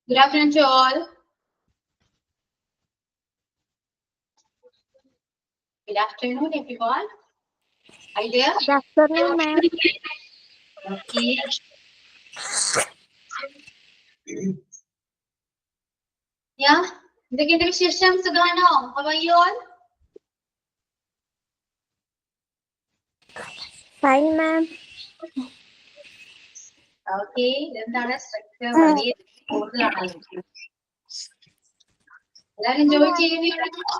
Good afternoon to all. Good afternoon, everyone. Are you there? Good afternoon, ma'am. Okay. Yeah. എന്തൊക്കെയുണ്ട് വിശേഷം? സുഖാണോ? How are you all? Fine, ma'am. Okay. എന്താണ് structure വളരെ കൂടുതലാണല്ലോ. എല്ലാവരും join ചെയ്യുന്നുണ്ടോ?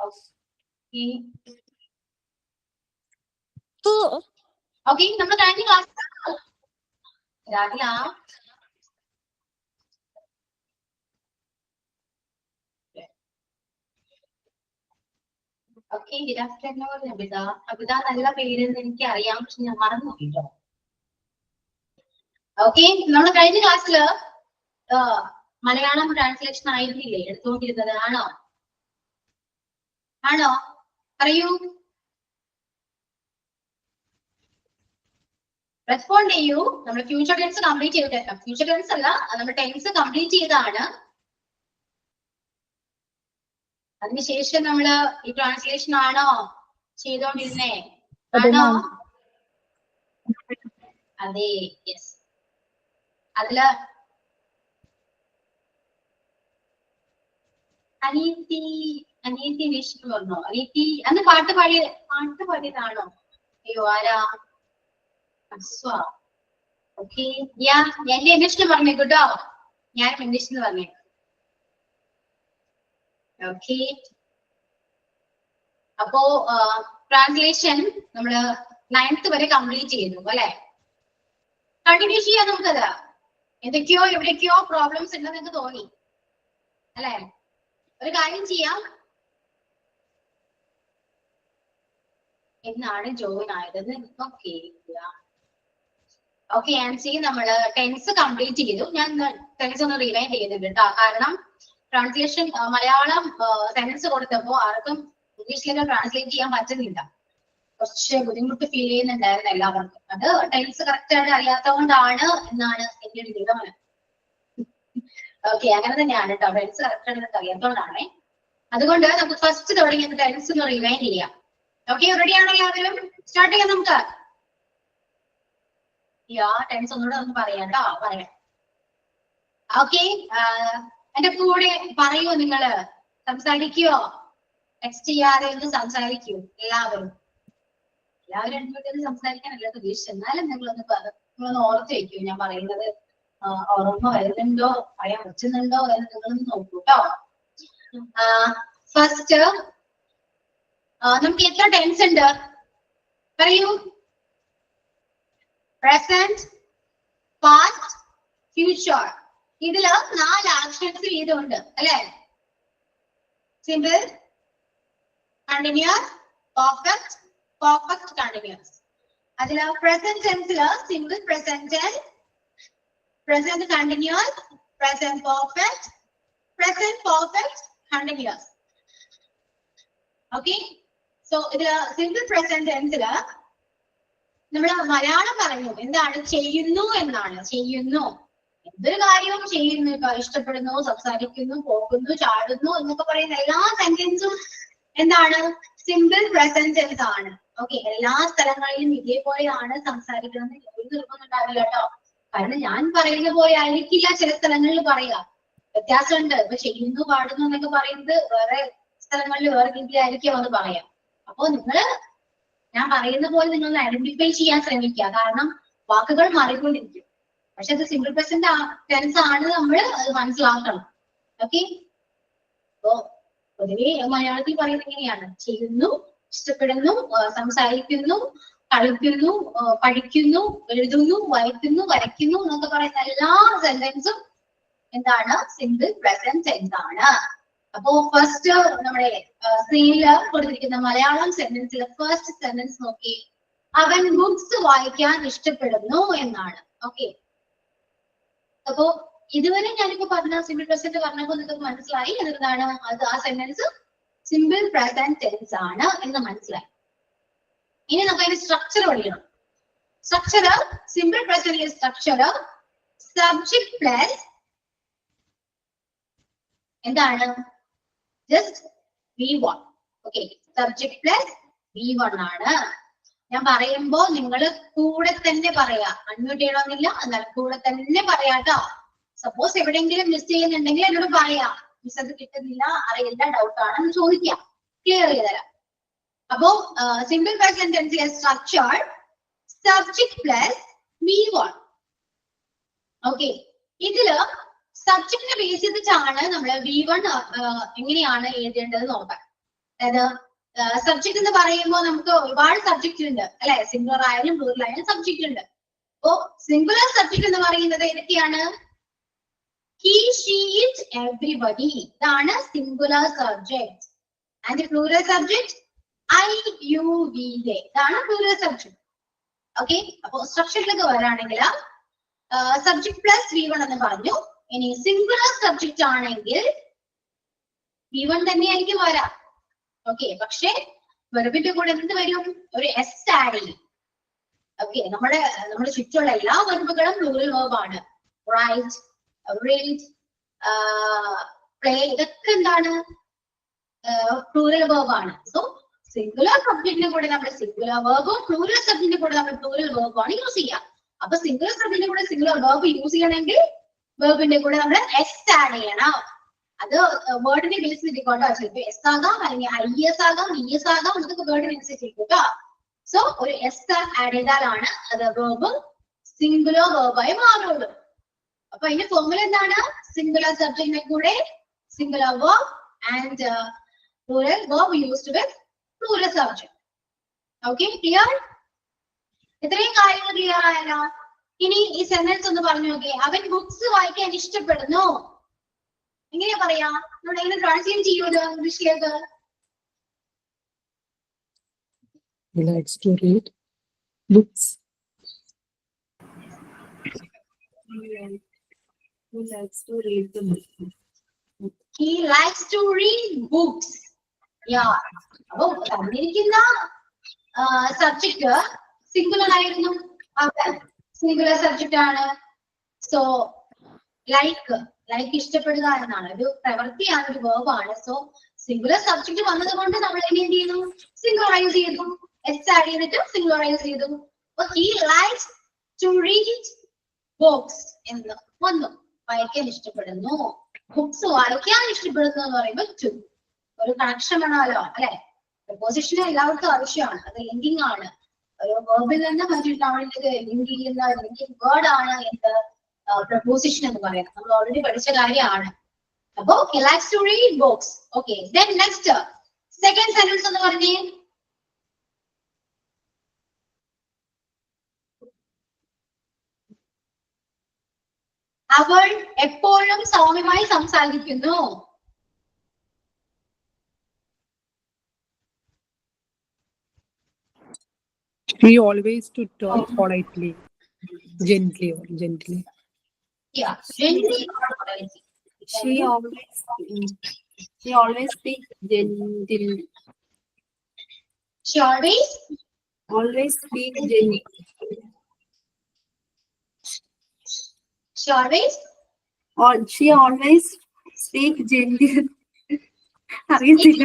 Okay. Okay. നമ്മൾ കഴിഞ്ഞ ക്ലാസ് രാവിലെ okay. Good afternoon Abitha. Abitha നല്ല പേരെന്ന് എനിക്ക് അറിയാം, പക്ഷെ ഞാൻ മറന്നു പോയിട്ടോ. ഓക്കെ. നമ്മൾ കഴിഞ്ഞ ക്ലാസ്സില് മലയാളം ട്രാൻസ്ലേഷൻ ആയിരുന്നില്ലേ എടുത്തുകൊണ്ടിരുന്നത്? ആണോ? ആണോ? പറയൂ, റെസ്പോണ്ട് ചെയ്യൂ. നമ്മൾ ഫ്യൂച്ചർ ടെൻസ് കംപ്ലീറ്റ് ചെയ്തിട്ട്, ഫ്യൂച്ചർ ടെൻസ് അല്ല, നമ്മൾ ടെൻസ് കംപ്ലീറ്റ് ചെയ്താണ്. അതിനുശേഷം നമ്മള് ഈ ട്രാൻസ്ലേഷൻ ആണോ ചെയ്തോണ്ടിരുന്നേ? ആണോ? അതെ, യെസ്. അതില് അനിയത്തി വിഷ്ണു പറഞ്ഞോ? അനിയത്തി അന്ന് പാട്ട് പാടിയതാണോ? അയ്യോ, ആരാ? അസ്വ. ഓക്കെ. ഞാൻ ഇംഗ്ലീഷിൽ പറഞ്ഞു കേട്ടോ. ഞാൻ ഇംഗ്ലീഷിൽ പറഞ്ഞു. ഓക്കെ. അപ്പോ ട്രാൻസ്ലേഷൻ നമ്മള് 9th വരെ കംപ്ലീറ്റ് ചെയ്തു അല്ലെ? കണ്ടിന്യൂ ചെയ്യാം നമുക്കത്. എന്തൊക്കെയോ എവിടേക്കോ പ്രോബ്ലംസ് ഉണ്ടെന്ന് എനിക്ക് തോന്നി അല്ലെ? ഒരു കാര്യം ചെയ്യാം. എന്നാണ് ജോയിൻ ആയതെന്ന് ഓക്കെ. ഓക്കെ, ആൻസി, നമ്മള് ടെൻസ് കംപ്ലീറ്റ് ചെയ്തു. ഞാൻ ടെൻസ് ഒന്ന് റിവൈൻഡ് ചെയ്യുന്നുണ്ട് കേട്ടോ. കാരണം ട്രാൻസ്ലേഷൻ മലയാളം സെന്റൻസ് കൊടുത്തപ്പോ ആർക്കും ഇംഗ്ലീഷിലേക്ക് ട്രാൻസ്ലേറ്റ് ചെയ്യാൻ പറ്റുന്നില്ല. കുറച്ച് ബുദ്ധിമുട്ട് ഫീൽ ചെയ്യുന്നുണ്ടായിരുന്നു എല്ലാവർക്കും. അത് ടെൻസ് കറക്റ്റ് ആയിട്ട് അറിയാത്തതുകൊണ്ടാണ് എന്നാണ് എന്റെ ഒരു നിഗമനം. ഓക്കെ, അങ്ങനെ തന്നെയാണ് കേട്ടോ. ടെൻസ് കറക്റ്റ് ആയിട്ട് അറിയാത്തതുകൊണ്ടാണേ. അതുകൊണ്ട് നമുക്ക് ഫസ്റ്റ് തുടങ്ങി ടെൻസ് ഒന്ന് റിവൈൻഡ് ചെയ്യാം. ഓക്കെ, റെഡി ആണോ എല്ലാവരും? സ്റ്റാർട്ട് ചെയ്യാം നമുക്ക്. ടെൻസ് ഒന്നുകൂടെ ഒന്ന് പറയാം കേട്ടോ. പറയാം. ഓക്കെ. എന്റെ കൂടെ പറയൂ, നിങ്ങള് സംസാരിക്കുവോ? ടെക്സ്റ്റ് ചെയ്യാതെ ഒന്ന് സംസാരിക്കൂ എല്ലാവരും. എല്ലാവരും രണ്ടുപേരും സംസാരിക്കാനല്ല ഉദ്ദേശിച്ചത്, എന്നാലും നിങ്ങളൊന്ന് ഓർത്ത് വെക്കൂ. ഞാൻ പറയുന്നത് ഓർമ്മ വരുന്നുണ്ടോ, പറയാൻ പറ്റുന്നുണ്ടോ എന്ന് നിങ്ങളൊന്ന് നോക്കൂ കേട്ടോ. ഫസ്റ്റ് നമുക്ക് എത്ര ടെൻസ് ഉണ്ട് പറയൂ? Present, past, future. ഇതില് 4 ആക്ഷൻസ് വീതമുണ്ട് അല്ലെ? Simple, continuous, perfect, perfect continuous. അതില് പ്രസന്റ് ടെൻസില് simple present tense, present continuous, present perfect, present perfect continuous. Okay. So ഇതില് സിമ്പിൾ പ്രസന്റ് ടെൻസില് നമ്മള് മലയാളം പറഞ്ഞു എന്താണ്? ചെയ്യുന്നു എന്നാണ്. ചെയ്യുന്നു, എന്തൊരു കാര്യവും ചെയ്യുന്നു. ഇപ്പൊ ഇഷ്ടപ്പെടുന്നു, സംസാരിക്കുന്നു, പോകുന്നു, ചാടുന്നു എന്നൊക്കെ പറയുന്ന എല്ലാ സെന്റൻസും എന്താണ്? സിമ്പിൾ പ്രസന്റ് ടെൻസ് ആണ്. ഓക്കെ. എല്ലാ സ്ഥലങ്ങളിലും ഇതേപോലെയാണ് സംസാരിക്കുന്നത്. ഒരു നിർബന്ധമുണ്ടാവില്ല കേട്ടോ. കാരണം ഞാൻ പറയുന്ന പോലെ ആയിരിക്കില്ല ചില സ്ഥലങ്ങളിൽ പറയുക. വ്യത്യാസമുണ്ട്. ഇപ്പൊ ചെയ്യുന്നു, പാടുന്നു എന്നൊക്കെ പറയുന്നത് വേറെ സ്ഥലങ്ങളിൽ വേറെ രീതിയിലായിരിക്കും അത് പറയാം. അപ്പോ നിങ്ങള് ഞാൻ പറയുന്ന പോലെ നിങ്ങൾ ഐഡന്റിഫൈ ചെയ്യാൻ ശ്രമിക്കുക. കാരണം വാക്കുകൾ മാറിക്കൊണ്ടിരിക്കും. പക്ഷെ അത് സിമ്പിൾ പ്രസന്റ് ടെൻസ് ആണ്, നമ്മൾ അത് മനസ്സിലാക്കണം. ഓക്കെ. അപ്പോ പൊതുവെ മലയാളത്തിൽ പറയുന്നത് എങ്ങനെയാണ്? ചെയ്യുന്നു, ഇഷ്ടപ്പെടുന്നു, സംസാരിക്കുന്നു, കളിക്കുന്നു, പഠിക്കുന്നു, എഴുതുന്നു, വായിക്കുന്നു, വരയ്ക്കുന്നു എന്നൊക്കെ പറയുന്ന എല്ലാ സെന്റൻസും എന്താണ്? സിമ്പിൾ പ്രസന്റ് ടെൻസ് ആണ്. അപ്പോ ഫസ്റ്റ് നമ്മുടെ സ്ക്രീനിൽ കൊടുത്തിരിക്കുന്ന മലയാളം സെന്റൻസിൽ ഫസ്റ്റ് സെന്റൻസ് നോക്കി. അവൻ ബുക്സ് വായിക്കാൻ ഇഷ്ടപ്പെടുന്നു എന്നാണ്. ഓക്കെ. അപ്പോ ഇതുവരെ ഞാനിപ്പോ പറഞ്ഞ സിമ്പിൾ പ്രസന്റ് പറഞ്ഞപ്പോ നിങ്ങൾക്ക് മനസ്സിലായി എന്താണ് അത്? ആ സെന്റൻസ് സിമ്പിൾ പ്രസന്റ് ടെൻസ് ആണ് എന്ന് മനസ്സിലായി. ഇനി നമുക്ക് അതിന്റെ സ്ട്രക്ചർ പഠിക്കണം. Structure simple present structure subject plus എന്താണ് just V1. Okay, subject plus V1 ആണ്. ഞാൻ പറയുമ്പോ നിങ്ങൾ കൂടെ തന്നെ പറയാ, അൺമ്യൂട്ട് ചെയ്യണമെന്നില്ല, എന്നാൽ കൂടെ തന്നെ പറയാട്ടോ. സപ്പോസ് എവിടെയെങ്കിലും മിസ് ചെയ്യുന്നുണ്ടെങ്കിൽ എന്നോട് പറയാം, മിസ് അത് കിട്ടുന്നില്ല, അറിയില്ല, ഡൗട്ട് ആണെന്ന് ചോദിക്കാം, ക്ലിയർ ചെയ്ത് തരാം. അപ്പോ സിമ്പിൾ പ്രസന്റ് ടെൻസിലെ structure subject plus V1. Okay, ഇതില് സബ്ജക്റ്റിനെ ബേസ് ചെയ്തിട്ടാണ് നമ്മൾ V1 എങ്ങനെയാണ് എഴുതേണ്ടത് നോക്കാം. അതായത് സബ്ജക്ട് എന്ന് പറയുമ്പോൾ നമുക്ക് ഒരുപാട് സബ്ജക്റ്റ് ഉണ്ട് അല്ലെ, സിംഗുലർ ആയാലും പ്ലൂറൽ ആയാലും സബ്ജക്റ്റ് ഉണ്ട്. അപ്പോ സിംഗുലർ സബ്ജക്ട് എന്ന് പറയുന്നത് ഏതൊക്കെയാണ്? he, she, it, everybody. ഇതാണ് singular subject. And plural subject I, you, we, they. ഇതാണ് പ്ലൂറൽ സബ്ജക്ട്. ഓക്കെ, അപ്പോ സ്ട്രക്ചറിലേക്ക് വരാണെങ്കിൽ സബ്ജക്ട് പ്ലസ് V1 എന്ന് പറഞ്ഞു. ഇനി സിംഗുലർ സബ്ജക്ട് ആണെങ്കിൽ V1 തന്നെയായിരിക്കും വരാം. ഓക്കെ, പക്ഷെ വെർബിന്റെ കൂടെ എന്ത് വരും? ഒരു എസ് ആഡ് ചെയ്യും. ഓക്കെ, നമ്മുടെ ചുറ്റുള്ള എല്ലാ വെർബുകളും പ്ലൂറൽ വെർബ് ആണ്. റൈറ്റ്, റീഡ്, പ്ലേ, ഇതൊക്കെ എന്താണ്? പ്ലൂറൽ വെർബ് ആണ്. സോ സിംഗുലർ സബ്ജക്റ്റിന്റെ കൂടെ നമ്മൾ സിംഗുലർ വെർബും പ്ലൂറൽ സബ്ജക്റ്റിന്റെ കൂടെ നമ്മൾ പ്ലൂറൽ വെർബ് ആണ് യൂസ് ചെയ്യുക. അപ്പൊ സിംഗുലർ സബ്ജക്റ്റിന്റെ കൂടെ സിംഗുലർ വെർബ് യൂസ് ചെയ്യണമെങ്കിൽ വെർബിന്റെ കൂടെ നമ്മൾ എസ് ആഡ് ചെയ്യണം. അത് വേർഡിനെ ബേസ് ചെയ്തിരിക്കോട്ടോ. ചിലപ്പോ എസ് ആകാം, അല്ലെങ്കിൽ IS ആകാം, ES ആകാം, അതൊക്കെ വേർഡിനനുസരിച്ചിരിക്കും കേട്ടോ. സോ ഒരു എസ് ആഡ് ചെയ്താലാണ് അത് വെർബ് സിംഗുലർ വെർബായി മാറുള്ളൂ. അപ്പൊ അതിന്റെ ഫോർമുല എന്താണ്? സിംഗുലർ സബ്ജക്റ്റിന്റെ കൂടെ singular verb and plural verb used with plural subject. Okay, clear? ഇത്രയും കാര്യങ്ങൾ ക്ലിയർ ആയല്ലോ. ഇനി ഈ സെന്റൻസ് ഒന്ന് പറഞ്ഞു നോക്കേ. അവൻ ബുക്സ് വായിക്കാൻ ഇഷ്ടപ്പെടുന്നു. എങ്ങനെയാ പറയാ? നമ്മൾ എങ്ങനെ ട്രാൻസ്ലേറ്റ് ചെയ്യൂല ഇംഗ്ലീഷിലേക്ക്? He likes to read books. He likes to read the book. He likes to read books. Yeah. അപ്പൊ തന്നിരിക്കുന്ന സബ്ജക്ട് സിംഗുലർ ആയിരുന്നു. സിംഗുലർ സബ്ജക്റ്റ് ആണ്. സോ ലൈക്ക് ഇഷ്ടപ്പെടുക എന്നാണ്, ഒരു പ്രവൃത്തിയാണ്, ഒരു വേർബ് ആണ്. സോ സിംഗുലർ സബ്ജക്ട് വന്നത് കൊണ്ട് നമ്മൾ എന്ത് ചെയ്യുന്നു? സിംഗുലറൈസ് ചെയ്തു, എസ് ആഡ് ചെയ്തിട്ട് സിംഗുലറൈസ് ചെയ്തു. He likes to read books എന്ന് വന്നു. വായിക്കാൻ ഇഷ്ടപ്പെടുന്നു, ബുക്സ് വായിക്കാൻ ഇഷ്ടപ്പെടുന്നു എന്ന് പറയുമ്പോൾ ടു ഒരു കണക്ഷൻ വേണമല്ലോ അല്ലെ. പ്രപ്പോസിഷൻ എല്ലാവർക്കും ആവശ്യമാണ്, അത് ലിങ്കിങ് ആണ്. ഒരു വേർബിൽ നിന്ന് മറ്റൊരു നോണിലേക്ക് ലിങ്ക് ചെയ്യുന്ന ലിങ്കിങ് വേർഡ് ആണ് എന്ത്? പ്രപ്പോസിഷൻ എന്ന് പറയുന്നത്. നമ്മൾ ഓൾറെഡി പഠിച്ച കാര്യമാണ്. അപ്പോ he likes to read books. Okay, then next second sentence എന്ന് പറഞ്ഞേ. അവൾ എപ്പോഴും സൗമ്യമായി സംസാരിക്കുന്നു. She always to talk politely, gently. Yeah, gently or politely. She always speaks gentle. She always Speak gentle. She always speak gentle. അറിയത്തില്ല.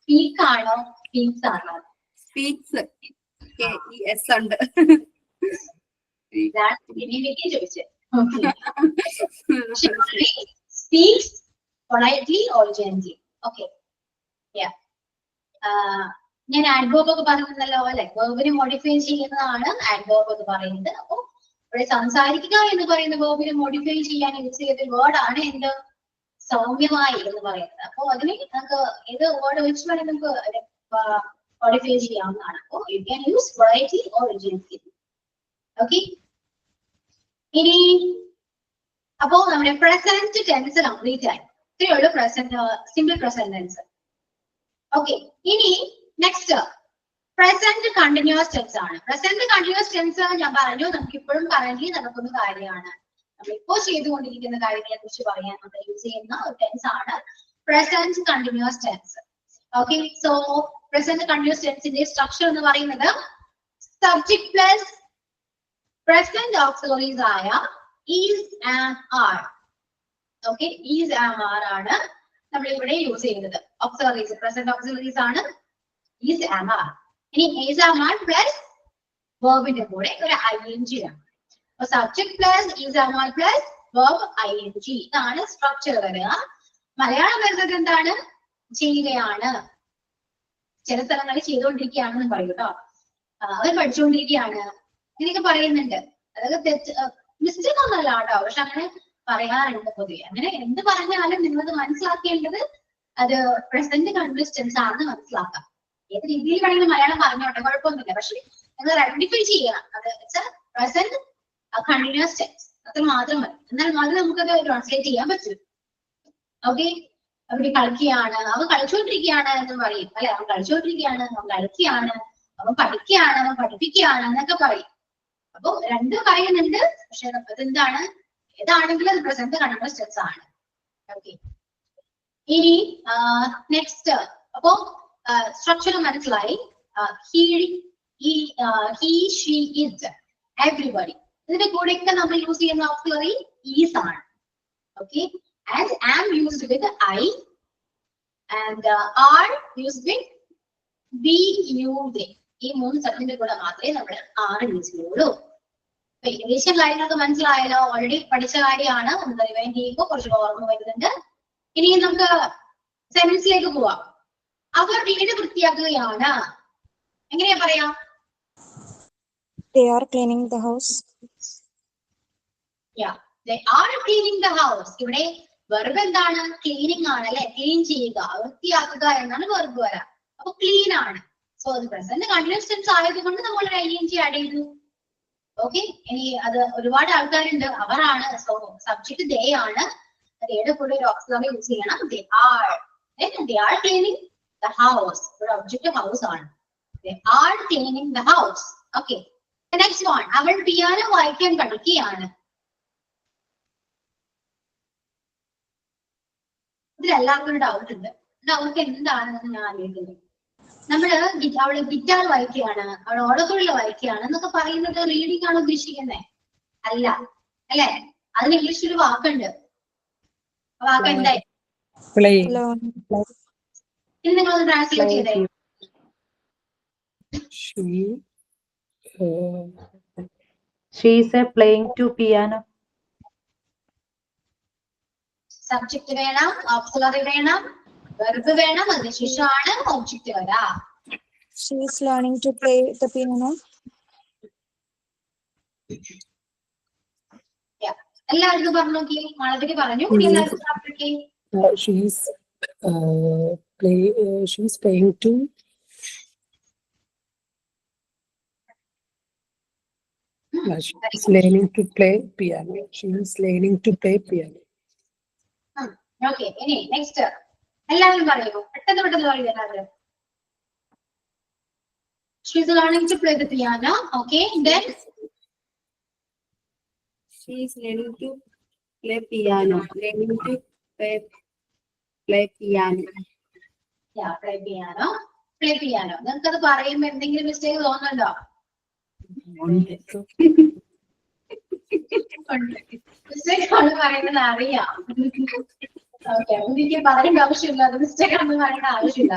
speak ആണോ speaks ആണോ? Speaks. KES ഉണ്ട്. ഇതാണ് ഇനിയിലേക്ക് ചോദിച്ചത്. Okay. She always speaks politely or gently. Okay. Yeah. ഞാൻ adverb ഒക്കെ പറഞ്ഞല്ലോ അല്ലെ. വെർബിനെ മോഡിഫൈ ചെയ്യുന്നതാണ് adverb എന്ന് പറയുന്നത്. അപ്പൊ ഇവിടെ സംസാരിക്കുക എന്ന് പറയുന്ന വെർബിനെ മോഡിഫൈ ചെയ്യാൻ യൂസ് ചെയ്ത വേർഡ് ആണ് എന്ത്? സൗമ്യമായി എന്ന് പറയുന്നത്. അപ്പൊ അതിന് നമുക്ക് ഏത് വേർഡ് വെച്ച് വേണമെങ്കിൽ നമുക്ക് മോഡിഫൈ ചെയ്യാവുന്നതാണ്. അപ്പൊ you can use politely or gently. Okay, ഇനി അപ്പോ നമ്മുടെ പ്രസന്റ് ടെൻസ് കംപ്ലീറ്റ് ആയി. ഇത്രയുള്ളൂ present simple present tense. Okay, ഇനി നെക്സ്റ്റ് പ്രസന്റ് കണ്ടിന്യൂസ് ടെൻസ് ആണ്. പ്രസന്റ് കണ്ടിന്യൂസ് ടെൻസ് ഞാൻ പറഞ്ഞു നമുക്ക് ഇപ്പോഴും കറന്റ്ലി നടക്കുന്ന കാര്യമാണ്. നമ്മളിപ്പോ ചെയ്തുകൊണ്ടിരിക്കുന്ന കാര്യങ്ങളെ കുറിച്ച് പറയാൻ നമ്മൾ യൂസ് ചെയ്യുന്ന ഒരു ടെൻസ് ആണ് present continuous tense. Okay, so present continuous tense in the structure എന്ന് പറയുന്നത് subject plus present auxiliaries ആയ is and are. Okay, is and are ആണ് നമ്മൾ ഇവിടെ യൂസ് ചെയ്യുന്നത്. auxiliaries, present auxiliaries ആണ് is and are. ഇനി is and are plus verb-ന്റെ കൂടെ ഒരു ing ആണ്. അപ്പൊ subject plus is and are plus verb ing, ഇതാണ് സ്ട്രക്ചർ വരിക. മലയാളം വരുന്നത് എന്താണ്? ചെയ്യുകയാണ്. ചില സ്ഥലങ്ങളിൽ ചെയ്തുകൊണ്ടിരിക്കുകയാണെന്ന് പറയും കേട്ടോ. അവർ പഠിച്ചുകൊണ്ടിരിക്കുകയാണ് ഇങ്ങനെയൊക്കെ പറയുന്നുണ്ട്. അതൊക്കെ തെറ്റ് മിസ്റ്റേക്ക് ഒന്നല്ല കേട്ടോ, പക്ഷെ അങ്ങനെ പറയാറുണ്ട് പൊതുവെ. അങ്ങനെ എന്ത് പറഞ്ഞാലും നിങ്ങളത് മനസ്സിലാക്കേണ്ടത് അത് പ്രസന്റ് കണ്ടിന്യൂസ് ടെൻസ് ആണെന്ന് മനസ്സിലാക്കാം. ഏത് രീതിയിൽ വേണമെങ്കിലും മലയാളം പറഞ്ഞോട്ടെ, കുഴപ്പമൊന്നുമില്ല. പക്ഷെ നിങ്ങൾ ഐഡന്റിഫൈ ചെയ്യണം അത് പ്രസന്റ് കണ്ടിന്യൂസ് ടെൻസ്, അത്ര മാത്രം മതി. എന്നാൽ മാത്രമേ നമുക്കത് ട്രാൻസ്ലേറ്റ് ചെയ്യാൻ പറ്റും. ഓക്കെ, അവിടെ കളിക്കുകയാണ്, അവൻ കളിച്ചുകൊണ്ടിരിക്കുകയാണ് എന്ന് പറയും അല്ലെ. അവൻ കളിച്ചുകൊണ്ടിരിക്കുകയാണ്, അവൻ കളിക്കുകയാണ്, അവൻ പഠിക്കുകയാണ്, അവൻ പഠിപ്പിക്കുകയാണ് എന്നൊക്കെ പറയും. അപ്പൊ രണ്ടും പറയുന്നുണ്ട്, പക്ഷെ അതെന്താണ്, ഏതാണെങ്കിലും അത് പ്രസന്റ് കണ്ടിന്യൂസ് ടെൻസ് ആണ്. ഓക്കെ, ഇനി നെക്സ്റ്റ്. അപ്പോ സ്ട്രക്ചർ മനസ്സിലായി. he, she, it, everybody. ഇതിന്റെ കൂടെയൊക്കെ നമ്മൾ യൂസ് ചെയ്യുന്ന ഓക്സിലറി ഈസ് ആണ്. Okay, and am used with I and are used with be, you, they. ഈ മൂന്ന് സ്ഥലത്തിന്റെ കൂടെ മാത്രമേ നമ്മൾ are യൂസ് ചെയ്യുള്ളൂ. അപ്പൊ ഏകദേശം കാര്യങ്ങളൊക്കെ മനസ്സിലായാലോ? ഓൾറെഡി പഠിച്ച കാര്യമാണ്. ഒന്ന് റിവൈൻഡ് ചെയ്യുമ്പോൾ കുറച്ച് ഓർമ്മ വരുന്നുണ്ട്. ഇനി നമുക്ക് സെന്റൻസിലേക്ക് പോവാം. അവർ വീട് വൃത്തിയാക്കുകയാണ്. എങ്ങനെയാ പറയാ? They are cleaning the house. Yeah, they are cleaning the house. ഇവിടെ വെർബ് എന്താണ്? ക്ലീനിങ് ആണ് അല്ലെ. ക്ലീൻ ചെയ്യുക, വൃത്തിയാക്കുക എന്നാണ് വെർബ് വരാ. അപ്പൊ ക്ലീൻ ആണ്. സോ അത് പ്രസന്റ് കണ്ടിന്യൂസ് ടെൻസ് ആയതുകൊണ്ട് നമ്മൾ ing ആഡ് ചെയ്തു. ഓക്കെ, ഇനി അത് ഒരുപാട് ആൾക്കാരുണ്ട്, അവരാണ്. സോ സബ്ജക്ട് ദേ ആണ്. അതേടെ കൂടെ ഒരു ഓക്സിലറി യൂസ് ചെയ്യണം. they are cleaning the house. ഒരു ഒബ്ജക്റ്റ് ഹൗസ് ആണ്. they are cleaning the house. Okay, the next one. അവൾ പിയാനോ വായിക്കാൻ പഠിക്കുകയാണ്. ഇതിലെല്ലാവർക്കും ഡൗട്ട് ഉണ്ട്. അവർക്ക് എന്താണെന്ന് ഞാൻ ആലോചിക്കുന്നത്. നമ്മള് അവള് ഗിറ്റാർ വായിക്കുകയാണ്, അവൾ ഓടക്കുഴൽ വായിക്കുകയാണ് എന്നൊക്കെ പറയുന്നത് റീഡിംഗ് ആണ് ഉദ്ദേശിക്കുന്നത്? അല്ല അല്ലെ. അതിന് ഇംഗ്ലീഷിൽ ഒരു വാക്കുണ്ട്. ആ വാക്ക് എന്തായി? ഇനി നിങ്ങളൊന്ന് ട്രാൻസ്ലേറ്റ് ചെയ്തേ. She is playing to piano. Subject വേണം, ഓക്സിലറി വേണം, വെർബ് വേണം, അതിനുശേഷമാണ് ഒബ്ജക്റ്റ് വരാ. She is learning to play the piano. എല്ലാവർക്കും പറഞ്ഞു നോക്കി. മാളവിക പറഞ്ഞു. she's playing to she's learning to play piano. She's learning to play piano. Okay, ഇനി നെക്സ്റ്റ് എല്ലാവരും പറയൂ. പെട്ടെന്ന് പെട്ടെന്ന് പറയൂ എല്ലാവരും. She is learning to play the piano. Okay, then She is learning to play piano. Learning to play piano. yeah, play piano. Play piano. നിങ്ങൾക്കത് പറയുമ്പോ എന്തെങ്കിലും മിസ്റ്റേക്ക് തോന്നുന്നുണ്ടോ? മിസ്റ്റേക്ക് ആണ് പറയുന്നത് അറിയാം. ഓക്കെ, എനിക്ക് പറയേണ്ട ആവശ്യമില്ല. അത് മിസ്റ്റേക്ക് ആണെന്ന് പറയേണ്ട ആവശ്യമില്ല.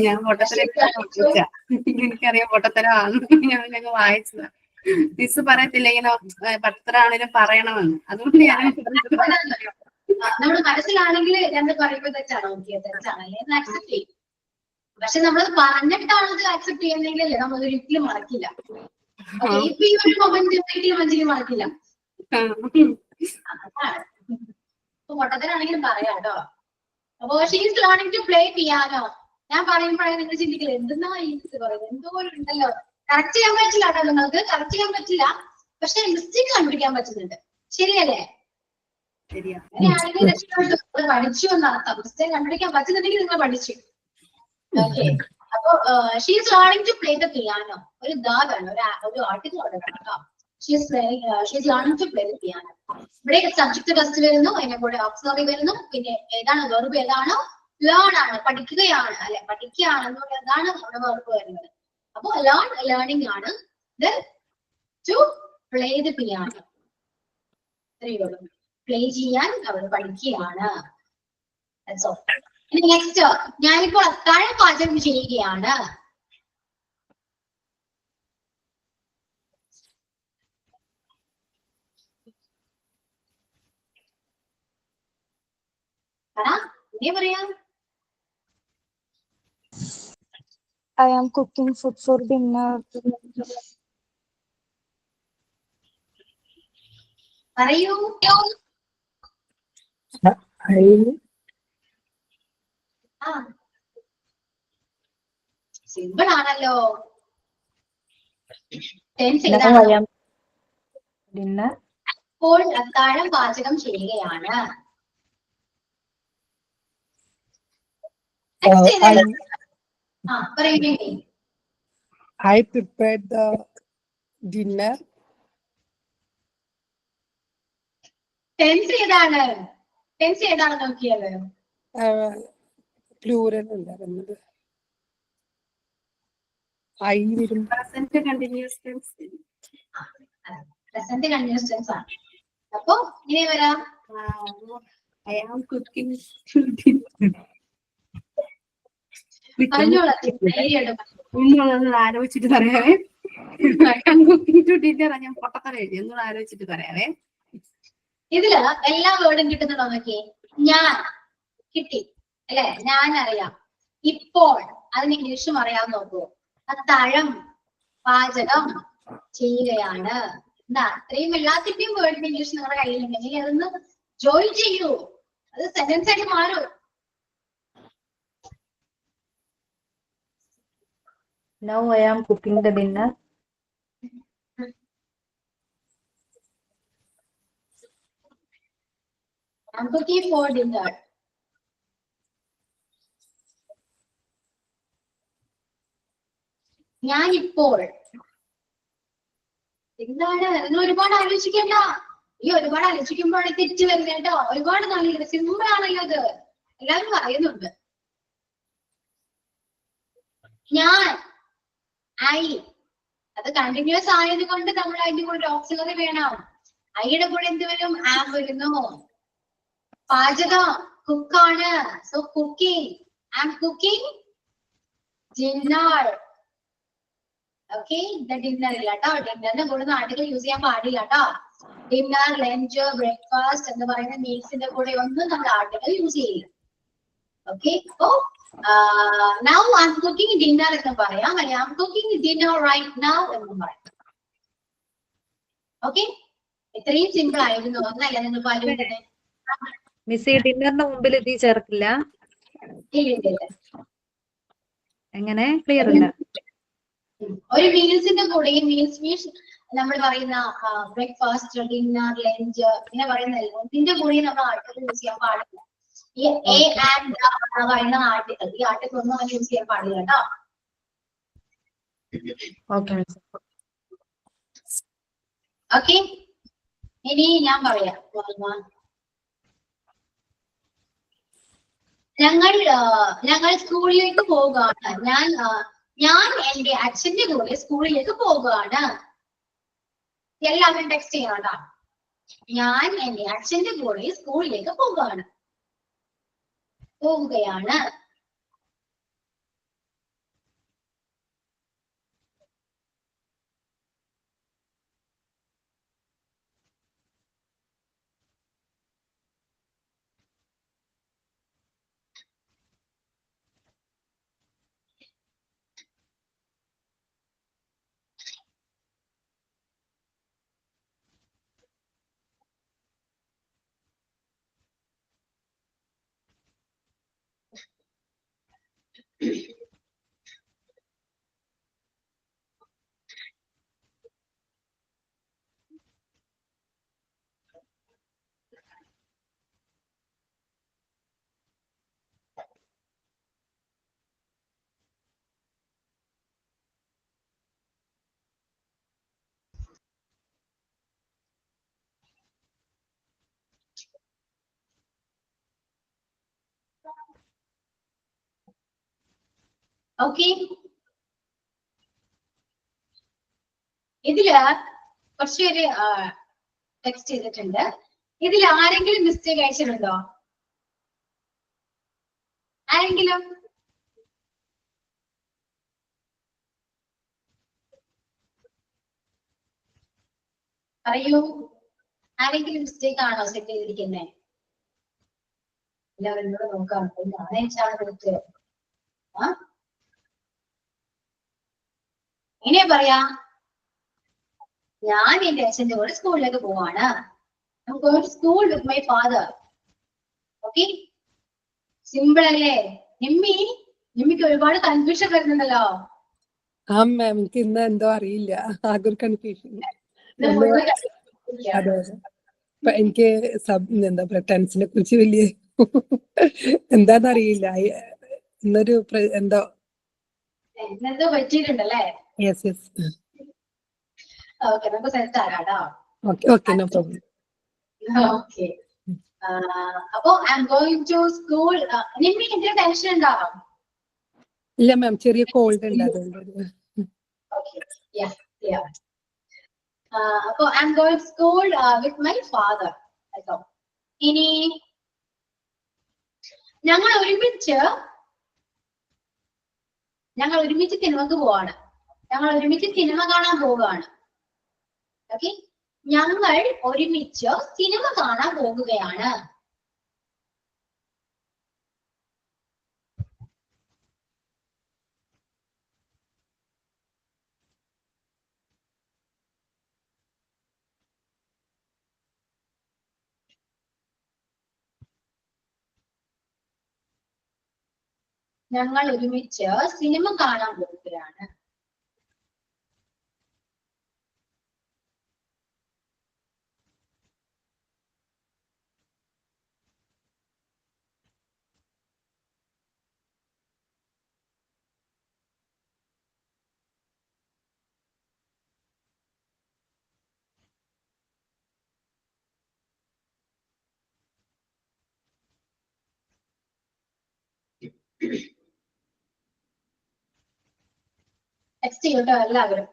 ഞാൻ എനിക്കറിയാം പൊട്ടത്തരാണ്. ഞാൻ വായിച്ചതാ. മിസ് പറയത്തില്ല ഇങ്ങനെ പത്രമാണെങ്കിലും പറയണമെന്ന്. അതുകൊണ്ട് ഞാൻ നമ്മുടെ മനസ്സിലാണെങ്കിൽ രണ്ട് പറയുമ്പോ തെറ്റാണ്. ഓക്കെ, തെറ്റാണല്ലേ എന്ന് ആക്സെപ്റ്റ് ചെയ്യും. പക്ഷെ നമ്മൾ പറഞ്ഞിട്ടാണത് ആക്സെപ്റ്റ് ചെയ്യുന്നെങ്കിലല്ലേ നമ്മൾ ഒരിക്കലും മറക്കില്ല. ഇപ്പൊ ഈ ഒരു മൊമെന്റ് ഒരിക്കലും മനസ്സിൽ മറക്കില്ല. ഇപ്പൊ പൊട്ടത്തരാണെങ്കിലും പറയാം കേട്ടോ. അപ്പൊ she is learning to play piano. ഞാൻ പറയുമ്പോഴേ നിങ്ങൾ ചിന്തിക്കില്ല എന്തെന്നാ ഈ പറയുന്നത്, എന്തോരം ഉണ്ടല്ലോ. കറക്റ്റ് ചെയ്യാൻ പറ്റില്ല കേട്ടോ, നിങ്ങൾക്ക് കറക്റ്റ് ചെയ്യാൻ പറ്റില്ല. പക്ഷെ മിസ്റ്റേക്ക് കണ്ടുപിടിക്കാൻ പറ്റുന്നുണ്ട്. ശരിയല്ലേ? അങ്ങനെയാണെങ്കിൽ രക്ഷപ്പെട്ടു, പഠിച്ചു എന്നർത്ഥം. മിസ്റ്റേക്ക് കണ്ടുപിടിക്കാൻ പറ്റുന്നുണ്ടെങ്കിൽ നിങ്ങൾ പഠിച്ചു. ഓക്കെ, അപ്പൊ she is learning to play the piano. ഒരു ദ വേണം, ഒരു ആർട്ടിക്കിൾ അവിടെ വേണം കേട്ടോ. she's learning to play the piano. ഇവിടെ സബ്ജക്ട് ഫസ്റ്റ് വരുന്നു, അതിന്റെ കൂടെ ഓക്സിലറി വരുന്നു, പിന്നെ ഏതാണ് വെർബ് ഏതാണോ ലേൺ ആണ്, പഠിക്കുകയാണ് അല്ലെ, പഠിക്കുകയാണ് എന്നുള്ളതാണ് നമ്മുടെ വെർബ് വരുന്നത്. അപ്പൊ ലേണിംഗ് ആണ്. ടു പ്ലേ ദ പിയാനോ, ഇത്രയുള്ളൂ. പ്ലേ ചെയ്യാൻ അവർ പഠിക്കുകയാണ്. ഇനി നെക്സ്റ്റ്, ഞാനിപ്പോൾ അത്താഴം പാചകം ചെയ്യുകയാണ്. പറയാം. I am cooking food for dinner. പറയൂ. സിമ്പിൾ ആണല്ലോ. ഇപ്പോൾ അത്താഴം പാചകം ചെയ്യുകയാണ്. I prepared the dinner. Tense ഏതാണ്? ടെൻസ് ഏതാണ് നോക്കിയത്? പ്ലൂറൽ അല്ല വരുന്നത്. I will. Present continuous tense. Present continuous tense ആണ്. അപ്പൊ ഇങ്ങനെ വരാം. I am cooking. ഒന്നും ആലോചിച്ചിട്ട് പറയാവേ. I am cooking to dinner. ഞാൻ പൊട്ടത്തറ എഴുതി, ഒന്നും ആലോചിച്ചിട്ട് പറയാവേ. ഇതില് എല്ലാ വേർഡും കിട്ടുന്നുണ്ടോ നോക്കിയേ. ഞാൻ കിട്ടി അല്ലെ, ഞാൻ അറിയാം. ഇപ്പോൾ അതിന് ഇംഗ്ലീഷും അറിയാൻ നോക്കൂ. അത്താഴം പാചകം ചെയ്യുകയാണ്. എന്താ അത്രയും എല്ലാത്തിന്റെയും വേർഡിന് ഇംഗ്ലീഷ് നിങ്ങളുടെ കയ്യിലുണ്ടെങ്കിൽ അതൊന്ന് ജോയിൻ ചെയ്യൂ, അത് സെന്റൻസ് ആയിട്ട് മാറൂ. Now I am cooking the dinner. I'm cooking for dinner. ഞാൻ ഇപ്പോൾ. എന്താണ് നിങ്ങൾ ഒരുപാട് ആലോചിക്കണ്ട. ഈ ഒരുപാട് ആലോചിക്കുമ്പോഴാണ് തെറ്റ് വരുന്നത് കേട്ടോ. ഒരുപാട് നല്ല സിമ്പിൾ ആണല്ലോ ഇത്, എല്ലാവരും പറയുന്നുണ്ട്. ഞാൻ ഐ, അത് കണ്ടിന്യൂസ് ആയത് കൊണ്ട് നമ്മൾ അതിന്റെ കൂടെ ഓക്സിലറി വേണം. ഐയുടെ കൂടെ എന്ത് വരും? ആം വരുന്നു. പാചകം കുക്കാണ്. So cooking, I am cooking dinner. Okay, dinner ഇല്ല കേട്ടോ. ഡിന്നറിന്റെ കൂടെ ആർട്ടിക്കിൾ യൂസ് ചെയ്യാൻ പാടില്ല കേട്ടോ. ഡിന്നർ, ലഞ്ച്, ബ്രേക്ക്ഫാസ്റ്റ് എന്ന് പറയുന്ന മീൽസിന്റെ കൂടെ ഒന്നും നമ്മൾ ആർട്ടിക്കിൾ യൂസ് ചെയ്യില്ല. ഓക്കെ, അപ്പോ now I'm cooking dinner എന്ന് പറയാം. I am cooking dinner right now എന്ന് പറയാം. ഓക്കെ, ഇത്രയും സിമ്പിൾ ആയിരുന്നു. ഒന്നല്ല നിങ്ങൾ പാലിക്കുന്നത്. മിസ് ഈ ഡിന്നറിന്റെ മുമ്പിൽ ഇത് ചേർക്കില്ല? എങ്ങനെ? ക്ലിയർ അല്ല. ഒരു മീൽസിന്റെ കൂടെയും മീൽസ് നമ്മൾ പറയുന്ന ബ്രേക്ക്ഫാസ്റ്റ്, ഡിന്നർ, ലഞ്ച് ഇങ്ങനെ പറയുന്ന ഇതിന്റെ കൂടെയും നമ്മൾ ആർട്ടിക്കിൾ യൂസ് ചെയ്യാൻ പാടില്ല. ഈ എ ആൻഡ് പറയുന്ന ആർട്ടിക്കിൾ, ഈ ആർട്ടിക്കിൾ ഒന്നും അങ്ങനെ യൂസ് ചെയ്യാൻ പാടില്ല കേട്ടോ. ഓക്കെ, ഇനി ഞാൻ പറയാം. ഞങ്ങൾ സ്കൂളിലേക്ക് പോവുകയാണ്. ഞാൻ എന്റെ അച്ഛന്റെ കൂടെ സ്കൂളിലേക്ക് പോവുകയാണ്. എല്ലാവരും ടെക്സ്റ്റ് ചെയ്യണം കേട്ടോ. ഞാൻ എന്റെ അച്ഛന്റെ കൂടെ സ്കൂളിലേക്ക് പോവുകയാണ്. ഓക്കെ, ഇതില് കുറച്ചുപേര് ടെക്സ്റ്റ് ചെയ്തിട്ടുണ്ട്. ഇതിൽ ആരെങ്കിലും മിസ്റ്റേക്ക് അയച്ചിട്ടുണ്ടോ? ആരെങ്കിലും? പറയൂ, ആരെങ്കിലും മിസ്റ്റേക്ക് ആണോ സെറ്റ് ചെയ്തിരിക്കുന്നത്? എല്ലാവരും എന്നോട് നോക്കാം, ഞാനയച്ചാണ് കൊടുത്ത്. ആ എങ്ങനെയാ പറയാ? ഞാൻ എന്റെ അച്ഛന്റെ കൂടെ സ്കൂളിലേക്ക് പോവാണ്. I'm going to school with my father. Okay, simple അല്ലേ? നിമ്മിക്ക് ഒരുപാട് കൺഫ്യൂഷൻ വരുന്നുണ്ടല്ലോ. ആ മാം, എനിക്ക് ഇന്ന് എന്തോ അറിയില്ല, ആകെ ഒരു കൺഫ്യൂഷൻ. അതെ, അപ്പൊ എനിക്ക് എന്താ പറയാ, ടെൻസിനെ കുറിച്ച് വലിയ എന്താന്ന് അറിയില്ല. ഇന്നൊരു എന്തോ പറ്റിയിട്ടുണ്ടല്ലേ? Yes yes. ഓക്കെ, നമുക്ക് സെറ്റ് ആകാട്ടോ. Okay, no problem. ഓക്കെ, അപ്പൊ I am going to school. Nimmi എന്തിനാ ടെൻഷൻ ഉണ്ടാവും? ഇല്ല മാം, ചെറിയ കോൾഡ് ഉണ്ട്, അതുകൊണ്ട്. അപ്പൊ I am going to school with my father. ഇനി ഞങ്ങൾ ഒരുമിച്ച് സിനിമക്ക് പോവാണ്. ഞങ്ങൾ ഒരുമിച്ച് സിനിമ കാണാൻ പോവുകയാണ്. ഓക്കെ, ഞങ്ങൾ ഒരുമിച്ച് സിനിമ കാണാൻ പോകുകയാണ്. ഞങ്ങൾ ഒരുമിച്ച് സിനിമ കാണാൻ പോവുകയാണ്. ടെക്സ്റ്റ് ചെയ്യട്ടോ എല്ലാവരും.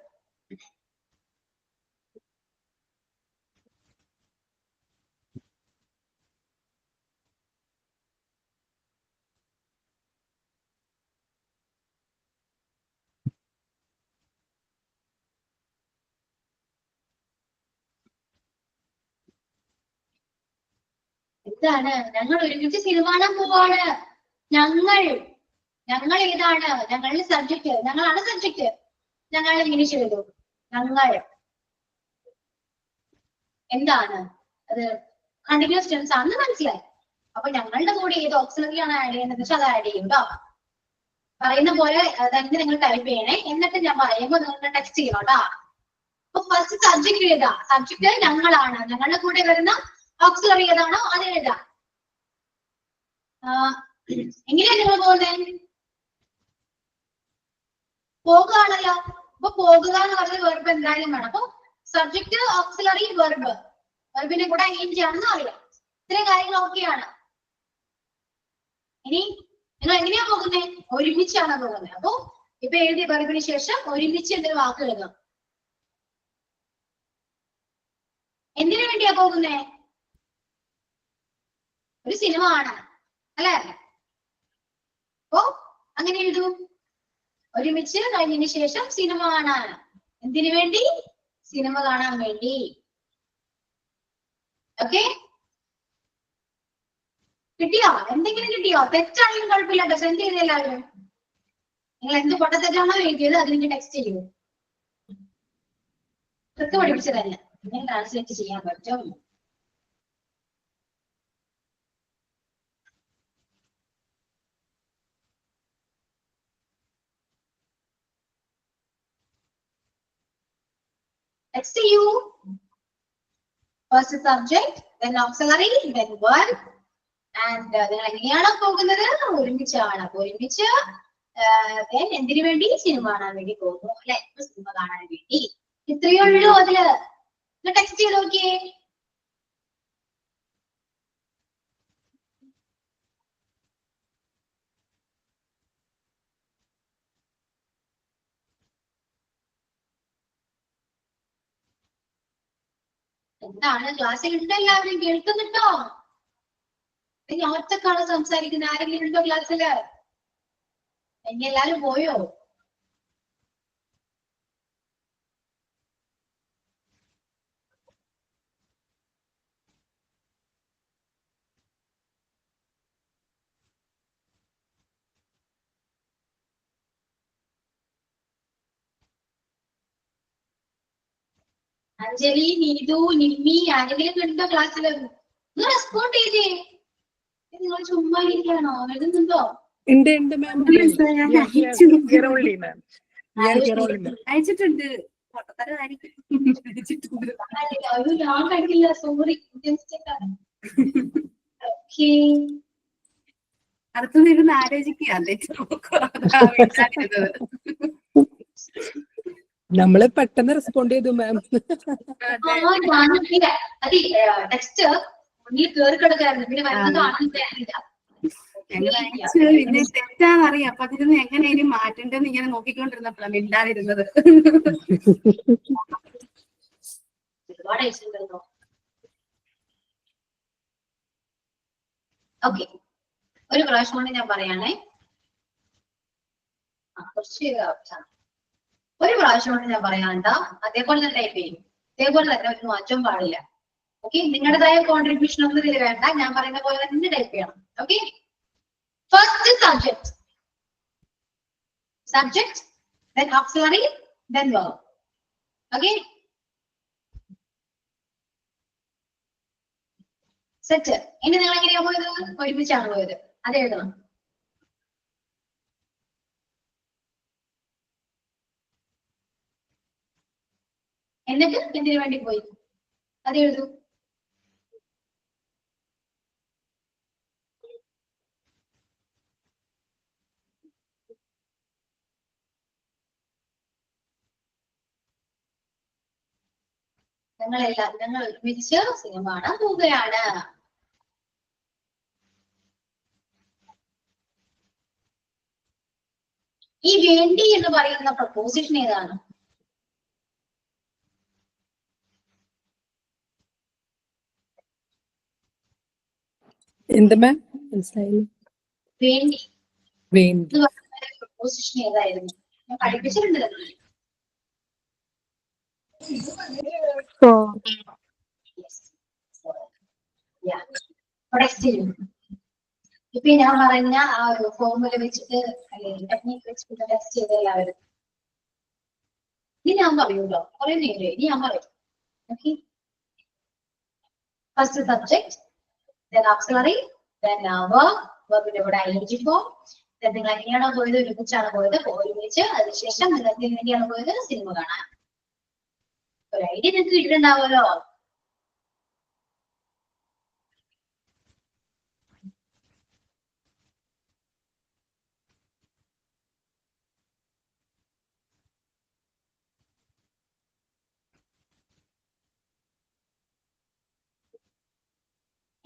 എന്താണ്? ഞങ്ങൾ ഒരുമിച്ച് സിനിമ കാണാൻ പോവാണ്. ഞങ്ങൾ ഏതാണ്? ഞങ്ങളുടെ സബ്ജക്ട്, ഞങ്ങളാണ് സബ്ജക്ട്. ഞങ്ങൾ ഇംഗ്ലീഷ് എഴുതും. ഞങ്ങൾ എന്താണ് അത്? കണ്ടിന്യൂസ് ടെൻസ് ആണെന്ന് മനസ്സിലായി. അപ്പൊ ഞങ്ങളുടെ കൂടെ ഏത് ഓക്സിലറി ആണ് ആഡ് ചെയ്യുന്നത് വെച്ചാൽ അത് ആഡ് ചെയ്യും കേട്ടോ. പറയുന്ന പോലെ തന്നെ നിങ്ങൾ ടൈപ്പ് ചെയ്യണേ. എന്നിട്ട് ഞാൻ പറയുമ്പോൾ നിങ്ങൾ ടെക്സ്റ്റ് ചെയ്യണം കേട്ടോ. അപ്പൊ ഫസ്റ്റ് സബ്ജക്ട് എഴുതാം. സബ്ജക്ട് ഞങ്ങളാണ്. ഞങ്ങളുടെ കൂടെ വരുന്ന ഓക്സിലറി ഏതാണോ അത് എഴുതാം. എങ്ങനെയാ നിങ്ങൾ പോകുന്നത്? പോകുകയാണല്ലോ. അപ്പൊ പോകുക എന്ന് പറഞ്ഞ വെർബ് എന്തായാലും വേണം. അപ്പൊ സബ്ജക്ട്, ഓക്സിലറി, വെർബ്. വെർബിനെ കൂടെ അറേഞ്ച് ചെയ്യാണെന്ന് അറിയാം. ഇത്രയും കാര്യങ്ങൾ ഓക്കെയാണ്. ഇനി നിങ്ങൾ എങ്ങനെയാ പോകുന്നത്? ഒരുമിച്ചാണ് പോകുന്നത്. അപ്പൊ ഇപ്പൊ എഴുതിയ വെർബിന് ശേഷം ഒരുമിച്ച് എന്നൊരു വാക്ക് എഴുതാം. എന്തിനു വേണ്ടിയാ പോകുന്നേ? ഒരു സിനിമ കാണാൻ അല്ലേ? അപ്പൊ അങ്ങനെ എഴുതൂ. ഒരുമിച്ച് കഴിഞ്ഞതിന് ശേഷം സിനിമ കാണാൻ. എന്തിനു വേണ്ടി? സിനിമ കാണാൻ വേണ്ടി. ഓക്കെ, കിട്ടിയോ? എന്തെങ്കിലും കിട്ടിയോ? തെറ്റാണെങ്കിലും കുഴപ്പമില്ല. സെൻഡ് ചെയ്ത് എല്ലാവരും. നിങ്ങൾ എന്ത് പൊട്ടത്തെറ്റാണോ എഴുതിയത് അതിന് ടെക്സ്റ്റ് ചെയ്യൂ. ട്രിക്ക് പഠിപ്പിച്ചതല്ല, നിങ്ങൾ ട്രാൻസ്ലേറ്റ് ചെയ്യാൻ പറ്റും. Text you. First subject, then auxiliary, then verb. And നിങ്ങൾ എങ്ങനെയാണോ പോകുന്നത്? ഒരുമിച്ചാണ്. അപ്പൊ ഒരുമിച്ച് then എന്തിനു വേണ്ടി? സിനിമ കാണാൻ വേണ്ടി പോകുന്നു അല്ലെ? സിനിമ കാണാൻ വേണ്ടി. ഇത്രയേ ഉള്ളൂ അതില്. ടെക്സ്റ്റ് ചെയ്ത് നോക്കിയേ. എന്താണ് ക്ലാസ്സിൽ ഉണ്ടോ? എല്ലാവരും കേൾക്കുന്നുണ്ടോ? ഇനി ഒറ്റക്കാണ് സംസാരിക്കുന്നത്. ആരെങ്കിലും ഉണ്ടോ ക്ലാസ്സില്? ഇനി എല്ലാരും പോയോ? അഞ്ജലി, നീതു, നിമ്മി ആരെങ്കിലും ഉണ്ടോ ക്ലാസ്സില്? ഒന്ന് റെസ്പോണ്ട് ചെയ്തേ. നിങ്ങൾ ചുമ്മാ ഇരിക്കാണോ? എഴുതുന്നുണ്ടോ? ഉണ്ട് മാം. ഞാൻ അയച്ചു. അയച്ചിട്ടുണ്ട്. പൊട്ടത്തരമായിരിക്കും. അയച്ചിട്ടുണ്ട്. അത് ഞാൻ കണ്ടില്ല. സോറി. അടുത്തത് ഇരുന്ന് ആലോചിക്കുക. നമ്മള് പെട്ടെന്ന് റെസ്പോണ്ട് ചെയ്തു മാം. അതെ, ടെക്സ്റ്റ് മുന്നിൽ കേറി കിടക്കായിരുന്നു. പിന്നെ വരുന്നത് കാണുന്നില്ല. ഞങ്ങൾ അയച്ചു. പിന്നെ തെറ്റാന്നറിയാം. അപ്പൊ അതിരുന്ന് എങ്ങനെ ഇനി മാറ്റണ്ടെന്ന് ഇങ്ങനെ നോക്കിക്കൊണ്ടിരുന്നപ്പോഴാണ് മിണ്ടാതിരുന്നത്. ഒരുപാട് അയച്ചിട്ടുണ്ടല്ലോ. ഓക്കെ, ഒരു പ്രാവശ്യം കൊണ്ട് ഞാൻ പറയാണേ. ഒരു പ്രാവശ്യം കൊണ്ട് ഞാൻ പറയാണ്ടാ. അതേപോലെ തന്നെ ടൈപ്പ് ചെയ്യും. അതേപോലെ തന്നെ ഒരു മാറ്റവും പാടില്ല. ഓക്കെ, നിങ്ങളുടേതായ കോൺട്രിബ്യൂഷൻ ഒന്നും ഇതിൽ വേണ്ട. ഞാൻ പറയുന്ന പോലെ തന്നെ ടൈപ്പ് ചെയ്യണം. Okay, first subject, subject, then auxiliary, then verb. Okay, set. ഇനി നിങ്ങൾ എങ്ങനെയാ പോയത്? ഒരുമിച്ചാണ് പോയത്. അത് എഴുതണം. എന്നിട്ട് എന്തിനു വേണ്ടി പോയി? അത് എഴുതൂ. ഞങ്ങൾ ഒരുമിച്ച് സിനിമ കാണാൻ പോവുകയാണ്. ഈ വേണ്ടി എന്ന് പറയുന്ന പ്രപ്പോസിഷൻ ഏതാണ്? എന്ത് മാം? മനസ്സിലായില്ല. വേണ്ടി വേണ്ടി എന്ന് പറയുന്ന പ്രപ്പോസിഷൻ ഏതായിരുന്നു? ഞാൻ പഠിപ്പിച്ചിട്ടുണ്ട്. ഇപ്പൊ ഞാൻ പറഞ്ഞ ആ ഒരു ഫോർമുല വെച്ചിട്ട് ടെക്നിക്ക് വെച്ചിട്ട് ടെസ്റ്റ് ചെയ്ത എല്ലാവരും ഇനി ഞാൻ പറയൂല്ലോ. പറയുന്നില്ലേ? ഇനി ഞാൻ പറയും. Okay, first subject, then auxiliary, then verb, വെർബിന്റെ കൂടെ ing form. then നിങ്ങൾ എങ്ങനെയാണോ പോയത്? ഒരുമിച്ചാണ് പോയത്. ഒരുമിച്ച് അതിനുശേഷം നിങ്ങൾക്ക് എങ്ങനെയാണ് പോയത്? സിനിമ കാണാൻ. ഒരു ഐഡിയ നിങ്ങൾക്ക് കിട്ടുന്നുണ്ടാവുമല്ലോ.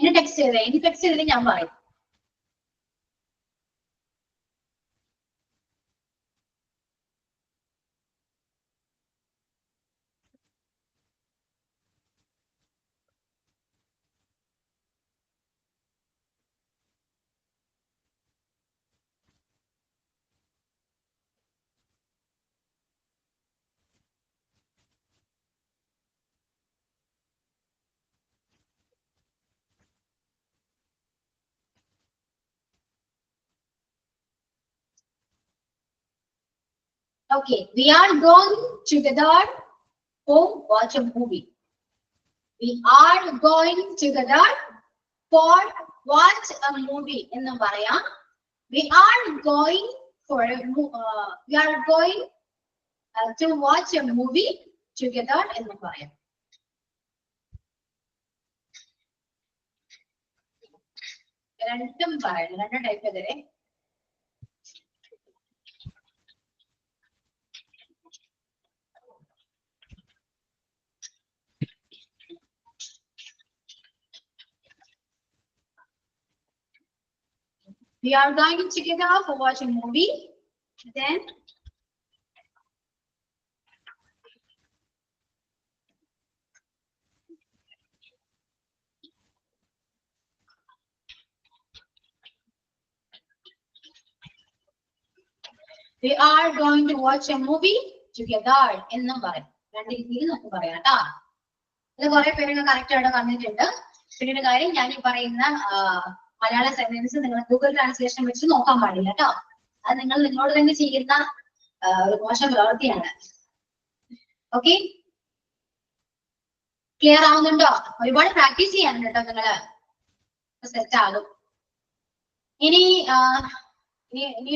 ഇനി ടെക്സ്റ്റ് ചെയ്തേ. ഇനി ടെക്സ്റ്റ് ചെയ്തിട്ട് ഞാൻ പറയും. Okay, we are going together to watch a movie. We are going together for watch a movie. എന്ന് പറയാം. We are going for we are going to watch a movie together എന്ന് പറയാം. രണ്ടും പറയണം. രണ്ടും ടൈപ്പ് ചെയ്തേ. We are going together for watch a movie. Then We are going to watch a movie together എന്നും പറയും. രണ്ട് രീതിയിൽ നമുക്ക് പറയാം കേട്ടോ. ഇത് കുറെ പേര് കറക്റ്റ് ആയിട്ട് പറഞ്ഞിട്ടുണ്ട്. പിന്നെ ഒരു കാര്യം, ഞാൻ ഈ പറയുന്ന മലയാള സെന്റൻസ് നിങ്ങൾ ഗൂഗിൾ ട്രാൻസ്ലേഷൻ വെച്ച് നോക്കാൻ പാടില്ല കേട്ടോ. അത് നിങ്ങൾ നിങ്ങളോട് തന്നെ ചെയ്യുന്ന ഒരു മോശം പ്രവൃത്തിയാണ്. ഓക്കെ, ക്ലിയർ ആവുന്നുണ്ടോ? ഒരുപാട് പ്രാക്ടീസ് ചെയ്യാനുണ്ട് കേട്ടോ നിങ്ങള്, സെറ്റ് ആകും. ഇനി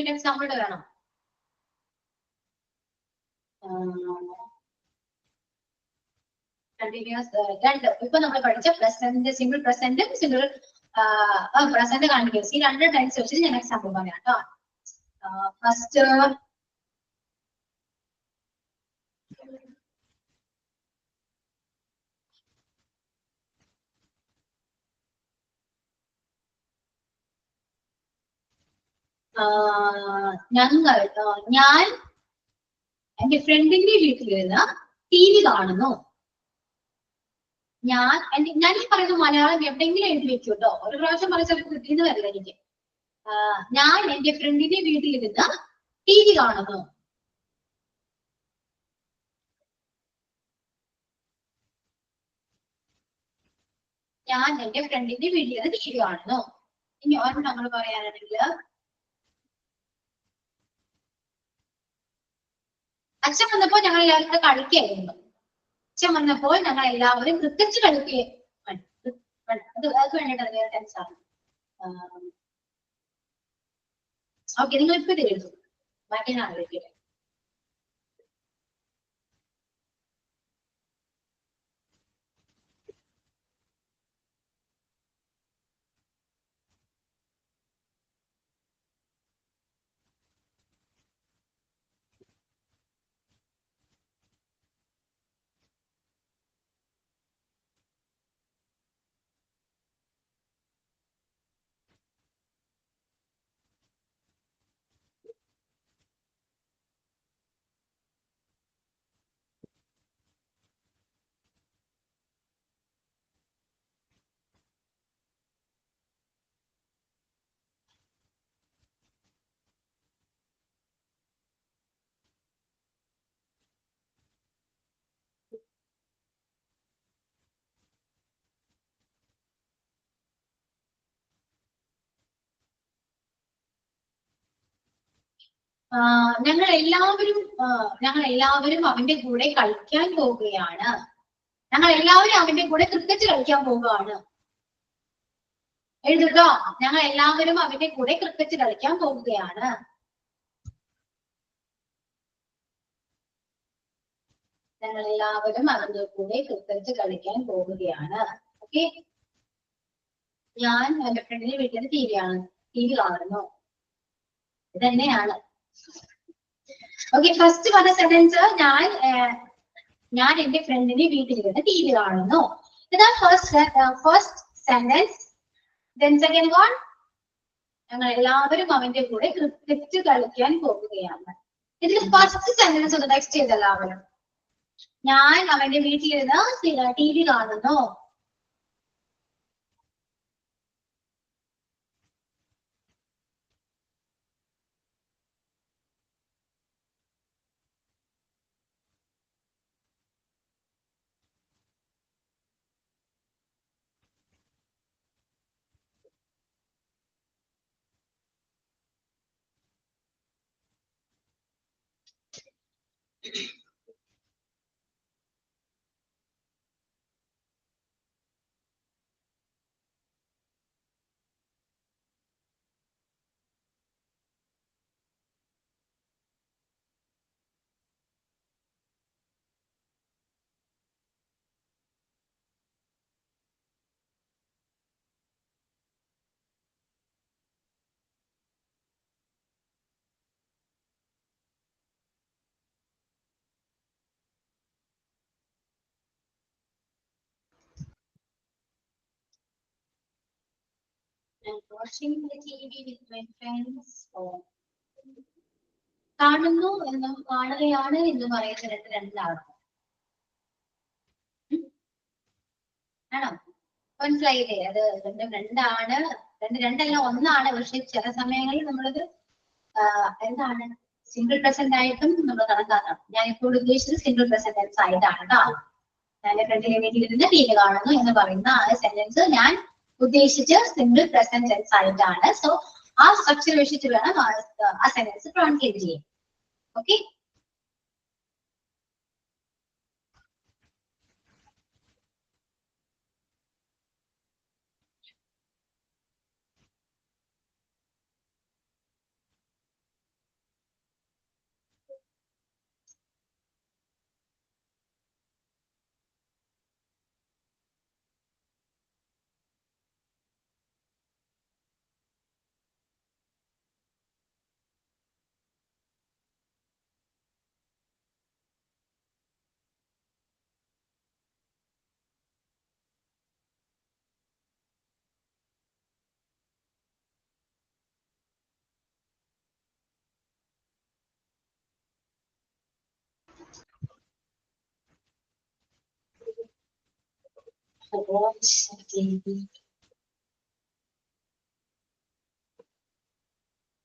ഒരു എക്സാമ്പിൾ വേണം. കണ്ടിന്യൂസ് രണ്ട് ഇപ്പൊ നമ്മൾ പഠിച്ച പ്രസന്റ്, സിംഗിൾ പ്രസന്റും സിംഗിൾ പ്രസന്റ് കണ്ടിന്യൂസ്, ഈ രണ്ട് ടൈംസ് വെച്ചിട്ട് ഞാൻ എക്സാമ്പിൾ പറയാം കേട്ടോ. ഫസ്റ്റ് ഞാൻ എന്റെ ഫ്രണ്ടിന്റെ വീട്ടിലിരുന്ന് TV കാണുന്നു. ഞാൻ ഈ പറയുന്ന മലയാളം എവിടെയെങ്കിലും എഴുതി വെക്കും കേട്ടോ. ഒരു പ്രാവശ്യം പറഞ്ഞ ചിലപ്പോൾ കിട്ടിയെന്ന് വരില്ല എനിക്ക്. ഞാൻ എന്റെ ഫ്രണ്ടിന്റെ വീട്ടിലിരുന്ന് TV കാണുന്നു. ഞാൻ എന്റെ ഫ്രണ്ടിന്റെ വീട്ടിലിരുന്ന് TV കാണുന്നു. ഇനി ഒരെണ്ണം നമ്മൾ പറയാനാണെങ്കിൽ, അച്ഛൻ വന്നപ്പോൾ ഞങ്ങൾ എല്ലാവരും കൂടെ കളിക്കായിരുന്നു. അച്ഛൻ വന്നപ്പോൾ ഞങ്ങൾ എല്ലാവരും ക്രിക്കറ്റ് കളിക്കുകയും അത് വേണ്ടിയിട്ടാണ് വേറെ ടെൻസാണ്. ഓക്കെ, നിങ്ങൾ ഇപ്പൊ ഇത് എഴുതും, ബാക്കി ഞാൻ ആലോചിക്കട്ടെ. ഞങ്ങൾ എല്ലാവരും അവന്റെ കൂടെ കളിക്കാൻ പോവുകയാണ്. ഞങ്ങൾ എല്ലാവരും അവന്റെ കൂടെ ക്രിക്കറ്റ് കളിക്കാൻ പോവുകയാണ്. എഴുതുട്ടോ, ഞങ്ങൾ എല്ലാവരും അവന്റെ കൂടെ ക്രിക്കറ്റ് കളിക്കാൻ പോവുകയാണ്. ഞങ്ങൾ എല്ലാവരും അവന്റെ കൂടെ ക്രിക്കറ്റ് കളിക്കാൻ പോവുകയാണ്. ഓക്കെ, ഞാൻ എന്റെ ഫ്രണ്ടിന്റെ വീട്ടിൽ TV കാണുന്നു. ഇത് തന്നെയാണ്. ഓക്കെ, ഫസ്റ്റ് പറഞ്ഞ സെന്റൻസ് ഞാൻ എന്റെ ഫ്രണ്ടിന്റെ വീട്ടിലിരുന്ന് TV കാണുന്നു. ഇതാണ് first sentence. Then second one, ഞങ്ങൾ എല്ലാവരും അവന്റെ കൂടെ ക്രിക്കറ്റ് കളിക്കാൻ പോവുകയാണ്. ഇതിൽ ഫസ്റ്റ് സെന്റൻസ് ഒന്ന് ടെക്സ്റ്റ് ചെയ്ത് എല്ലാവരും. ഞാൻ അവന്റെ വീട്ടിലിരുന്ന് TV കാണുന്നു. And watching the TV with my friends. കാണുന്നു എന്നും കാണുകയാണ് എന്ന് പറയുന്നത് രണ്ടാണ്. ആണോ? മനസ്സിലായില്ലേ? അത് രണ്ടാണ്, രണ്ടല്ല ഒന്നാണ്. പക്ഷെ ചില സമയങ്ങളിൽ നമ്മളത് എന്താണ് സിംഗിൾ പ്രസന്റ് ആയിട്ടും നമ്മൾ കണക്കാക്കണം. ഞാൻ ഇപ്പോൾ ഉദ്ദേശിച്ചത് സിംഗിൾ പ്രസന്റ് ടെൻസ് ആയിട്ടാണ് കേട്ടോ. ഞാൻ ഫ്രണ്ടിലെ വീട്ടിലിരുന്ന് ടി വി കാണുന്നു എന്ന് പറയുന്ന ആ സെന്റൻസ് ഞാൻ ഉദ്ദേശിച്ച് സിംഗിൾ പ്രസന്റ് ടെൻസ് ആയിട്ടാണ്. സോ ആ സ്ട്രക്ചർ വെച്ചിട്ട് വേണം ആ സെന്റൻസ് ട്രാൻസ്ലേറ്റ് ചെയ്യാൻ. ഓക്കെ,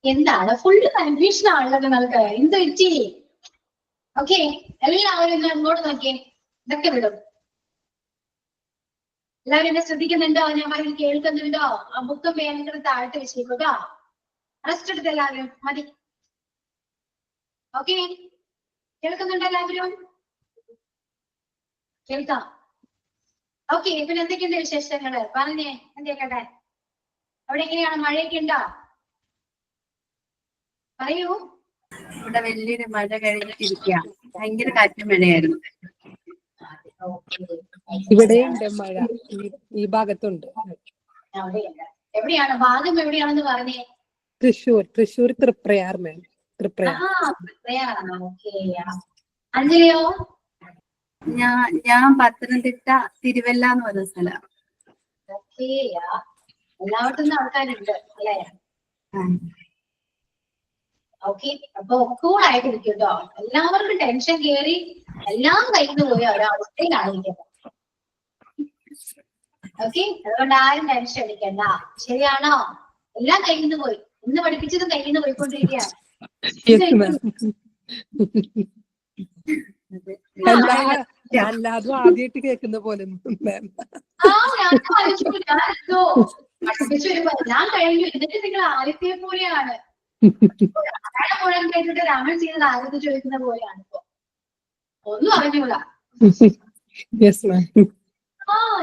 എന്താണ് ഫുള്ള് കൺഫ്യൂഷൻ ആണല്ലോ നിങ്ങൾക്ക്? എന്ത് പറ്റി? ഓക്കെ, എല്ലാവരും അങ്ങോട്ട് നോക്കിയേ. ഇതൊക്കെ വിടും. എല്ലാവരും എന്നെ ശ്രദ്ധിക്കുന്നുണ്ടോ? ഞാൻ പറയുന്നത് കേൾക്കുന്നുണ്ടോ? ആ ബുക്കും പേനൊക്കെ താഴ്ത്തി വെച്ചേക്കോട്ടോ. റെസ്റ്റ് എടുത്ത് എല്ലാവരും മതി. ഓക്കെ, കേൾക്കുന്നുണ്ടോ എല്ലാവരും? കേൾക്കാം. ഓക്കെ, പിന്നെ എന്തൊക്കെയുണ്ട് വിശേഷങ്ങള്? പറഞ്ഞേ, എന്തേക്കട്ടെ. അവിടെ എങ്ങനെയാണ്? മഴയൊക്കെ ഉണ്ടോ? പറയൂ. ഇവിടെ വലിയൊരു മഴ കഴിഞ്ഞിട്ടിരിക്കുക. ഭയങ്കര കാറ്റും മഴയായിരുന്നു. ഇവിടെയുണ്ട് മഴ, ഈ ഭാഗത്തുണ്ട്. അവിടെയുണ്ട്. എവിടെയാണ്? ഭാഗം എവിടെയാണെന്ന് പറഞ്ഞേ. തൃശ്ശൂർ തൃപ്രയാർ മാം. തൃപ്രയാർ. അഞ്ജലിയോ? ഞാൻ പത്തനംതിട്ട തിരുവല്ല എന്ന് പറയുന്ന സ്ഥലം. ഓക്കെ, എല്ലായിടത്തും ആൾക്കാരുണ്ട് അല്ലേ? ഓക്കെ, അപ്പൊ കൂളായിട്ട് ഇരിക്കും കേട്ടോ. എല്ലാവർക്കും ടെൻഷൻ കയറി എല്ലാം കഴിഞ്ഞു പോയ ഒരവസ്ഥയിലാണ് ഇരിക്കുന്നത്. ഓക്കെ, അതുകൊണ്ട് ആരും ടെൻഷൻ അടിക്കണ്ട. ശരിയാണോ? എല്ലാം കഴിഞ്ഞു പോയി. ഇന്ന് പഠിപ്പിച്ചതും കഴിഞ്ഞു പോയിക്കൊണ്ടിരിക്കുകയാണ്. അല്ലാതും ആദ്യമായിട്ട് കേൾക്കുന്ന പോലെ മാം. പഠിപ്പിച്ചു ഞാൻ കഴിഞ്ഞു. എന്നിട്ട് നിങ്ങൾ ആദ്യത്തെ പോലെയാണ്. മുഴുവൻ കേട്ടിട്ട് രാമൻ ചെയ്തത് ആദ്യത്തെ ചോദിക്കുന്ന പോലെയാണ് ഇപ്പൊ. ഒന്നും അറിഞ്ഞൂടാ.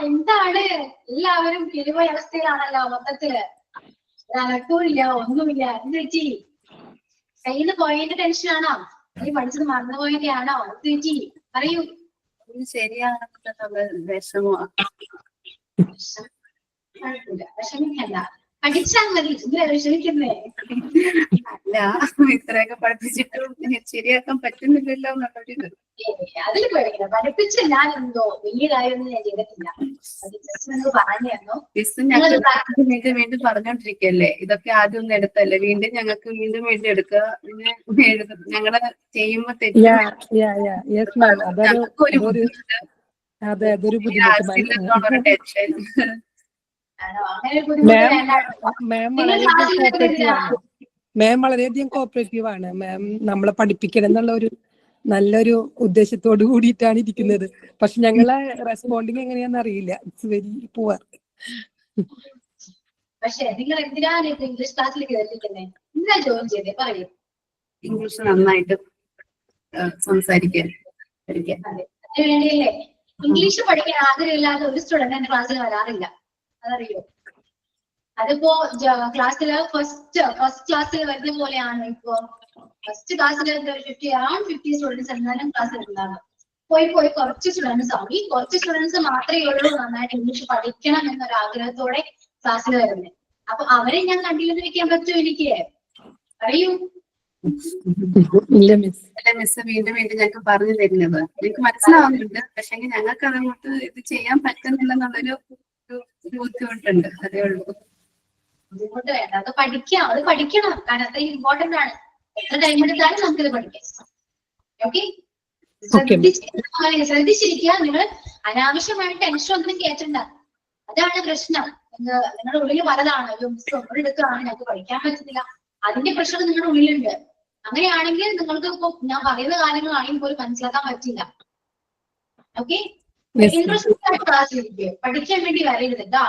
എന്താണ് എല്ലാവരും കിരുപോയ അവസ്ഥയിലാണല്ലോ മൊത്തത്തില്. അനക്കമില്ല, ഒന്നുമില്ല. എന്ത് പറ്റി? കയ്യിൽ നിന്ന് പോയതിന്റെ ടെൻഷനാണോ? നീ പഠിച്ചത് മറന്നുപോയതിന്റെ ആണോ? എന്ത് പറ്റി? പറയൂ. ശരിയാണെന്നുള്ള വിഷമോ? വിഷമിക്കണ്ട, പഠിച്ചാൽ മതി. ഇതിലെ വിഷമിക്കുന്നേ. അല്ല, ഇത്രയൊക്കെ പഠിപ്പിച്ചിട്ടും ശരിയാക്കാൻ പറ്റുന്നില്ലല്ലോ എന്നുള്ളൊരു. അതിൽ പേടിക്കണം. പഠിപ്പിച്ച് ഞാൻ എന്തോ വലിയ കാര്യമൊന്നും ഞാൻ ചെയ്തിട്ടില്ല. വീണ്ടും വീണ്ടും പറഞ്ഞോണ്ടിരിക്കല്ലേ. ഇതൊക്കെ ആദ്യം ഒന്ന് എടുത്തല്ലേ, വീണ്ടും ഞങ്ങൾക്ക് വീണ്ടും എടുക്കുക. പിന്നെ ഞങ്ങള് ചെയ്യുമ്പോ അതൊരു ബുദ്ധിമുട്ട്. മാം വളരെയധികം കോപ്പറേറ്റീവ് ആണ് മാം. നമ്മളെ പഠിപ്പിക്കണം എന്നുള്ള ഒരു നല്ലൊരു ഉദ്ദേശത്തോട് കൂടിയിട്ടാണ് ഇരിക്കുന്നത്. പക്ഷെ ഞങ്ങളെ റെസ്പോണ്ടിങ് എങ്ങനെയാന്ന് അറിയില്ല. It's very poor. പക്ഷെ നിങ്ങൾ എന്തിനാണ് ഇംഗ്ലീഷ് ക്ലാസ്സിലേക്ക് കയറിയിരിക്കുന്നത്? എന്താ ജോയിൻ ചെയ്തേ? പറയൂ. ഇംഗ്ലീഷ് നന്നായിട്ട് സംസാരിക്കാൻ വേണ്ടിയല്ലേ? ഇംഗ്ലീഷ് പഠിക്കാൻ ആഗ്രഹമില്ലാതെ ഒരു സ്റ്റുഡന്റ് എന്റെ ക്ലാസ്സിൽ വരാറില്ല. അതറിയോ? അതിപ്പോ ക്ലാസ്സില് ഫസ്റ്റ് ക്ലാസ്സിൽ വരുന്ന പോലെയാണ്. ഇപ്പൊ ഫസ്റ്റ് ക്ലാസ്സിൽ 50 സ്റ്റുഡൻസ് എന്നാലും ക്ലാസ്സിൽ ഉണ്ടാകും. പോയി കുറച്ച് സ്റ്റുഡൻസ് ആവും. ഈ കുറച്ച് സ്റ്റുഡൻസ് മാത്രമേ ഉള്ളൂ നന്നായിട്ട് ഇംഗ്ലീഷ് പഠിക്കണം എന്നൊരു ആഗ്രഹത്തോടെ ക്ലാസ്സിൽ വരുന്നത്. അപ്പൊ അവരെ ഞാൻ കണ്ടില്ലെന്ന് വെക്കാൻ പറ്റുമോ എനിക്ക്? പറയൂ. മിസ് വീണ്ടും വീണ്ടും ഞങ്ങൾക്ക് പറഞ്ഞു തരുന്നത് നിങ്ങൾക്ക് മനസ്സിലാവുന്നുണ്ട്. പക്ഷെ ഞങ്ങൾക്ക് അതങ്ങോട്ട് ഇത് ചെയ്യാൻ പറ്റുന്നില്ലെന്നുള്ളൊരു ബുദ്ധിമുട്ടുണ്ട്. അതേ ഉള്ളൂ. ബുദ്ധിമുട്ട് വേണ്ട, അത് പഠിക്കാം. അത് പഠിക്കണം. കാരണം അത്ര ഇമ്പോർട്ടന്റ് ആണ്. എത്ര ടൈം എടുത്താലും നമുക്കിത് പഠിക്കാം. ഓക്കെ, ശ്രദ്ധിച്ചിരിക്കുക. നിങ്ങൾ അനാവശ്യമായിട്ട് ടെൻഷൻ ഒന്നും കേട്ടണ്ട. അതാണ് പ്രശ്നം. നിങ്ങളുടെ ഉള്ളിൽ പലതാണ്. മിസ് ഒന്നും എടുക്കുകയാണ്, ഞങ്ങൾക്ക് പഠിക്കാൻ പറ്റുന്നില്ല. അതിന്റെ പ്രശ്നം നിങ്ങളുടെ ഉള്ളിലുണ്ട്. അങ്ങനെയാണെങ്കിൽ നിങ്ങൾക്ക് ഇപ്പൊ ഞാൻ പറയുന്ന കാര്യങ്ങളാണെങ്കിൽ പോലും മനസ്സിലാക്കാൻ പറ്റില്ല. ഓക്കെ, ഇൻട്രസ്റ്റ് ആയിട്ട് ക്ലാസ്സിലിരിക്കുക, പഠിക്കാൻ വേണ്ടി വരരുത് കേട്ടോ.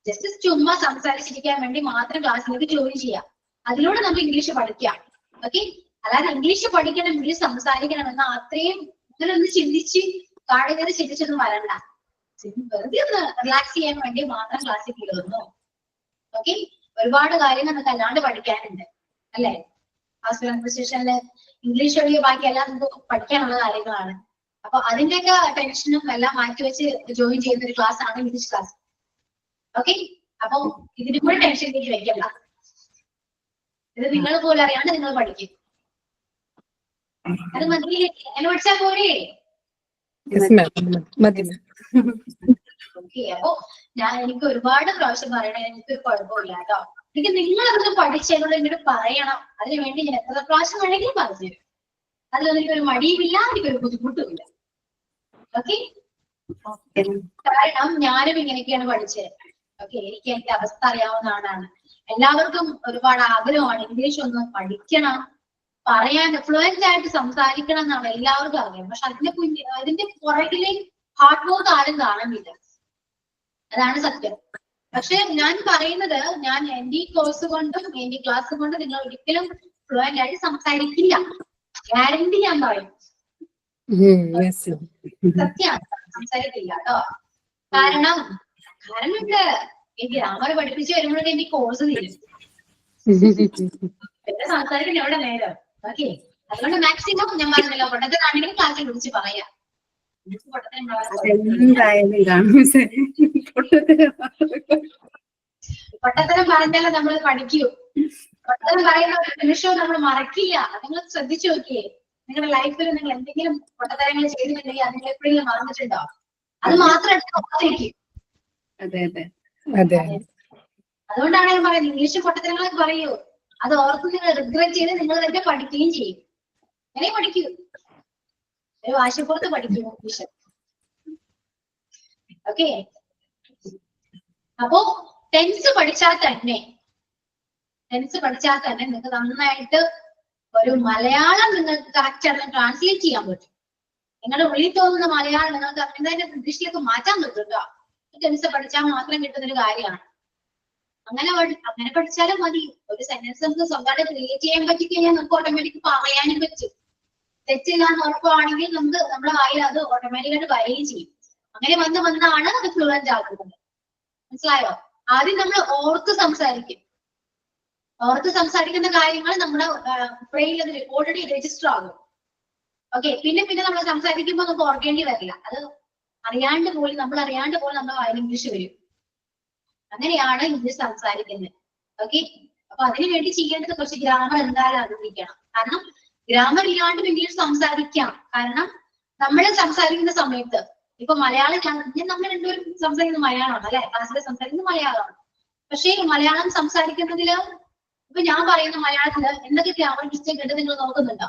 ജസ്റ്റ് ചുമ്മാ സംസാരിച്ചിരിക്കാൻ വേണ്ടി മാത്രം ക്ലാസ്സിലേക്ക് ജോയിൻ ചെയ്യാം. അതിലൂടെ നമുക്ക് ഇംഗ്ലീഷ് പഠിക്കാം. ഓക്കെ, അല്ലാതെ ഇംഗ്ലീഷ് പഠിക്കണം, ഇംഗ്ലീഷ് സംസാരിക്കണം എന്ന അത്രയും ഇങ്ങനെ ഒന്ന് ചിന്തിച്ച് കാടുകയറി ചിന്തിച്ചൊന്നും വരണ്ട. വെറുതെ ഒന്ന് റിലാക്സ് ചെയ്യാൻ വേണ്ടി മാത്രം ക്ലാസ്സിൽ കയറുന്നു. ഓക്കെ, ഒരുപാട് കാര്യങ്ങൾ നമുക്ക് അല്ലാണ്ട് പഠിക്കാനുണ്ട് അല്ലെ. ഹൗസ് കൺവെർസേഷനില് ഇംഗ്ലീഷ് ഒഴികെ ബാക്കി എല്ലാം നമുക്ക് പഠിക്കാനുള്ള കാര്യങ്ങളാണ്. അപ്പൊ അതിന്റെയൊക്കെ ടെൻഷനും എല്ലാം മാറ്റിവെച്ച് ജോയിൻ ചെയ്യുന്ന ഒരു ക്ലാസ് ആണ് ഇംഗ്ലീഷ് ക്ലാസ്. ഓക്കെ, അപ്പൊ ഇതിനും കൂടെ ടെൻഷൻ എനിക്ക് വെക്കണ്ട. ഇത് നിങ്ങൾ പോലും അറിയാണ്ട് നിങ്ങൾ പഠിക്കും. അത് മതി, എന്നെ പഠിച്ചാൽ പോരേ. ഓക്കെ, അപ്പൊ എനിക്ക് ഒരുപാട് പ്രാവശ്യം പറയണേ, എനിക്ക് കുഴപ്പമില്ല കേട്ടോ. എനിക്ക് നിങ്ങളതൊക്കെ പഠിച്ചതിനോട് എന്നോട് പറയണം. അതിനു വേണ്ടി ഞാൻ എത്ര പ്രാവശ്യം വേണമെങ്കിലും പറഞ്ഞു തരും. അതിലൊന്നും എനിക്കൊരു മടിയുമില്ല, എനിക്കൊരു ബുദ്ധിമുട്ടുമില്ല. ഓക്കെ, കാരണം ഞാനും ഇങ്ങനെയൊക്കെയാണ് പഠിച്ചത്. ഓക്കെ, എനിക്ക് എന്റെ അവസ്ഥ അറിയാവുന്ന ആളാണ്. എല്ലാവർക്കും ഒരുപാട് ആഗ്രഹമാണ് ഇംഗ്ലീഷ് ഒന്ന് പഠിക്കണം, പറയാൻ ഫ്ലുവന്റ് ആയിട്ട് സംസാരിക്കണം എന്നാണ് എല്ലാവർക്കും അറിയാം. പക്ഷെ അതിന്റെ പുറകിലെ ഹാർഡ് വർക്ക് ആരും കാണുന്നില്ല. അതാണ് സത്യം. പക്ഷെ ഞാൻ പറയുന്നത്, ഞാൻ എന്റെ ഈ കോഴ്സ് കൊണ്ടും എന്റെ ക്ലാസ് കൊണ്ടും നിങ്ങൾ ഒരിക്കലും ഫ്ലുവന്റ് ആയിട്ട് സംസാരിക്കില്ല. ഗ്യാരണ്ടി ഞാൻ പറയും. സത്യമാണ്, സംസാരിക്കില്ല കേട്ടോ. കാരണമുണ്ട്, ഈ ഗ്രാമർ പഠിപ്പിച്ച് വരുമ്പോഴൊക്കെ എന്റെ കോഴ്സ് തീരും. പിന്നെ സംസാരിക്കുന്ന എവിടെ നേരം. ഓക്കെ, അതുകൊണ്ട് മാക്സിമം ഞാൻ പറഞ്ഞല്ലോ, പൊട്ടത്തിനാണെങ്കിൽ ക്ലാസ്സിൽ വിളിച്ച് പറയാം. പൊട്ടത്തരം പറഞ്ഞാലും നമ്മൾ പഠിക്കൂ. പൊട്ടത്തരം പറയുന്ന ഒരു നിമിഷവും നമ്മൾ മറക്കില്ല. നിങ്ങൾ ശ്രദ്ധിച്ചു നോക്കിയേ, നിങ്ങളുടെ ലൈഫിൽ നിങ്ങൾ എന്തെങ്കിലും പൊട്ടത്തരങ്ങൾ ചെയ്തിട്ടുണ്ടെങ്കിൽ അത് നിങ്ങൾ എപ്പോഴെങ്കിലും മറന്നിട്ടുണ്ടോ? അത് മാത്രമായിട്ട് ഓർത്തിരിക്കും. അതുകൊണ്ടാണ് ഞാൻ പറയുന്നത്, ഇംഗ്ലീഷ് പൊട്ടത്തരങ്ങളൊക്കെ പറയൂ. അത് ഓർത്ത് നിങ്ങൾ റിഗ്രറ്റ് ചെയ്ത് നിങ്ങൾ തന്നെ പഠിക്കുകയും ചെയ്യും. അങ്ങനെ പഠിക്കൂ, ഒരു വാശിപ്പുറത്ത് പഠിക്കൂ ഇംഗ്ലീഷ്. ഓക്കെ, അപ്പോ ടെൻസ് പഠിച്ചാൽ തന്നെ നിങ്ങൾക്ക് നന്നായിട്ട് ഒരു മലയാളം നിങ്ങൾക്ക് കറക്റ്റ് ആയിട്ട് ട്രാൻസ്ലേറ്റ് ചെയ്യാൻ പറ്റും. നിങ്ങളുടെ ഉള്ളിൽ തോന്നുന്ന മലയാളം നിങ്ങൾക്ക് എന്തായാലും ഇംഗ്ലീഷിലേക്ക് മാറ്റാൻ പറ്റും കേട്ടോ. ടെൻസ് പഠിച്ചാൽ മാത്രം കിട്ടുന്നൊരു കാര്യമാണ്. അങ്ങനെ പഠിച്ചാലും മതി. ഒരു സെന്റൻസ് നമുക്ക് സ്വന്തമായിട്ട് ക്രിയേറ്റ് ചെയ്യാൻ പറ്റിക്കഴിഞ്ഞാൽ നമുക്ക് ഓട്ടോമാറ്റിക് പറയാനും പറ്റും. തെറ്റില്ലാന്ന് ഉറപ്പാണെങ്കിൽ നമുക്ക് നമ്മുടെ വായിൽ അത് ഓട്ടോമാറ്റിക്കായിട്ട് വരികയും ചെയ്യും. അങ്ങനെ വന്നാണ് അത് ഫ്ലുവന്റ് ആക്കുന്നത്. മനസ്സിലായോ? ആദ്യം നമ്മൾ ഓർത്ത് സംസാരിക്കുന്ന കാര്യങ്ങൾ നമ്മുടെ ബ്രെയിനിൽ ഓൾറെഡി രജിസ്റ്റർ ആകും. ഓക്കെ, പിന്നെ നമ്മൾ സംസാരിക്കുമ്പോൾ നമുക്ക് ഓർക്കേണ്ടി വരില്ല. അത് അറിയാണ്ട് പോലും നമ്മുടെ വായിൽ ഇംഗ്ലീഷ് വരും. അങ്ങനെയാണ് ഇംഗ്ലീഷ് സംസാരിക്കുന്നത്. ഓക്കെ, അപ്പൊ അതിനു വേണ്ടി ചെയ്യേണ്ടത് കുറച്ച് ഗ്രാമർ എന്തായാലും അറിഞ്ഞിരിക്കണം. കാരണം ഗ്രാമർ ഇല്ലാണ്ടും ഇംഗ്ലീഷ് സംസാരിക്കാം. കാരണം നമ്മൾ സംസാരിക്കുന്ന സമയത്ത് ഇപ്പൊ മലയാളം നമ്മൾ രണ്ടുപേരും സംസാരിക്കുന്ന മലയാളമാണ് അല്ലെ, ക്ലാസ്സിൽ സംസാരിക്കുന്നത് മലയാളമാണ്. പക്ഷേ മലയാളം സംസാരിക്കുന്നതില് ഇപ്പൊ ഞാൻ പറയുന്ന മലയാളത്തില് എന്തൊക്കെ ഗ്രാമർ മിസ്റ്റേക്ക് ഉണ്ട് നിങ്ങൾ നോക്കുന്നുണ്ടോ?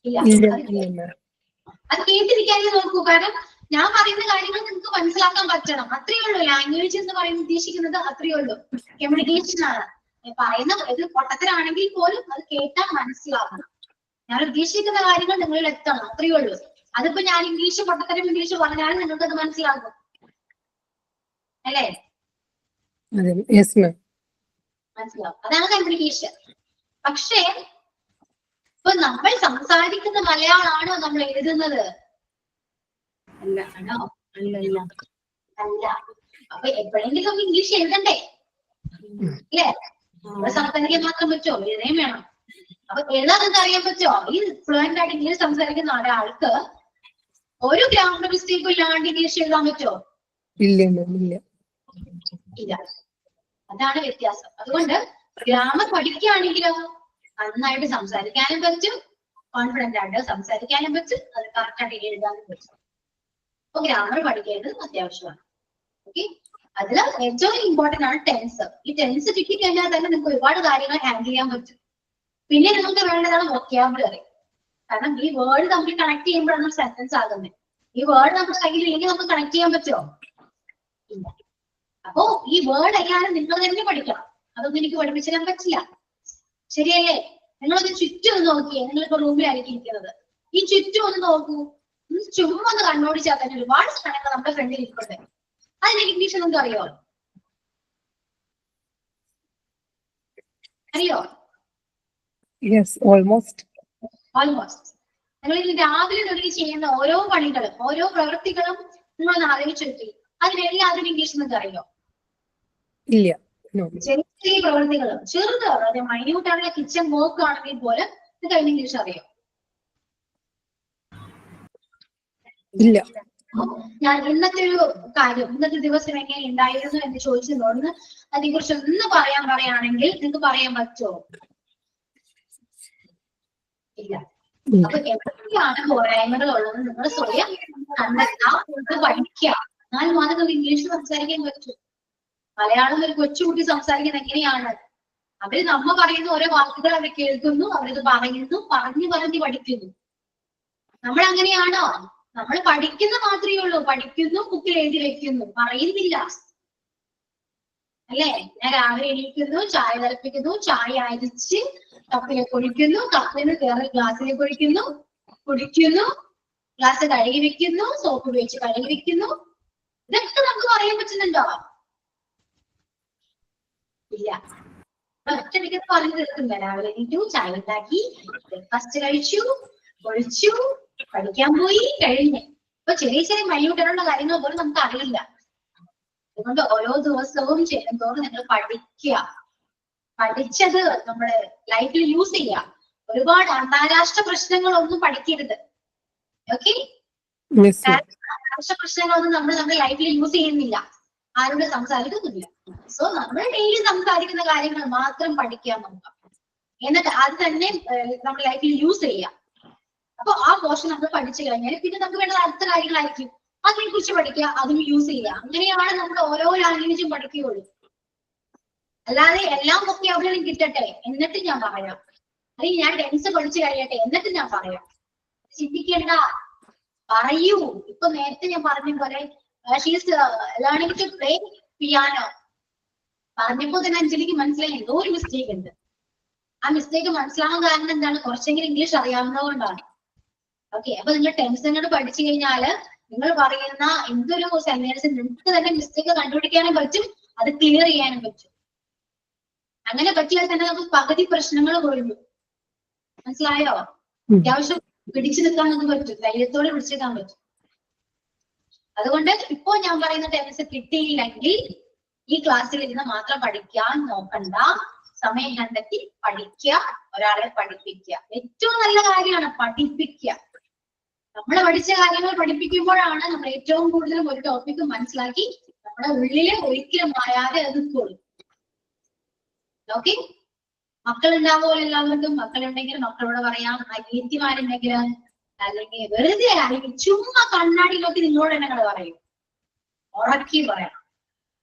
ഇല്ല, അത് കേട്ടിരിക്കാനേ നോക്കൂ. കാരണം ഞാൻ പറയുന്ന കാര്യങ്ങൾ നിങ്ങൾക്ക് മനസ്സിലാക്കാൻ പറ്റണം. അത്രയേ ഉള്ളൂ. ലാംഗ്വേജ് എന്ന് പറയുന്നത് ഉദ്ദേശിക്കുന്നത് അത്രയേ ഉള്ളൂ, കമ്മ്യൂണിക്കേഷൻ ആണ്. പറയുന്ന ഇത് പൊട്ടത്തിലാണെങ്കിൽ പോലും അത് കേട്ടാൽ മനസ്സിലാക്കണം. ഞാൻ ഉദ്ദേശിക്കുന്ന കാര്യങ്ങൾ നിങ്ങളിൽ എത്തണം, അത്രയേ ഉള്ളൂ. അതിപ്പോ ഞാൻ ഇംഗ്ലീഷ് പൊട്ടത്തരം ഇംഗ്ലീഷ് പറഞ്ഞാലും നിങ്ങൾക്ക് അത് മനസ്സിലാകും അല്ലേ? മനസ്സിലാവും, അതാണ് കമ്മ്യൂണിക്കേഷൻ. പക്ഷേ ഇപ്പൊ നമ്മൾ സംസാരിക്കുന്ന മലയാളമാണോ നമ്മൾ എഴുതുന്നത്? അല്ല. അപ്പൊ എപ്പോഴെങ്കിലും ഇംഗ്ലീഷ് എഴുതണ്ടേ അല്ലേ? നമ്മൾ സംസാരിക്കാൻ മാത്രം പറ്റുമോ? എഴുതേം വേണം. അപ്പൊ എഴുതാനൊക്കെ അറിയാൻ പറ്റുമോ? ഈ ഫ്ലുവന്റ് ആയിട്ട് ഇംഗ്ലീഷ് സംസാരിക്കുന്ന ഒരാൾക്ക് ഒരു ഗ്രാമർ മിസ്റ്റേക്കും ഇല്ലാണ്ട് ഇംഗ്ലീഷ് എഴുതാൻ പറ്റുമോ? ഇല്ല. അതാണ് വ്യത്യാസം. അതുകൊണ്ട് ഗ്രാമർ പഠിക്കുകയാണെങ്കിലോ നന്നായിട്ട് സംസാരിക്കാനും പറ്റും, കോൺഫിഡന്റ് ആയിട്ട് സംസാരിക്കാനും പറ്റും, അത് കറക്റ്റ് ആയിട്ട് എഴുതാനും പറ്റും. അപ്പൊ ഗ്രാമർ പഠിക്കേണ്ടത് അത്യാവശ്യമാണ്. ഓക്കെ, അതിൽ ഏറ്റവും ഇമ്പോർട്ടന്റ് ആണ് ടെൻസ്. ഈ ടെൻസ് കിട്ടിക്കഴിഞ്ഞാൽ തന്നെ നിങ്ങൾക്ക് ഒരുപാട് കാര്യങ്ങൾ ഹാൻഡിൽ ചെയ്യാൻ പറ്റും. പിന്നെ നിങ്ങൾക്ക് വേണ്ടതാണ് വൊക്കാബുലറി. കാരണം ഈ വേർഡ് നമുക്ക് കണക്ട് ചെയ്യുമ്പോഴാണ് സെന്റൻസ് ആകുന്നത്. ഈ വേർഡ് നമ്മുടെ കയ്യിൽ ഇല്ലെങ്കിൽ നമുക്ക് കണക്ട് ചെയ്യാൻ പറ്റുമോ? ഇല്ല. അപ്പോ ഈ വേർഡ് അല്ലാതെ നിങ്ങൾ തന്നെ പഠിക്കണം. അതൊന്നും എനിക്ക് പഠിപ്പിച്ചു തരാൻ പറ്റില്ല. ശരിയല്ലേ? നിങ്ങളൊന്ന് ചുറ്റും ഒന്ന് നോക്കിയേ. നിങ്ങളിപ്പോ റൂമിലായിരിക്കും ഇരിക്കുന്നത്. ഈ ചുറ്റും ഒന്ന് നോക്കൂ. ചുമ്മാ ഒന്ന് കണ്ണോടിച്ചാൽ തന്നെ ഒരുപാട് സാധനങ്ങൾ നമ്മുടെ ഫ്രണ്ടിൽ ഇരിപ്പുണ്ട്. അതിന് ഇംഗ്ലീഷ് നിങ്ങൾക്ക് അറിയോ? അറിയോ? Yes, almost. നിങ്ങൾ രാവിലെ തുടങ്ങി ചെയ്യുന്ന ഓരോ പണികളും ഓരോ പ്രവൃത്തികളും നിങ്ങളൊന്ന് ആലോചിച്ച് നോക്കി. അതിനെല്ലാത്തിനും ഇംഗ്ലീഷ് നിങ്ങൾക്ക് അറിയോ? ഇല്ല. ചെറിയ ചെറിയ പ്രവൃത്തികളും ചെറുത്, അതായത് മൈന്യൂട്ട് ആണെങ്കിൽ കിച്ചൺ വർക്ക് ആണെങ്കിൽ പോലും നിങ്ങൾക്ക് അതിന് ഇംഗ്ലീഷ് അറിയോ? ഇല്ല. ഞാൻ ഇന്നത്തെ ഒരു കാര്യം, ഇന്നത്തെ ദിവസം എങ്ങനെ ഉണ്ടായിരുന്നു എന്ന് ചോദിച്ചതോട് അതിനെ കുറിച്ച് ഒന്ന് പറയുകയാണെങ്കിൽ നിങ്ങൾക്ക് പറയാൻ പറ്റുമോ? ഇല്ല. അപ്പൊ എവിടെയാണ് പോരായ്മകൾ ഉള്ളത് നിങ്ങൾ സ്വയം കണ്ടെത്താം, പഠിക്കുക. എന്നാൽ മാത്രം നമുക്ക് ഇംഗ്ലീഷിൽ സംസാരിക്കാൻ പറ്റും. മലയാളം ഒരു കൊച്ചുകുട്ടി സംസാരിക്കുന്നത് എങ്ങനെയാണ്? അവര് നമ്മ പറയുന്ന ഓരോ വാക്കുകൾ അവർ കേൾക്കുന്നു, അവരത് പറയുന്നു, പറഞ്ഞു പഠിക്കുന്നു. നമ്മൾ അങ്ങനെയാണോ? നമ്മൾ പഠിക്കുന്ന മാത്രമേ ഉള്ളൂ. പഠിക്കുന്നു, ബുക്കിൽ എഴുതി വെക്കുന്നു, പറയുന്നില്ല. അല്ലേ? ഞാൻ രാവിലെ എണീക്കുന്നു, ചായ തിളപ്പിക്കുന്നു, ചായ അരിച്ച് കപ്പിലേക്ക് ഒഴിക്കുന്നു, കപ്പിന് വേറെ ഗ്ലാസ്സിലേക്ക് ഒഴിക്കുന്നു, കുടിക്കുന്നു, ഗ്ലാസ് കഴുകി വെക്കുന്നു, സോപ്പ് ഉപയോഗിച്ച് കഴുകി വെക്കുന്നു. ഇതൊക്കെ നമുക്ക് പറയാൻ പറ്റുന്നുണ്ടോ? ഇല്ല. ഒറ്റയ്ക്ക് പറഞ്ഞു തീർക്കില്ല. രാവിലെ എണീറ്റു, ചായ ഉണ്ടാക്കി, ബ്രേക്ക്ഫാസ്റ്റ് കഴിച്ചു, ഒഴിച്ചു, പഠിക്കാൻ പോയി, കഴിഞ്ഞ്. ഇപ്പൊ ചെറിയ ചെറിയ മൈന്യൂട്ടായിട്ടുള്ള കാര്യങ്ങൾ പോലും നമുക്ക് അറിയില്ല. അതുകൊണ്ട് ഓരോ ദിവസവും ചെയ്യുന്നതോറും നിങ്ങൾ പഠിക്കുക. പഠിച്ചത് നമ്മുടെ ലൈഫിൽ യൂസ് ചെയ്യുക. ഒരുപാട് അന്താരാഷ്ട്ര പ്രശ്നങ്ങളൊന്നും പഠിക്കരുത്. ഓക്കെ? അന്താരാഷ്ട്ര പ്രശ്നങ്ങളൊന്നും നമ്മൾ നമ്മുടെ ലൈഫിൽ യൂസ് ചെയ്യുന്നില്ല, ആരോട് സംസാരിക്കുന്നില്ല. സോ നമ്മൾ ഡെയിലി സംസാരിക്കുന്ന കാര്യങ്ങൾ മാത്രം പഠിക്കാൻ നോക്കാം. എന്നിട്ട് അത് തന്നെ നമ്മുടെ ലൈഫിൽ യൂസ് ചെയ്യാം. അപ്പൊ ആ പോർഷൻ നമ്മൾ പഠിച്ചു കഴിഞ്ഞാൽ പിന്നെ നമുക്ക് വേണ്ടത് അടുത്ത കാര്യങ്ങളായിരിക്കും. അതിനെ കുറിച്ച് പഠിക്കുക, അതും യൂസ് ചെയ്യുക. അങ്ങനെയാണ് നമ്മൾ ഓരോ ലാംഗ്വേജും പഠിക്കുകയുള്ളൂ. അല്ലാതെ എല്ലാം വൊക്കാബുലറി കിട്ടട്ടെ എന്നിട്ട് ഞാൻ പറയാം, അല്ലെങ്കിൽ ഞാൻ ടെൻസ് പഠിച്ചു കഴിയട്ടെ എന്നിട്ട് ഞാൻ പറയാം. ചിന്തിക്കേണ്ട, പറയൂ. ഇപ്പൊ നേരത്തെ ഞാൻ പറഞ്ഞ പോലെ she's learning to play piano പറഞ്ഞപ്പോ തന്നെ അഞ്ജലിക്ക് മനസ്സിലായി എന്തോ ഒരു മിസ്റ്റേക്ക് ഉണ്ട്. ആ മിസ്റ്റേക്ക് മനസ്സിലാവാൻ കാരണം എന്താണ്? കുറച്ചെങ്കിലും ഇംഗ്ലീഷ് അറിയാവുന്നതുകൊണ്ടാണ്. ഓക്കെ, അപ്പൊ നിങ്ങൾ ടെൻസ് പഠിച്ചു കഴിഞ്ഞാല് നിങ്ങൾ പറയുന്ന എന്തൊരു സെന്റൻസ് നിങ്ങൾക്ക് തന്നെ മിസ്റ്റേക്ക് കണ്ടുപിടിക്കാനും പറ്റും, അത് ക്ലിയർ ചെയ്യാനും പറ്റും. അങ്ങനെ പറ്റിയാൽ തന്നെ നമുക്ക് പകുതി പ്രശ്നങ്ങൾ കുറഞ്ഞു. മനസ്സിലായോ? അത്യാവശ്യം പിടിച്ചു നിൽക്കാൻ നമുക്ക് പറ്റും, ധൈര്യത്തോടെ പിടിച്ചു നിൽക്കാൻ പറ്റും. അതുകൊണ്ട് ഇപ്പോ ഞാൻ പറയുന്ന ടെൻസ് കിട്ടിയില്ലെങ്കിൽ ഈ ക്ലാസ്സിൽ ഇരുന്ന് മാത്രം പഠിക്കാൻ നോക്കണ്ട. സമയം കണ്ടെത്തി പഠിക്കുക, ഒരാളെ പഠിപ്പിക്കുക. ഏറ്റവും നല്ല കാര്യമാണ് പഠിപ്പിക്കുക. നമ്മൾ പഠിച്ച കാര്യങ്ങൾ പഠിപ്പിക്കുമ്പോഴാണ് നമ്മൾ ഏറ്റവും കൂടുതൽ ഒരു ടോപ്പിക്ക് മനസ്സിലാക്കി നമ്മുടെ ഉള്ളില് ഒരിക്കലും മായാതെ അത് നിൽക്കുള്ളൂ. ഓക്കെ? മക്കളുണ്ടാവുമല്ലോ എല്ലാവർക്കും. മക്കളുണ്ടെങ്കിൽ മക്കളോട് പറയാം, അനിയത്തിമാരുണ്ടെങ്കിൽ അല്ലെങ്കിൽ വെറുതെ അല്ലെങ്കിൽ ചുമ്മാ കണ്ണാടി നോക്കി നിങ്ങളോട് തന്നെ നിങ്ങൾ പറയും, ഉറക്കി പറയാം.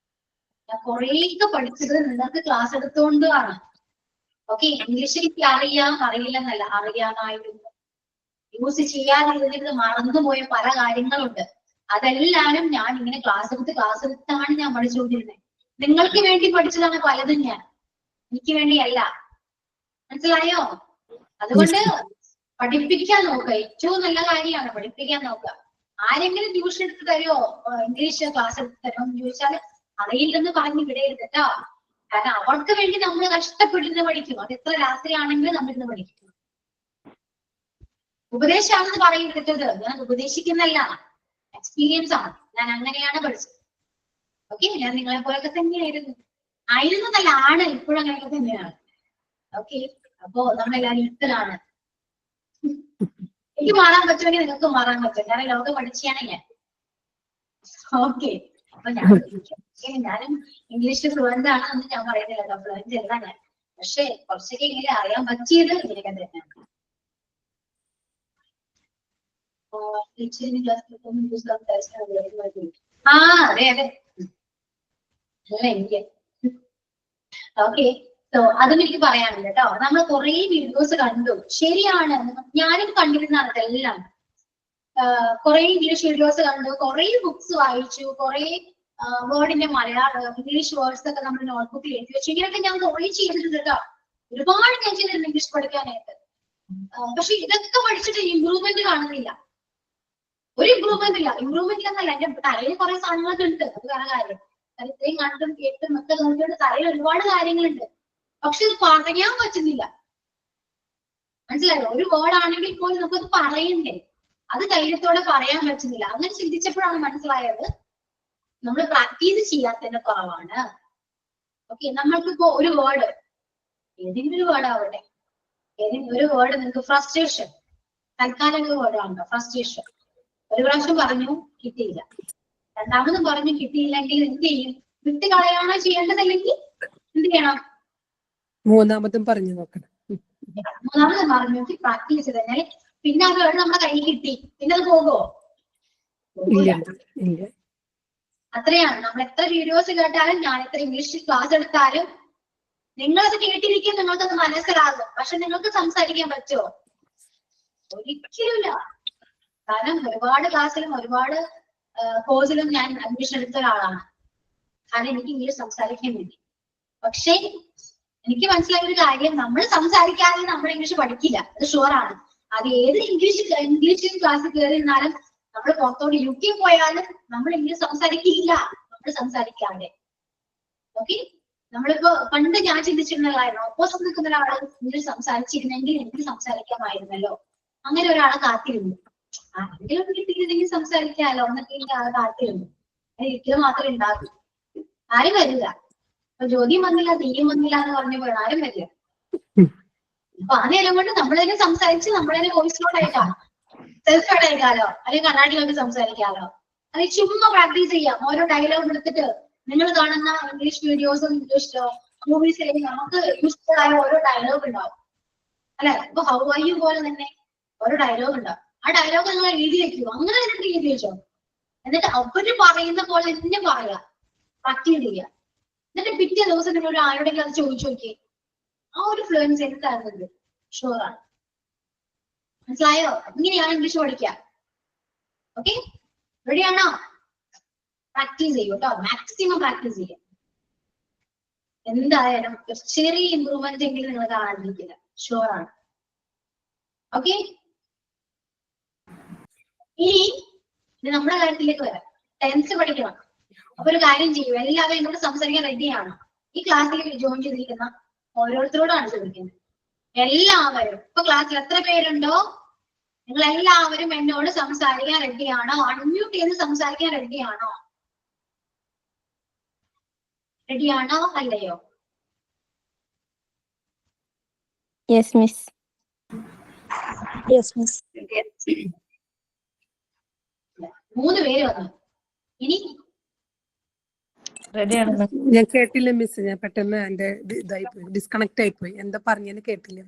ഞാൻ കുറേയൊക്കെ പഠിച്ചത് നിങ്ങൾക്ക് ക്ലാസ് എടുത്തുകൊണ്ടാണ്. ഓക്കെ, ഇംഗ്ലീഷ് എനിക്ക് അറിയില്ലെന്നല്ല, അറിയാമായിരുന്നു. യൂസ് ചെയ്യാതിരുന്നിട്ട് മറന്നുപോയ പല കാര്യങ്ങളുണ്ട്. അതെല്ലാരും ഞാൻ ഇങ്ങനെ ക്ലാസ് എടുത്താണ് ഞാൻ പഠിച്ചുകൊണ്ടിരുന്നത്. നിങ്ങൾക്ക് വേണ്ടി പഠിച്ചതാണ് പലതും ഞാൻ, എനിക്ക് വേണ്ടിയല്ല. മനസ്സിലായോ? അതുകൊണ്ട് പഠിപ്പിക്കാൻ നോക്കുക. ഏറ്റവും നല്ല കാര്യമാണ് പഠിപ്പിക്കാൻ നോക്കുക. ആരെങ്കിലും ട്യൂഷൻ എടുത്ത് തരുമോ, ഇംഗ്ലീഷ് ക്ലാസ് എടുത്ത് തരുമോ എന്ന് ചോദിച്ചാൽ അറിയില്ലെന്ന് പറഞ്ഞ് വിടരുത് കേട്ടോ. കാരണം അവർക്ക് വേണ്ടി നമ്മൾ കഷ്ടപ്പെട്ടിരുന്ന് പഠിക്കും. അത് എത്ര രാത്രിയാണെങ്കിലും നമ്മളിരുന്ന് പഠിക്കും. ഉപദേശമാണെന്ന് പറയുന്നത് ഞാൻ ഉപദേശിക്കുന്നല്ല, എക്സ്പീരിയൻസ് ആണ്. ഞാൻ അങ്ങനെയാണ് പഠിച്ചത്. ഓക്കെ, ഞാൻ നിങ്ങളെ പോലൊക്കെ തന്നെയായിരുന്നു. ആയിരുന്നല്ല, ആണ്, ഇപ്പോഴും അങ്ങനെയൊക്കെ തന്നെയാണ്. ഓക്കെ, അപ്പോ നമ്മളെല്ലാവരും ഇത്തലാണ്. എനിക്ക് മാറാൻ പറ്റുമെങ്കിൽ നിങ്ങൾക്ക് മാറാൻ പറ്റും. കാരണം ലോകം പഠിച്ചാണ് ഞാൻ. ഓക്കെ, അപ്പൊ ഞാനും ഇംഗ്ലീഷ് ഫ്ലുവന്റ് ആണ് എന്ന് ഞാൻ പറയുന്നില്ല കേട്ടോ, ഫ്ലുവന്റ് അല്ല ഞാൻ. പക്ഷെ കുറച്ചൊക്കെ ഇങ്ങനെ അറിയാൻ പറ്റിയത് ഇങ്ങനെയൊക്കെ തന്നെയാണ്. ആ അതെ അതെ, അല്ല എനിക്ക്. ഓക്കെ, സോ അതും എനിക്ക് പറയാനുണ്ട് കേട്ടോ. നമ്മൾ കുറെ വീഡിയോസ് കണ്ടു, ശരിയാണ്, ഞാനും കണ്ടിരുന്നതാണ് ഇതെല്ലാം. കുറെ ഇംഗ്ലീഷ് വീഡിയോസ് കണ്ടു, കുറെ ബുക്സ് വായിച്ചു, കുറെ വേർഡിന്റെ മലയാളം ഇംഗ്ലീഷ് വേർഡ്സ് ഒക്കെ നമ്മൾ നോട്ട്ബുക്കിൽ എഴുതി വെച്ചു. ഇങ്ങനെയൊക്കെ ഞാൻ ഓൾറെഡി ചെയ്തിട്ടുണ്ട് കേട്ടോ. ഒരുപാട് ഞാൻ ചെയ്തിട്ടുണ്ട് ഇംഗ്ലീഷ് പഠിക്കാനായിട്ട്. പക്ഷെ ഇതൊക്കെ പഠിച്ചിട്ട് ഇമ്പ്രൂവ്മെന്റ് കാണുന്നില്ല. ഒരു ഇമ്പ്രൂവ്മെന്റ് ഇല്ല. ഇമ്പ്രൂവ്മെന്റ് എന്നല്ല, എന്റെ തലയിൽ കുറെ സാധനങ്ങളൊക്കെ ഉണ്ട്. അത് വേറെ കാര്യം. ഇത്രയും കണ്ടും കേട്ടും ഒക്കെ നോക്കിയിട്ട് തലയിൽ ഒരുപാട് കാര്യങ്ങളുണ്ട്. പക്ഷെ ഇത് പറയാൻ പറ്റുന്നില്ല. മനസ്സിലായോ? ഒരു വേർഡ് ആണെങ്കിൽ പോലും നമുക്കത് പറയണ്ടേ, അത് ധൈര്യത്തോടെ പറയാൻ പറ്റുന്നില്ല. അങ്ങനെ ചിന്തിച്ചപ്പോഴാണ് മനസ്സിലായത് നമ്മൾ പ്രാക്ടീസ് ചെയ്യാത്തതിന്റെ കുറവാണ്. ഓക്കെ, നമ്മൾക്കിപ്പോ ഒരു വേർഡ്, ഏതെങ്കിലും ഒരു വേർഡ് ആവട്ടെ, ഏതെങ്കിലും ഒരു വേർഡ്, നിങ്ങൾക്ക് ഫ്രസ്ട്രേഷൻ, തൽക്കാലം ഒരു വേർഡ് ആണല്ലോ ഫ്രസ്ട്രേഷൻ. ഒരു പ്രാവശ്യം പറഞ്ഞു കിട്ടിയില്ല, രണ്ടാമതും പറഞ്ഞു കിട്ടിയില്ലെങ്കിൽ എന്ത് ചെയ്യും? വിട്ട് കളയാണോ ചെയ്യേണ്ടതല്ലെങ്കിൽ എന്ത് ചെയ്യണം? മൂന്നാമതും പറഞ്ഞു നോക്കണം. മൂന്നാമത് പറഞ്ഞു പ്രാക്ടീസ് ചെയ്ത് കഴിഞ്ഞാൽ പിന്നെ ആ വേർഡ് നമ്മുടെ കയ്യിൽ കിട്ടി, പിന്നെ അത് പോകുമോ? അത്രയാണ്. നമ്മൾ എത്ര വീഡിയോസ് കേട്ടാലും, ഞാൻ എത്ര ഇംഗ്ലീഷ് ക്ലാസ് എടുത്താലും, നിങ്ങളത് കേട്ടിരിക്കും, നിങ്ങൾക്കത് മനസ്സിലാകും. പക്ഷെ നിങ്ങൾക്ക് സംസാരിക്കാൻ പറ്റുമോ? ഒരിക്കലുമില്ല. കാരണം ഒരുപാട് ക്ലാസ്സിലും ഒരുപാട് കോഴ്സിലും ഞാൻ അഡ്മിഷൻ എടുത്ത ഒരാളാണ്. കാരണം എനിക്ക് ഇംഗ്ലീഷ് സംസാരിക്കാൻ വേണ്ടി. പക്ഷേ എനിക്ക് മനസ്സിലായ ഒരു കാര്യം, നമ്മൾ സംസാരിക്കാതെ നമ്മൾ ഇംഗ്ലീഷ് പഠിക്കില്ല, അത് ഷുവറാണ്. അത് ഏത് ഇംഗ്ലീഷ് ക്ലാസ്സിൽ കയറി നിന്നാലും, നമ്മൾ പുറത്തോട്ട് UK പോയാലും നമ്മൾ ഇംഗ്ലീഷ് സംസാരിക്കില്ല, നമ്മൾ സംസാരിക്കാതെ. ഓക്കെ, നമ്മളിപ്പോ പണ്ട് ഞാൻ ചിന്തിച്ചിരുന്ന കാര്യം, ഓപ്പോസിറ്റ് നിൽക്കുന്ന ഒരാൾ ഇംഗ്ലീഷ് സംസാരിച്ചിരുന്നെങ്കിൽ എനിക്ക് സംസാരിക്കാമായിരുന്നല്ലോ. അങ്ങനെ ഒരാളെ കാത്തിരുന്നു. ആരെങ്കിലും കിട്ടിയിരുന്നെങ്കിൽ സംസാരിക്കാമല്ലോ എന്നൊക്കെ ആളെ കാത്തിരുന്നു. ഒരിക്കലും മാത്രമേ ഉണ്ടാകൂ. ആരും വരില്ല. അപ്പൊ ജ്യോതിയും വന്നില്ല, തീയും വന്നില്ല എന്ന് പറഞ്ഞപ്പോൾ ആരും വരില്ല. അപ്പൊ ആ നേരം കൊണ്ട് നമ്മളതിനെ സംസാരിച്ച് നമ്മളതിനെ വോയിസ് നോട്ട് അയക്കാം, സെൽഫ് നോട്ട് അയക്കാലോ, അല്ലെങ്കിൽ കണ്ണാടിയിലൊക്കെ സംസാരിക്കാലോ. അത് ചുമ്മാ പ്രാക്ടീസ് ചെയ്യാം. ഓരോ ഡയലോഗ് എടുത്തിട്ട് നിങ്ങൾ കാണുന്ന ഇംഗ്ലീഷ് വീഡിയോസും ഇംഗ്ലീഷ് മൂവീസിലേക്ക് നമുക്ക് യൂസ്ഫുൾ ആയ ഓരോ ഡയലോഗ് ഉണ്ടാവും അല്ലെ? ഇപ്പൊ ഹൗ ആർ യു പോലെ തന്നെ ഓരോ ഡയലോഗ് ഉണ്ടാവും. ആ ഡയലോഗ് നിങ്ങൾ എഴുതി വെക്കുക, അങ്ങനെ തന്നെ എഴുതി വെച്ചോ. എന്നിട്ട് അവര് പറയുന്ന പോലെ തന്നെ പറയാ, പ്രാക്ടീസ് ചെയ്യുക. എന്നിട്ട് പിറ്റേ ദിവസം നിങ്ങൾ ഒരു ആരോടെങ്കിലും അത് ചോദിച്ചു നോക്കിയേ, ആ ഒരു ഫ്ലുവൻസ് എന്തായിരുന്നത് ഷുവറാണ്. മനസ്സിലായോ? ഇങ്ങനെയാണ് ഇംഗ്ലീഷ് പഠിക്കുക. ഓക്കെ, റെഡിയാണോ? പ്രാക്ടീസ് ചെയ്യൂ കേട്ടോ, മാക്സിമം പ്രാക്ടീസ് ചെയ്യുക. എന്തായാലും ചെറിയ ഇമ്പ്രൂവ്മെന്റ് എങ്കിലും നിങ്ങൾ കാണാതിരിക്കില്ല, ഷുവറാണ്. ഓക്കെ, ഇനി നമ്മുടെ കാര്യത്തിലേക്ക് വരാം. ടെൻസ് പഠിക്കണം. അപ്പൊ ഒരു കാര്യം ചെയ്യൂ, എല്ലാവരും എന്നോട് സംസാരിക്കാൻ റെഡിയാണോ? ഈ ക്ലാസ്സിൽ ജോയിൻ ചെയ്തിരിക്കുന്ന ഓരോരുത്തരോടാണ് ചോദിക്കുന്നത്. എല്ലാവരും ഇപ്പൊ ക്ലാസ്സിൽ എത്ര പേരുണ്ടോ, നിങ്ങൾ എല്ലാവരും എന്നോട് സംസാരിക്കാൻ റെഡിയാണോ? അൺമ്യൂട്ട് ചെയ്ത് സംസാരിക്കാൻ റെഡിയാണോ? റെഡിയാണോ അല്ലയോ? Yes, miss. Yes, miss. 3 പേര് വന്നു. ഇനി റെഡിയാണ്. ഞാൻ കേട്ടില്ല മിസ്, ഞാൻ പെട്ടെന്ന് എന്റെ ഇതായി പോയി, ഡിസ്കണക്ട് ആയി പോയി. എന്താ പറഞ്ഞെന്ന് കേട്ടില്ല.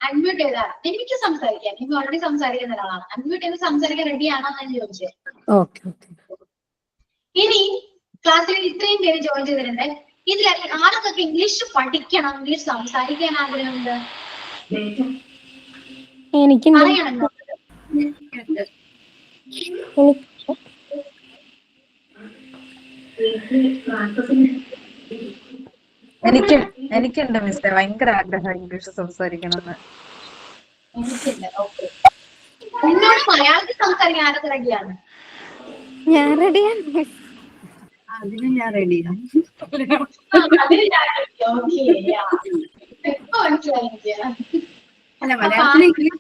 അൺമ്യൂട്ട് ചെയ്താൽ എനിക്ക് സംസാരിക്കാൻ, എനിക്ക് ഓൾറെഡി സംസാരിക്കുന്ന ഒരാളാണ്. അൺമ്യൂട്ട് ചെയ്ത് സംസാരിക്കാൻ റെഡിയാണോ എന്നാണ് ചോദിച്ചത്. Okay okay. ഇനി ക്ലാസ്സിൽ ഇത്രയും പേര് ജോയിൻ ചെയ്തിട്ടുണ്ട്. ഇതിൽ ആർക്കൊക്കെ ഇംഗ്ലീഷ് പഠിക്കണം, ഇംഗ്ലീഷ് സംസാരിക്കാൻ ആഗ്രഹമുണ്ട്? പറയണം. എനിക്കുണ്ട് മിസ്റ്റർ, ഭയങ്കര ആഗ്രഹം ഇംഗ്ലീഷ് സംസാരിക്കണമെന്ന്. എനിക്കുണ്ട്. ഓക്കെ, എന്നോട് മലയാളത്തിൽ സംസാരിക്കാൻ ആരൊക്കെ റെഡിയാണ്? ഞാൻ റെഡിയാണ്. അതിന് ഞാൻ റെഡിയാണ്. അല്ല, മലയാളത്തിൽ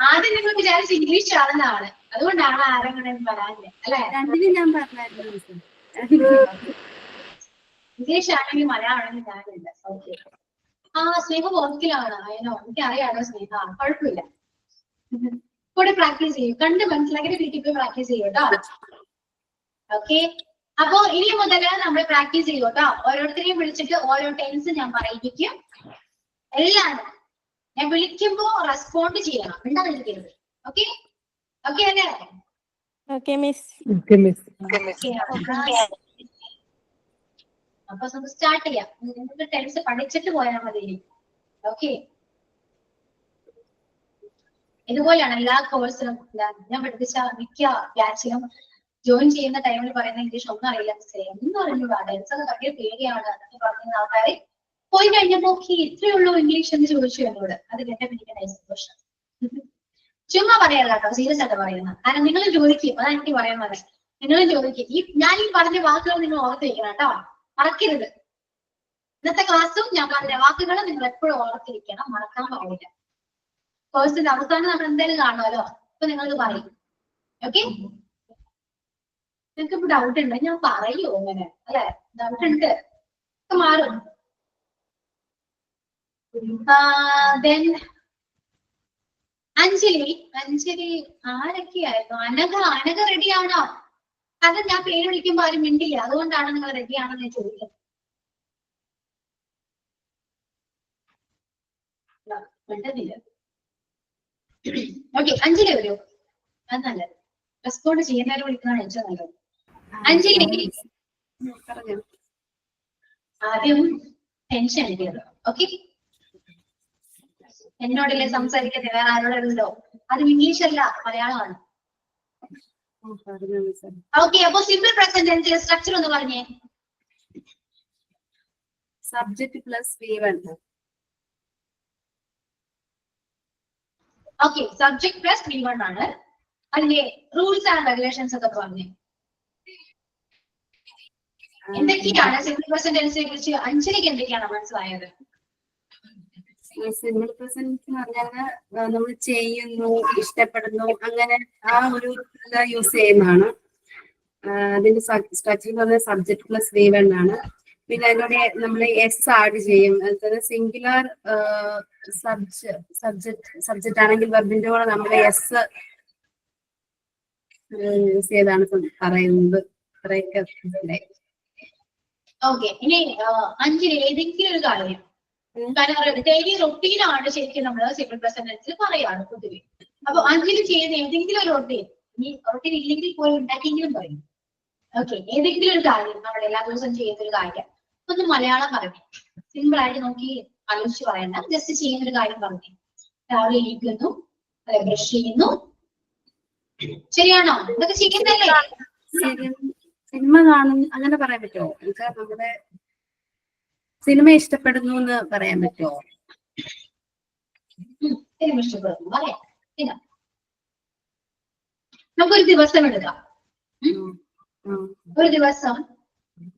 ആദ്യം നിങ്ങൾ വിചാരിച്ച ഇംഗ്ലീഷ് ആണെന്നാണ്, അതുകൊണ്ടാണ് ആരെങ്കിലും പറയാഞ്ഞത് അല്ലെ? രണ്ടിനും ഞാൻ പറഞ്ഞായിരുന്നു. ഇംഗ്ലീഷ് ആണെങ്കിൽ മലയാളം ആണെങ്കിൽ ഞാനില്ല. ഓക്കെ, ആ സ്നേഹ വർക്കിലാണ്. അതിനോ എനിക്കറിയാലോ സ്നേഹ, കുഴപ്പമില്ല. കൂടെ പ്രാക്ടീസ് ചെയ്യും, കണ്ട് മനസ്സിലാക്കിയിട്ട് വീട്ടിൽ പോയി പ്രാക്ടീസ് ചെയ്യും കേട്ടോ. ഓക്കെ, അപ്പോ ഇനി മുതൽ നമ്മൾ പ്രാക്ടീസ് ചെയ്യും കേട്ടോ. ഓരോരുത്തരെയും വിളിച്ചിട്ട് ഓരോ ടെൻസ് ഞാൻ പറയിപ്പിക്കും. എല്ലാവരും ഞാൻ വിളിക്കുമ്പോ റെസ്പോണ്ട് ചെയ്യണം, മിണ്ടാതിരിക്കരുത്. ഓക്കെ, ഓക്കെ അല്ലേ? Okay, miss. Okay miss. അപ്പൊ നമുക്ക് സ്റ്റാർട്ട് ചെയ്യാം. നിങ്ങൾക്ക് ടെൻസ് പഠിച്ചിട്ട് പോയാൽ മതി. ഓക്കെ, ഇതുപോലെയാണ് എല്ലാ കോഴ്സിലും ഞാൻ പഠിപ്പിച്ച മിക്ക ബാച്ചിലും ജോയിൻ ചെയ്യുന്ന ടൈമിൽ പറയുന്ന ഇംഗ്ലീഷ് ഒന്നും അറിയില്ല എന്ന് അറിഞ്ഞൂടാ, ടെൻസ് ഒക്കെ ഭയങ്കര പേടിയാണ് എന്ന് പറഞ്ഞ ആൾക്കാരെ പോയി കഴിഞ്ഞപ്പോ ഇത്രയേ ഉള്ളൂ ഇംഗ്ലീഷ് എന്ന് ചോദിച്ചു എന്നോട്. അത് കേട്ടപ്പോ എനിക്ക് സന്തോഷം. ചുമ്മാ പറയല്ല കേട്ടോ, സീരിയസ് ആയിട്ട് പറയുന്നത്. കാരണം നിങ്ങൾ ചോദിക്കും, അതാണ് എനിക്ക് പറയുന്നത്. നിങ്ങൾ ചോദിക്കും, ഞാൻ ഈ പറഞ്ഞ വാക്കുകൾ നിങ്ങൾ ഓർത്ത് വയ്ക്കണം കേട്ടോ, മറക്കരുത്. ഇന്നത്തെ ക്ലാസ്സും ഞാൻ പറഞ്ഞ വാക്കുകൾ നിങ്ങൾ എപ്പോഴും ഓർത്തിരിക്കണം, മറക്കാൻ പാടില്ല. കോഴ്സിന്റെ അവസാനം നമ്മൾ എന്തായാലും കാണുമല്ലോ, അപ്പൊ നിങ്ങൾക്ക് പറയും. ഓക്കെ, നിങ്ങൾക്ക് ഇപ്പൊ ഡൗട്ട് ഉണ്ട്, ഞാൻ പറയൂ അങ്ങനെ അല്ലെ? ഡൗട്ട് ഉണ്ട്, മാറും. Then അഞ്ജലി ആരൊക്കെയായിരുന്നു? അനഘ റെഡിയാണോ? അത് ഞാൻ പേര് വിളിക്കുമ്പോ ആരും മിണ്ടില്ല, അതുകൊണ്ടാണ് നിങ്ങൾ റെഡിയാണെന്ന് ഞാൻ ചോദിക്കുന്നത്. ഓക്കെ, അഞ്ജലി വരൂ. അത് നല്ലത്. റെസ്പോണ്ട് ചെയ്യുന്നവരെ വിളിക്കുന്നതാണ് ഏറ്റവും നല്ലത്. അഞ്ജലി ആദ്യം ടെൻഷൻ അടിക്കരുത്. ഓക്കെ, എന്നോടല്ലേ സംസാരിക്കുന്നത്, വേറെ ആരോടല്ലോ. അത് ഇംഗ്ലീഷ് അല്ല, മലയാളമാണ്. ഓക്കെ, അപ്പൊ സിമ്പിൾ പ്രസന്റ് ടെൻസിലെ സ്ട്രക്ചർ ഒന്ന് പറഞ്ഞേ. Subject plus V1. Okay, subject plus V1 ആണ്. അതിന്റെ റൂൾസ് ആൻഡ് റെഗുലേഷൻസ് ഒക്കെ പറഞ്ഞേ. എന്തൊക്കെയാണ് സിമ്പിൾ പ്രസന്റ് ടെൻസിനെ കുറിച്ച് അഞ്ജലിക്ക് എന്തൊക്കെയാണ് മനസ്സിലായത്? സിമ്പിൾ പ്രസന്റ് എന്ന് പറഞ്ഞാൽ നമ്മൾ ചെയ്യുന്നു, ഇഷ്ടപ്പെടുന്നു, അങ്ങനെ ആ ഒരു യൂസ് ചെയ്യുന്നതാണ്. അതിന്റെ സ്ട്രക്ചർ എന്ന് പറഞ്ഞാൽ സബ്ജക്ട് പ്ലസ് V1 ആണ്. പിന്നെ അതിലൂടെ നമ്മൾ എസ് ആഡ് ചെയ്യും. അതായത് സിംഗുലർ സബ്ജക്ട് ആണെങ്കിൽ വെർബിന്റെ കൂടെ നമ്മൾ എസ് യൂസ് ചെയ്താണ് പറയുന്നത്. ഓക്കെ, ഇനി അഞ്ജലി ഏതെങ്കിലും ഒരു കാര്യം, കാരണം ഡെയിലി റൊട്ടീനാണ് ശരിക്കും നമ്മൾ സിമ്പിൾ പ്രസന്റ് ടെൻസിൽ പറയാറ് പൊതുവെ. അപ്പൊ അഞ്ജലി ചെയ്യുന്ന ഏതെങ്കിലും ഒരു റൊട്ടീൻ, ഇനി റൊട്ടീൻ ഇല്ലെങ്കിൽ പോയി ഉണ്ടാക്കിയെങ്കിലും പറയും. ഓക്കെ, ഏതെങ്കിലും ഒരു കാര്യം നമ്മൾ എല്ലാ ദിവസവും ചെയ്യുന്ന ഒരു കാര്യം ഒന്ന് മലയാളം പറഞ്ഞു, സിമ്പിൾ ആയിട്ട് നോക്കി ആലോചിച്ച് പറയണ്ട, ജസ്റ്റ് ചെയ്യുന്ന ഒരു കാര്യം പറഞ്ഞു. രാവിലെ എണീക്കുന്നു, അല്ലെ ബ്രഷ് ചെയ്യുന്നു, ശരിയാണോ? ഇതൊക്കെ ചെയ്യുന്നല്ലേ? സിനിമ കാണും, അങ്ങനെ പറയാൻ പറ്റുമോ? നമ്മുടെ സിനിമ ഇഷ്ടപ്പെടുന്നു എന്ന് പറയാൻ പറ്റുമോ? സിനിമ ഇഷ്ടപ്പെടുന്നു പറയാം. നമുക്കൊരു ദിവസം എടുക്കാം. ഒരു ദിവസം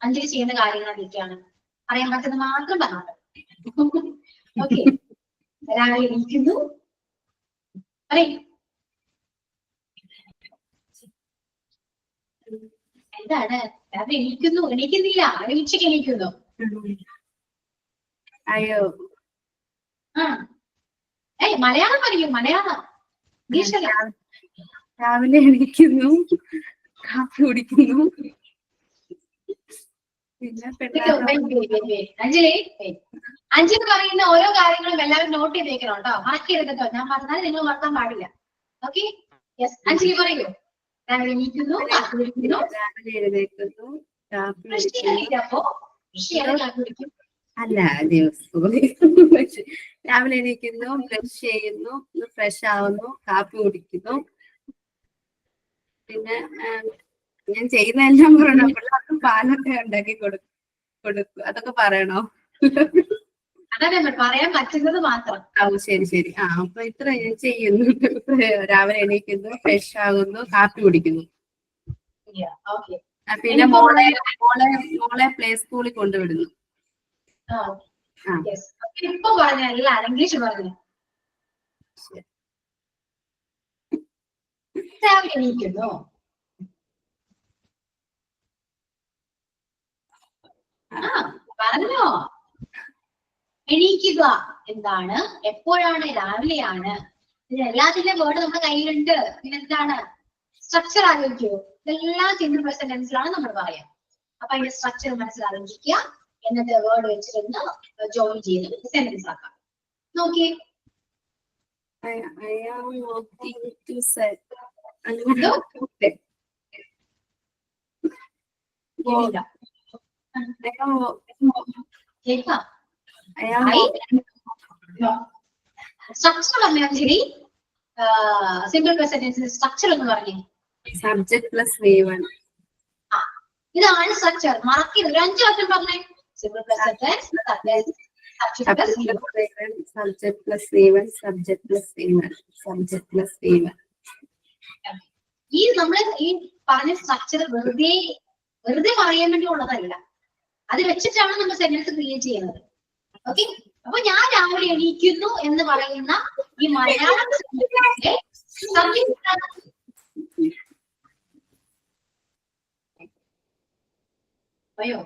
അഞ്ജലി ചെയ്യുന്ന കാര്യങ്ങൾ എന്തൊക്കെയാണ് അറിയാൻ പറ്റുന്ന മാത്രം പറഞ്ഞാൽ. ഓക്കെ, രാവിലെ എണീക്കുന്നു പറയും. എന്താണ് രാവിലെ എണീക്കുന്നില്ല, ഉച്ചയ്ക്ക് എണീക്കുന്നു. അയ്യോ, മലയാളം പറയും, മലയാളം ഇംഗ്ലീഷല്ല. രാവിലെ എണീക്കുന്നു, കാപ്പി കുടിക്കുന്നു. അഞ്ജലി പറയുന്ന ഓരോ കാര്യങ്ങളും എല്ലാവരും നോട്ട് ചെയ്ത് വെക്കണം കേട്ടോ, മറക്കരുത് കേട്ടോ. ഞാൻ പറഞ്ഞാൽ നിങ്ങൾ മറക്കാൻ പാടില്ല. ഓക്കെ, യെസ് അഞ്ജലി പറയൂ. രാവിലെ എണീക്കുന്നു, കാപ്പി കുടിക്കുന്നു. അല്ല, രാവിലെ എണീക്കുന്നു, ബ്രഷ് ചെയ്യുന്നു, ഫ്രഷ് ആവുന്നു, കാപ്പി കുടിക്കുന്നു. പിന്നെ ഞാൻ ചെയ്യുന്ന എല്ലാം പറയണം. പിള്ളേർക്ക് പാലൊക്കെ ഉണ്ടാക്കി കൊടുക്കും, അതൊക്കെ പറയണോ? അതാണ് പറയാൻ പറ്റുന്നത് മാത്രം. ശരി. അപ്പൊ ഇത്ര ഞാൻ ചെയ്യുന്നു. രാവിലെ എണീക്കുന്നു, ഫ്രഷ് ആകുന്നു, കാപ്പി കുടിക്കുന്നു. പിന്നെ മോളെ പ്ലേ സ്കൂളിൽ കൊണ്ടുവിടുന്നു. ഇപ്പൊ പറഞ്ഞല്ല, ഇംഗ്ലീഷ് പറഞ്ഞു. രാവിലെ എണീക്കുന്നു, പറഞ്ഞോ. എണീക്കുക എന്താണ്, എപ്പോഴാണ്, രാവിലെയാണ്. ഇത് എല്ലാത്തിന്റെ വേർഡ് നമ്മുടെ കയ്യിലുണ്ട്. പിന്നെന്താണ് സ്ട്രക്ചർ ആലോചിക്കൂ. ഇതെല്ലാം സിമ്പിൾ പ്രസന്റ് ടെൻസിലാണ് നമ്മൾ പറയാം. അപ്പൊ അതിന്റെ സ്ട്രക്ചർ മനസ്സിലാലോചിക്കുക, എന്നിട്ട് വേർഡ് വെച്ചിരുന്ന് ജോയിൻ ചെയ്ത് സെന്റൻസ് ആക്കാം. നോക്കിയേ, സ്ട്രക്ചർ പറഞ്ഞ ശരി. സിമ്പിൾ പ്രസന്റ് ടെൻസിന്റെ സ്ട്രക്ചർ എന്ന് പറഞ്ഞേ. Subject plus V1. ഇതാണ് സ്ട്രക്ചർ. മറക്കരുത്. ഒരു 5 വട്ടം പറഞ്ഞേ. Simple present tense, subject plus subject plus V1, subject plus V1, subject plus V1. ഈ നമ്മൾ ഈ പറഞ്ഞ സ്ട്രക്ചർ വെറുതെ പറയാൻ വേണ്ടി ഉള്ളതല്ല. അത് വെച്ചിട്ടാണ് നമ്മൾ സെന്റൻസ് ക്രിയേറ്റ് ചെയ്യുന്നത്. ഓക്കെ, അപ്പൊ ഞാൻ രാവിലെ എണീക്കുന്നു എന്ന് പറയുന്ന ഈ മലയാളം അയ്യോ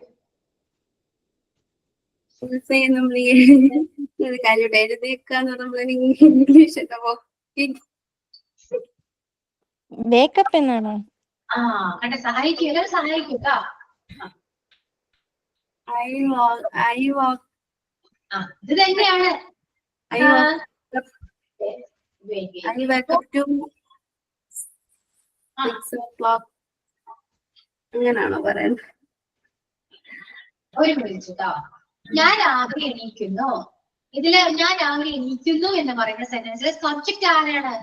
നമ്മൾ കാര്യം എഴുതിയേക്കാന്ന് നമ്മൾ ഇംഗ്ലീഷ് വേക്കപ്പ് എന്നാണോ? കണ്ട സഹായിക്കും, എല്ലാവരും സഹായിക്കും കേട്ടോ. ഇത് തന്നെയാണ്. അങ്ങനെയാണോ പറയുന്നത്? ഒരു മിനിറ്റ് കേട്ടോ. ഞാൻ രാവിലെ എണീക്കുന്നു. ഇതില് ഞാൻ രാവിലെ എണീക്കുന്നു എന്ന് പറയുന്ന സെന്റൻസിലെ സബ്ജക്ട് ആരാണ്?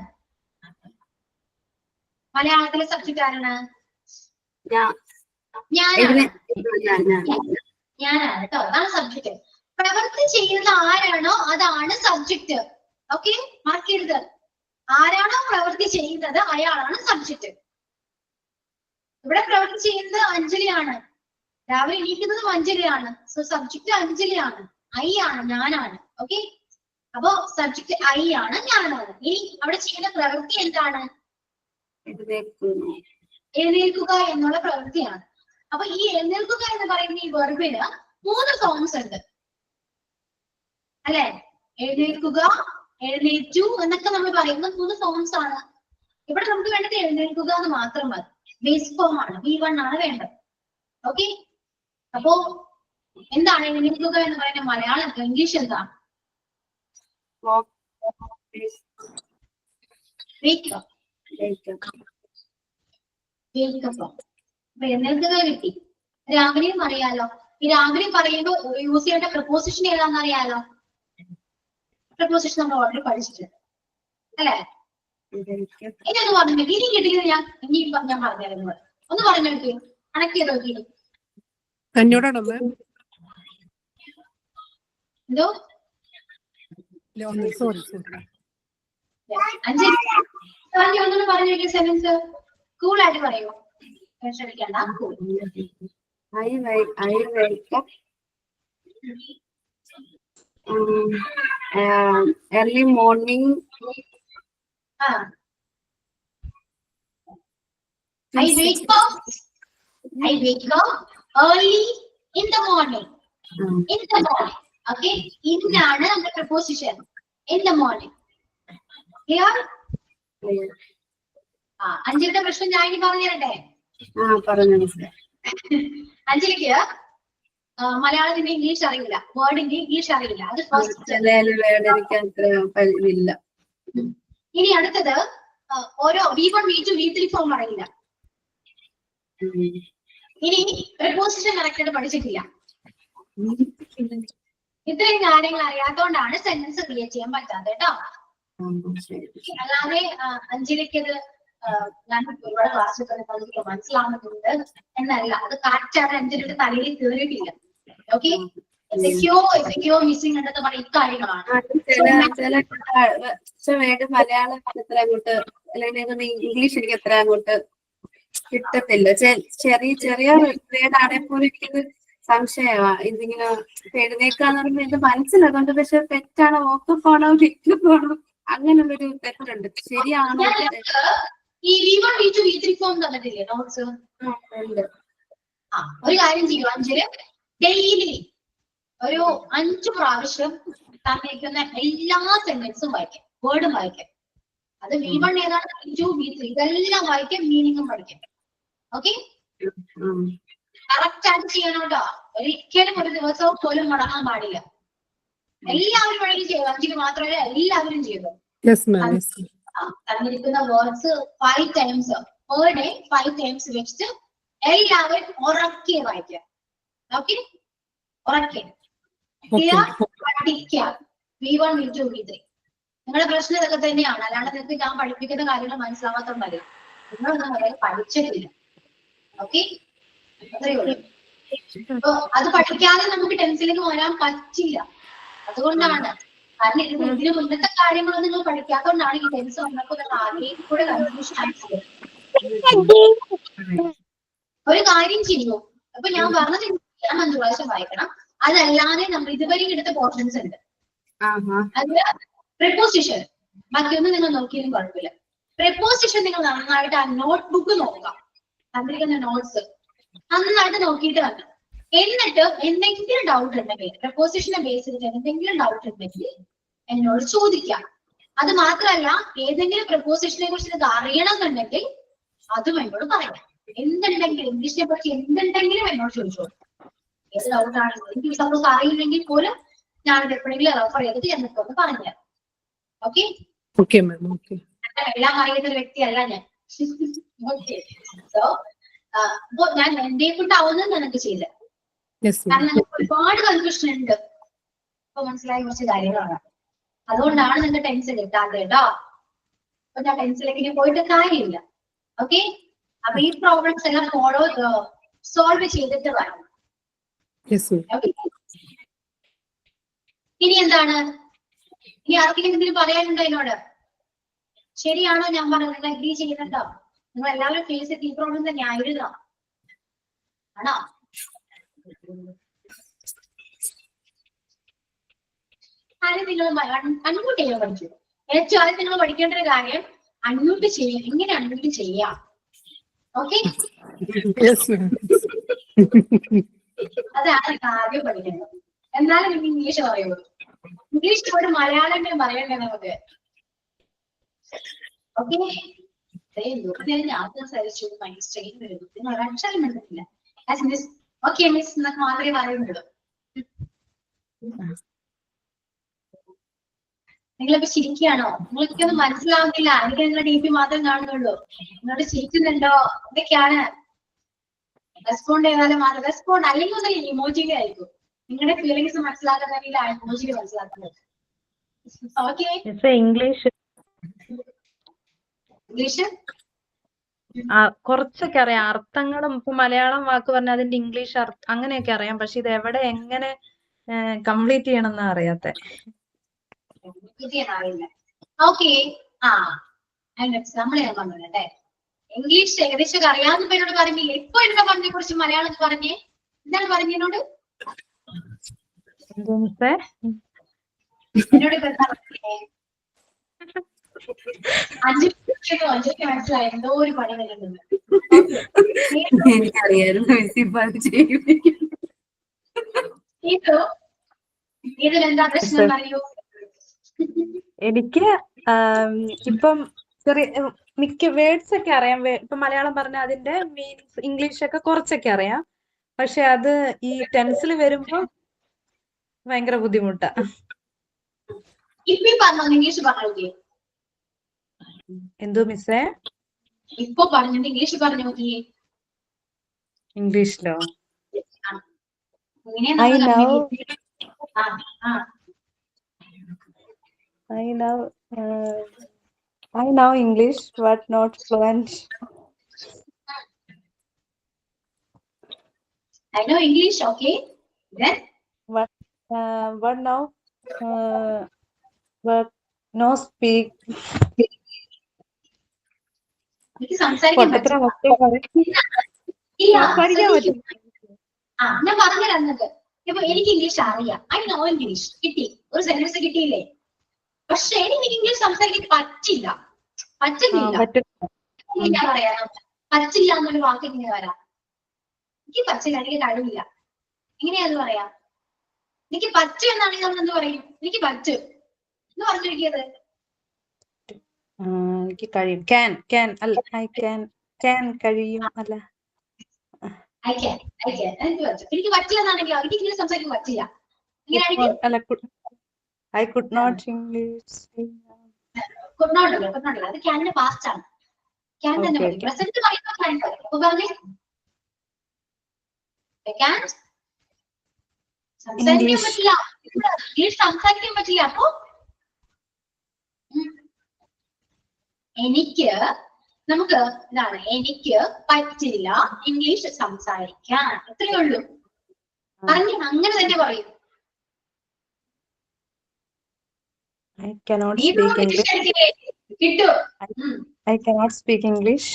മലയാളത്തിലെ സബ്ജക്ട് ആരാണ്? ഞാനാണ് കേട്ടോ. അതാണ് സബ്ജക്ട്. പ്രവൃത്തി ചെയ്യുന്ന ആരാണോ അതാണ് സബ്ജക്ട്. ഓക്കെ, മാർക്കരുത്. ആരാണോ പ്രവൃത്തി ചെയ്യുന്നത് അയാളാണ് സബ്ജക്ട്. ഇവിടെ പ്രവൃത്തി ചെയ്യുന്നത് അഞ്ജലിയാണ്. രാവിലെ എണീക്കുന്നതും അഞ്ജലിയാണ്. സോ സബ്ജക്ട് അഞ്ജലിയാണ്, ഐ ആണ്, ഞാനാണ്. ഓക്കെ, അപ്പോ സബ്ജക്ട് ഐ ആണ്, ഞാനാണ്. ഇനി അവിടെ ചെയ്യുന്ന പ്രവൃത്തി എന്താണ്? എഴുന്നേൽക്കുക എന്നുള്ള പ്രവൃത്തിയാണ്. അപ്പൊ ഈ എഴുന്നേൽക്കുക എന്ന് പറയുന്ന ഈ വെർബിന് 3 ഫോംസ് ഉണ്ട് അല്ലെ? എഴുന്നേൽക്കുക, എഴുന്നേറ്റു എന്നൊക്കെ നമ്മൾ പറയുന്ന 3 ഫോംസ് ആണ്. ഇവിടെ നമുക്ക് വേണ്ടത് എഴുന്നേൽക്കുക എന്ന് മാത്രം മതി. ബേസ് ഫോം ആണ്, V1 ആണ് വേണ്ടത്. ഓക്കെ, അപ്പോ എന്താണ് എഴുന്നേൽക്കുക എന്ന് പറയുന്ന മലയാളം? ഇംഗ്ലീഷ് എന്താ? അപ്പൊ എഴുന്നേൽക്കുക കിട്ടി. രാവിലെയും അറിയാലോ. ഈ രാവിലെ പറയുമ്പോൾ യൂസ് ചെയ്യേണ്ട പ്രപ്പോസിഷൻ ഏതാണെന്ന് അറിയാലോ. പ്രപ്പോസിഷൻ നമ്മൾ ഓൾറെഡി പഠിച്ചിട്ടുണ്ട് അല്ലെ? ഇനി ഒന്ന് പറഞ്ഞു. ഇനി കിട്ടിയത് ഞാൻ പറഞ്ഞായിരുന്നു. ഒന്ന് പറഞ്ഞു നോക്കി, കണക്ട് ചെയ്ത് നോക്കി. എന്നോടാണോ മാം? എന്തോ സോറി ഒന്നും പറഞ്ഞു നോക്കിയ സെന്റൻസ് കൂളായിട്ട് പറയൂ. ക്ഷമിക്കണ്ട. I wake up early morning. I wake up early in the morning. In the morning. Okay, in ആണ് നമ്മുടെ preposition. In the morning. Clear? അഞ്ജലിയുടെ പ്രശ്നം ഞാൻ ഇനി പറഞ്ഞു തരട്ടെ. അഞ്ജലിക്ക് മലയാളത്തിന്റെ ഇംഗ്ലീഷ് അറിയില്ല, വേർഡിന്റെ ഇംഗ്ലീഷ് അറിയില്ല. അത് ഫസ്റ്റ്. ഇനി അടുത്തത് ഓരോ V1, V2, V3 ഫോം അറിയില്ല. ഇനി പ്രിപ്പോസിഷൻ കറക്റ്റ് പഠിച്ചിട്ടില്ല. ഇത്രയും കാര്യങ്ങൾ അറിയാത്തോണ്ടാണ് സെന്റൻസ് ക്രിയേറ്റ് ചെയ്യാൻ പറ്റാത്തത് കേട്ടോ. അല്ലാതെ അഞ്ജലിക്ക് ഇത് ഞാൻ ഒരുപാട് ക്ലാസ്സിൽ തന്നെ മനസ്സിലാവുന്നുണ്ട് എന്നല്ല. അത് കറക്റ്റ് ആണ് അഞ്ജലിയുടെ തലയിൽ കയറിയിട്ടില്ല. ഓക്കെ, മിസ്സിംഗ് ഉണ്ടെന്ന് പറയുന്ന ഇക്കാര്യങ്ങളാണ്. മലയാളം എത്ര അങ്ങോട്ട് അല്ലെങ്കിൽ ഇംഗ്ലീഷ് എനിക്ക് എത്ര അങ്ങോട്ട് കിട്ടത്തില്ല. ചെറിയ ചെറിയ വേർഡാണെ പോലും എനിക്കിത് സംശയമാണ്. ഇതിങ്ങനെ എഴുന്നേക്കാന്ന് പറയുമ്പോൾ ഇത് മനസ്സിലാകുന്നുണ്ട്. പക്ഷെ തെറ്റാണോ, ഓക്കെ പോണോ, വിറ്റ് പോണോ, അങ്ങനെയുള്ളൊരു തെറ്റുണ്ട്. ശരിയാണോ? ഈ V1, V2, V3 form തന്നിട്ടില്ലേ notes? ഒരു കാര്യം ചെയ്യൂ അഞ്ജലി, ഡെയിലി ഒരു 5 പ്രാവശ്യം തന്നിരിക്കുന്ന എല്ലാ സെന്റൻസും വായിക്കാം, വേർഡും വായിക്കാം. അത് V1 ഏതാണ്, V2, V3 ഇതെല്ലാം വായിക്കാം, മീനിങ്ങും പഠിക്കാം. ഓക്കെ, കറക്റ്റ് ആയിട്ട് ചെയ്യണം കേട്ടോ. ഒരിക്കലും ഒരു ദിവസവും പോലും മുടങ്ങാൻ പാടില്ല. എല്ലാവരും വേണമെങ്കിൽ ചെയ്തു, അഞ്ജലി മാത്രമല്ല എല്ലാവരും ചെയ്തു. തന്നിരിക്കുന്ന words 5 times per day 5 times വെച്ചിട്ട് എല്ലാവരും ഉറക്കെ വായിക്കാം. ഓക്കെ, ഉറക്കെ പഠിക്കുക. V1, V2, V3 നിങ്ങളുടെ പ്രശ്നം ഇതൊക്കെ തന്നെയാണ്. അല്ലാണ്ട് നിങ്ങൾക്ക് ഞാൻ പഠിപ്പിക്കുന്ന കാര്യങ്ങൾ മനസ്സിലാവാത്തോണ്ടല്ല. നിങ്ങളൊന്നും വളരെ പഠിച്ചിട്ടില്ല. ഓക്കെ, അത്രയേ ഉള്ളൂ. അപ്പൊ അത് പഠിക്കാതെ നമുക്ക് ടെൻസിലേക്ക് വരാൻ പറ്റില്ല. അതുകൊണ്ടാണ്, കാരണം ഇതിന് മുന്നത്തെ കാര്യങ്ങളൊന്നും നിങ്ങൾ പഠിക്കാത്തതുകൊണ്ടാണ് ഈ ടെൻസ് വന്നപ്പോൾ ആകെ കൂടെ കൺഫ്യൂഷൻ ആയിട്ടുള്ളത്. ഒരു കാര്യം ചെയ്യൂ, അപ്പൊ ഞാൻ പറഞ്ഞത് 5 പ്രാവശ്യം വായിക്കണം. അതല്ലാതെ നമ്മൾ ഇതുവരെ എടുത്ത പോർഷൻസ് ഉണ്ട്. അതില് പ്രിപ്പോസിഷൻ, ബാക്കിയൊന്നും നിങ്ങൾ നോക്കിയാലും കുഴപ്പമില്ല. പ്രിപ്പോസിഷൻ നിങ്ങൾ നന്നായിട്ട് ആ നോട്ട്ബുക്ക് നോക്കുക, തന്നിരിക്കുന്ന നോട്ട്സ് നന്നായിട്ട് നോക്കിയിട്ട് വരണം. എന്നിട്ട് എന്തെങ്കിലും ഡൗട്ട് ഉണ്ടെങ്കിൽ, പ്രപ്പോസിഷനെ ബേസ് ചെയ്തിട്ട് എന്തെങ്കിലും ഡൗട്ട് ഉണ്ടെങ്കിൽ എന്നോട് ചോദിക്കാം. അത് മാത്രമല്ല, ഏതെങ്കിലും പ്രപ്പോസിഷനെ കുറിച്ച് നിങ്ങൾക്ക് അറിയണമെന്നുണ്ടെങ്കിൽ അതും എന്നോട് പറയാം. എന്തുണ്ടെങ്കിലും, ഇംഗ്ലീഷിനെ പറ്റി എന്തുണ്ടെങ്കിലും എന്നോട് ചോദിച്ചോളൂ. ഏത് ഡൗട്ടാണെങ്കിലും എനിക്ക് സപ്പോസ് അറിയില്ലെങ്കിൽ പോലും ഞാനത് എപ്പോഴെങ്കിലും റെഫർ ചെയ്തിട്ട് എന്നിട്ടൊന്ന് പറഞ്ഞുതരാം. ഓക്കെ, എല്ലാം അറിയുന്ന ഒരു വ്യക്തിയല്ല ഞാൻ. ഓക്കെ, സോ ഞാൻ എന്റെ കൊണ്ടാവുന്നത് നിനക്ക് ചെയ്യില്ല. കാരണം നിങ്ങൾക്ക് ഒരുപാട് കൺഫ്യൂഷൻ ഉണ്ട്. ഇപ്പൊ മനസ്സിലായ കുറച്ച് കാര്യങ്ങളാണ്. അതുകൊണ്ടാണ് നിങ്ങൾക്ക് ടെൻഷൻ കിട്ടാതെ കേട്ടോ. അപ്പൊ ഞാൻ ടെൻസിലേക്ക് പോയിട്ട് കാര്യമില്ല. ഓക്കെ, അപ്പൊ ഈ പ്രോബ്ലംസ് എല്ലാം സോൾവ് ചെയ്തിട്ട് വരണം. ഇനി എന്താണ്, ഇനി ആർക്കെങ്കിലും എന്തെങ്കിലും പറയാനുണ്ടോ എന്നോട്? ശരിയാണോ ഞാൻ പറഞ്ഞത്? അഗ്രി ചെയ്യുന്നുണ്ടോ? നിങ്ങൾ എല്ലാവരും ഫേസ് ഈ പ്രോബ്ലം തന്നെ ആയിരുന്നോ? ആണോ? ആദ്യം നിങ്ങൾ അൺമ്യൂട്ട് ചെയ്യാൻ പഠിച്ചു. ഏറ്റവും ആദ്യം നിങ്ങൾ പഠിക്കേണ്ട ഒരു കാര്യം അൺമ്യൂട്ട് ചെയ്യാം. എങ്ങനെ അൺമ്യൂട്ട് ചെയ്യാം? ഓക്കെ, അതാണ് ആദ്യം പഠിക്കേണ്ടത്. എന്നാലും നിങ്ങൾ ഇംഗ്ലീഷ് പറയുള്ളൂ. ഇംഗ്ലീഷ് ഒരു മലയാളമേ പറയണ്ടേ നമുക്ക്? ഓക്കെ, ആദ്യം സഹിച്ചു മൈൻഡ് വരുന്നു. നിങ്ങൾ ഒരക്ഷരം എടുത്തില്ല. ഓക്കെ മിസ് എന്നൊക്കെ മാത്രമേ പറയുന്നുള്ളൂ. നിങ്ങളിപ്പോ ചിരിക്കുകയാണോ? നിങ്ങൾക്കൊന്നും മനസ്സിലാവുന്നില്ല. എനിക്ക് നിങ്ങളുടെ DP മാത്രം കാണുന്നുള്ളൂ. നിങ്ങളോട് ചിരിക്കുന്നുണ്ടോ? ഇതൊക്കെയാണ്. റെസ്പോണ്ട് ചെയ്താലും മാത്രം റെസ്പോണ്ട്, അല്ലെങ്കിൽ ഒന്ന് ഇമോജിയിലേ ആയിരിക്കും. നിങ്ങളുടെ ഫീലിങ്സ് മനസ്സിലാക്കുന്നെങ്കിൽ ആ ഇമോജിയിൽ മനസ്സിലാക്കുന്നത്. ഓക്കെ, ഇംഗ്ലീഷ് ഇംഗ്ലീഷ് കുറച്ചൊക്കെ അറിയാം. അർത്ഥങ്ങളും ഇപ്പൊ മലയാളം വാക്ക് പറഞ്ഞാൽ അതിന്റെ ഇംഗ്ലീഷ് അർത്ഥം അങ്ങനെയൊക്കെ അറിയാം. പക്ഷെ ഇത് എവിടെ എങ്ങനെ കംപ്ലീറ്റ് ചെയ്യണം എന്നാ അറിയാത്തെ. അറിയില്ല. ഓക്കെ, നമ്മളെ ഞാൻ പറഞ്ഞല്ലേ, ഇംഗ്ലീഷ് ഏകദേശം അറിയാവുന്ന പേരോട് പറഞ്ഞില്ലേ? ഇപ്പൊ എന്താ പറഞ്ഞ കുറച്ച് മലയാളം പറഞ്ഞേ? എന്താണ് പറഞ്ഞതിനോട്? എന്നോട് അഞ്ചൊക്കെ മനസ്സിലായി. എന്തോ ഒരു പണി വരുന്നുണ്ട്. ഇതിലെന്താ പ്രശ്നം അറിയോ? എനിക്ക് ഇപ്പം ചെറിയ മിക്ക വേർഡ്സ് ഒക്കെ അറിയാം. ഇപ്പൊ മലയാളം പറഞ്ഞ അതിന്റെ മീൻസ് ഇംഗ്ലീഷ് ഒക്കെ കുറച്ചൊക്കെ അറിയാം. പക്ഷെ അത് ഈ ടെൻസിൽ വരുമ്പോ ഭയങ്കര ബുദ്ധിമുട്ടാ. ഇപ്പൊ പറഞ്ഞോ, ഇംഗ്ലീഷ് പറഞ്ഞോക്കേ. എന്തോ മിസ്സേ? ഇപ്പൊ പറഞ്ഞത് ഇംഗ്ലീഷ് പറഞ്ഞു നോക്കിയേ. ഇംഗ്ലീഷിലോ? I know English, but not fluent. I know English, okay. Then? But now, but no speak. സംസാരിക്കാൻ പറ്റും. ഞാൻ പറഞ്ഞിരുന്നത് ഇപ്പൊ എനിക്ക് ഇംഗ്ലീഷ് അറിയാം. ഐ നോ ഇംഗ്ലീഷ് കിട്ടി, ഒരു സെന്റൻസ് കിട്ടിയില്ലേ? പക്ഷെ എനിക്ക് ഇംഗ്ലീഷ് സംസാരിക്കാൻ പറ്റില്ല. പറ്റുന്നില്ല. എന്താ പറയാ, പറ്റില്ല എന്നൊരു വാക്ക് ഇങ്ങനെ വരാം. എനിക്ക് പറ്റില്ല, എനിക്ക് കഴിവില്ല. എങ്ങനെയാന്ന് പറയാ? എനിക്ക് പറ്റും എന്നാണെങ്കിൽ നമ്മൾ എന്ത് പറയും? എനിക്ക് പറ്റും എന്ന് പറഞ്ഞിരിക്കുന്നത്. എനിക്ക് കഴിയും. കഴിയും അല്ല. എനിക്ക് പറ്റില്ല എന്നാണെങ്കിൽ എനിക്ക് ഇംഗ്ലീഷ് സംസാരിക്കാൻ പറ്റില്ല. I could not English. Could not അല്ല. അത് ക്യാനിന്റെ പാസ്റ്റ് ആണ്. ക്യാൻ തന്നെ പറയും. പ്രസന്റ് പറയുമ്പോൾ ക്യാൻ പറയും. അപ്പൊ പറഞ്ഞേ സംസാരിക്കാൻ പറ്റില്ല. ഇംഗ്ലീഷ് സംസാരിക്കാൻ പറ്റില്ല. അപ്പൊ എനിക്ക് നമുക്ക് ഇതാണ്, എനിക്ക് പറ്റില്ല ഇംഗ്ലീഷ് സംസാരിക്കാൻ. അത്രയേ ഉള്ളൂ. പറഞ്ഞു, അങ്ങനെ തന്നെ പറയും. I cannot speak English. കിട്ടും. I cannot speak English.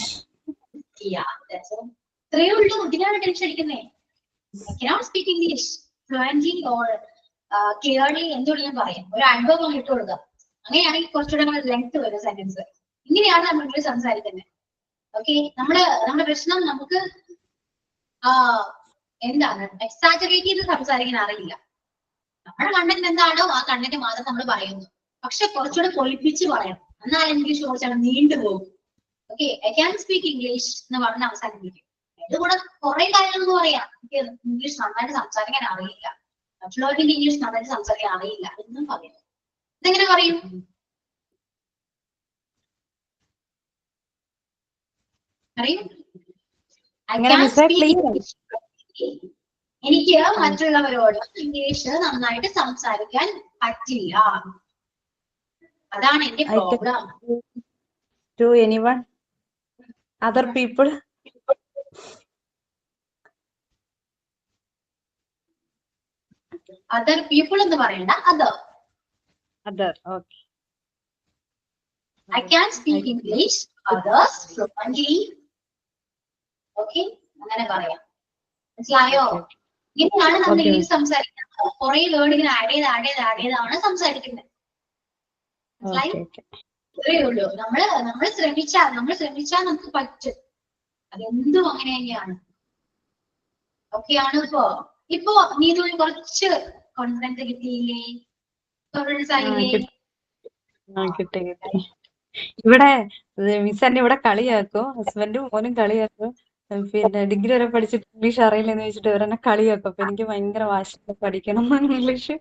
ഇത്രയേ ഉള്ളൂ. ഇതിനാണ് tension അടിക്കുന്നേ. I cannot speak English fluently or clearly എന്തുകൊണ്ട് ഞാൻ പറയാം. ഒരു അനുഭവം ഇട്ട് കൊടുക്കുക. അങ്ങനെയാണെങ്കിൽ കുറച്ചുകൂടെ ലെങ്ത് വരും സെന്റൻസ്. ഇങ്ങനെയാണ് നമ്മൾ ഇംഗ്ലീഷ് സംസാരിക്കുന്നത്. ഓക്കെ, നമ്മുടെ പ്രശ്നം നമുക്ക് എന്താണ് എക്സാജറേറ്റ് ചെയ്ത് സംസാരിക്കാൻ അറിയില്ല. നമ്മുടെ കണ്ടന്റ് എന്താണോ ആ കണ്ടന്റ് മാത്രം നമ്മൾ പറയുന്നു. പക്ഷെ കുറച്ചുകൂടെ പൊളിപ്പിച്ച് പറയണം, എന്നാൽ ഇംഗ്ലീഷ് കുറച്ചാണ് നീണ്ടുപോകും. Okay, I can speak English എന്ന് പറഞ്ഞ് അവസാനിപ്പിക്കും. ഇതുകൂടെ കുറെ കാര്യങ്ങളെന്ന് പറയാം. എനിക്ക് ഇംഗ്ലീഷ് നന്നായിട്ട് സംസാരിക്കാൻ അറിയില്ല, മറ്റുള്ളവർക്ക് ഇംഗ്ലീഷ് നന്നായിട്ട് സംസാരിക്കാൻ അറിയില്ല എന്നും പറയാം. ഇതെങ്ങനെ പറയും? പറയും, എനിക്ക് മറ്റുള്ളവരോട് ഇംഗ്ലീഷ് നന്നായിട്ട് സംസാരിക്കാൻ പറ്റില്ല. അതാണ് എന്റെ problem. To anyone, other people. Other people എന്ന് പറയണ്ട, other. Okay. I can speak English, others fluently. Okay, അങ്ങനെ പറയാം. മനസ്സിലായോ? ഇങ്ങനെയാണ് നമ്മൾ ഇംഗ്ലീഷ് സംസാരിക്കുന്നത്. കുറെ വേർഡ് ഇങ്ങനെ ആഡ് ചെയ്താണ് സംസാരിക്കുന്നത്. മനസ്സിലായോ? ഇത്രയേ ഉള്ളൂ. നമ്മൾ ശ്രമിച്ചാൽ നമുക്ക് പറ്റും. അതെന്തും അങ്ങനെ തന്നെയാണ്. ഓക്കെ ആണ്. ഇപ്പോ നീ കുറച്ച് കോൺഫിഡൻസ് കിട്ടിയില്ലേ? കോൺഫിഡൻസ് ആയില്ലേ? കിട്ടി. ഇവിടെ മിസ് എന്നെ ഇവിടെ കളിയാക്കും, ഹസ്ബൻഡും മോനും കളിയാക്കും. പിന്നെ ഡിഗ്രി വരെ പഠിച്ചിട്ട് ഇംഗ്ലീഷ് അറിയില്ലെന്ന് വെച്ചിട്ട് ഇവരെന്നെ കളിയാക്കും. അപ്പൊ എനിക്ക് ഭയങ്കര വാശി പഠിക്കണം ഇംഗ്ലീഷ്.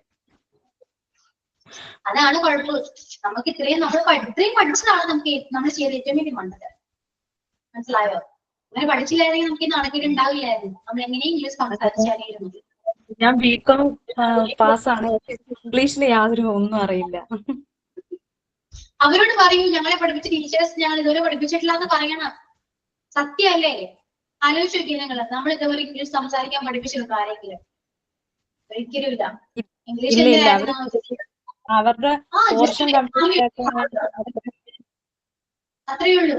അതാണ് കുഴപ്പം. നമുക്ക് ഇത്രയും പഠിച്ചതാണ് നമ്മൾ ചെയ്ത ഏറ്റവും വലിയ മണ്ടത്. മനസ്സിലായോ? അങ്ങനെ പഠിച്ചില്ലായിരുന്നെങ്കിൽ നമുക്ക് ഈ നടക്കിട്ട് ഉണ്ടാവില്ലായിരുന്നു. നമ്മൾ എങ്ങനെയും ഇംഗ്ലീഷ് സംസാരിച്ചായിരുന്നു. ഞാൻ ബികോം പാസ്സാണ്, ഇംഗ്ലീഷിൽ യാതൊരു ഒന്നും അറിയില്ല. അവരോട് പറയൂ, ഞങ്ങളെ പഠിപ്പിച്ച ടീച്ചേഴ്സ് ഞങ്ങൾ ഇതുവരെ പഠിപ്പിച്ചിട്ടില്ല എന്ന് പറയണം. സത്യമല്ലേ? ആലോചിച്ച് നോക്കിയാൽ നമ്മൾ ഇതുവരെ ഇംഗ്ലീഷ് സംസാരിക്കാൻ പഠിപ്പിച്ചിരുന്നു ആരെങ്കിലും? ഒരിക്കലും ഇല്ല. ഇംഗ്ലീഷ് അവരുടെ അത്രയേ ഉള്ളൂ.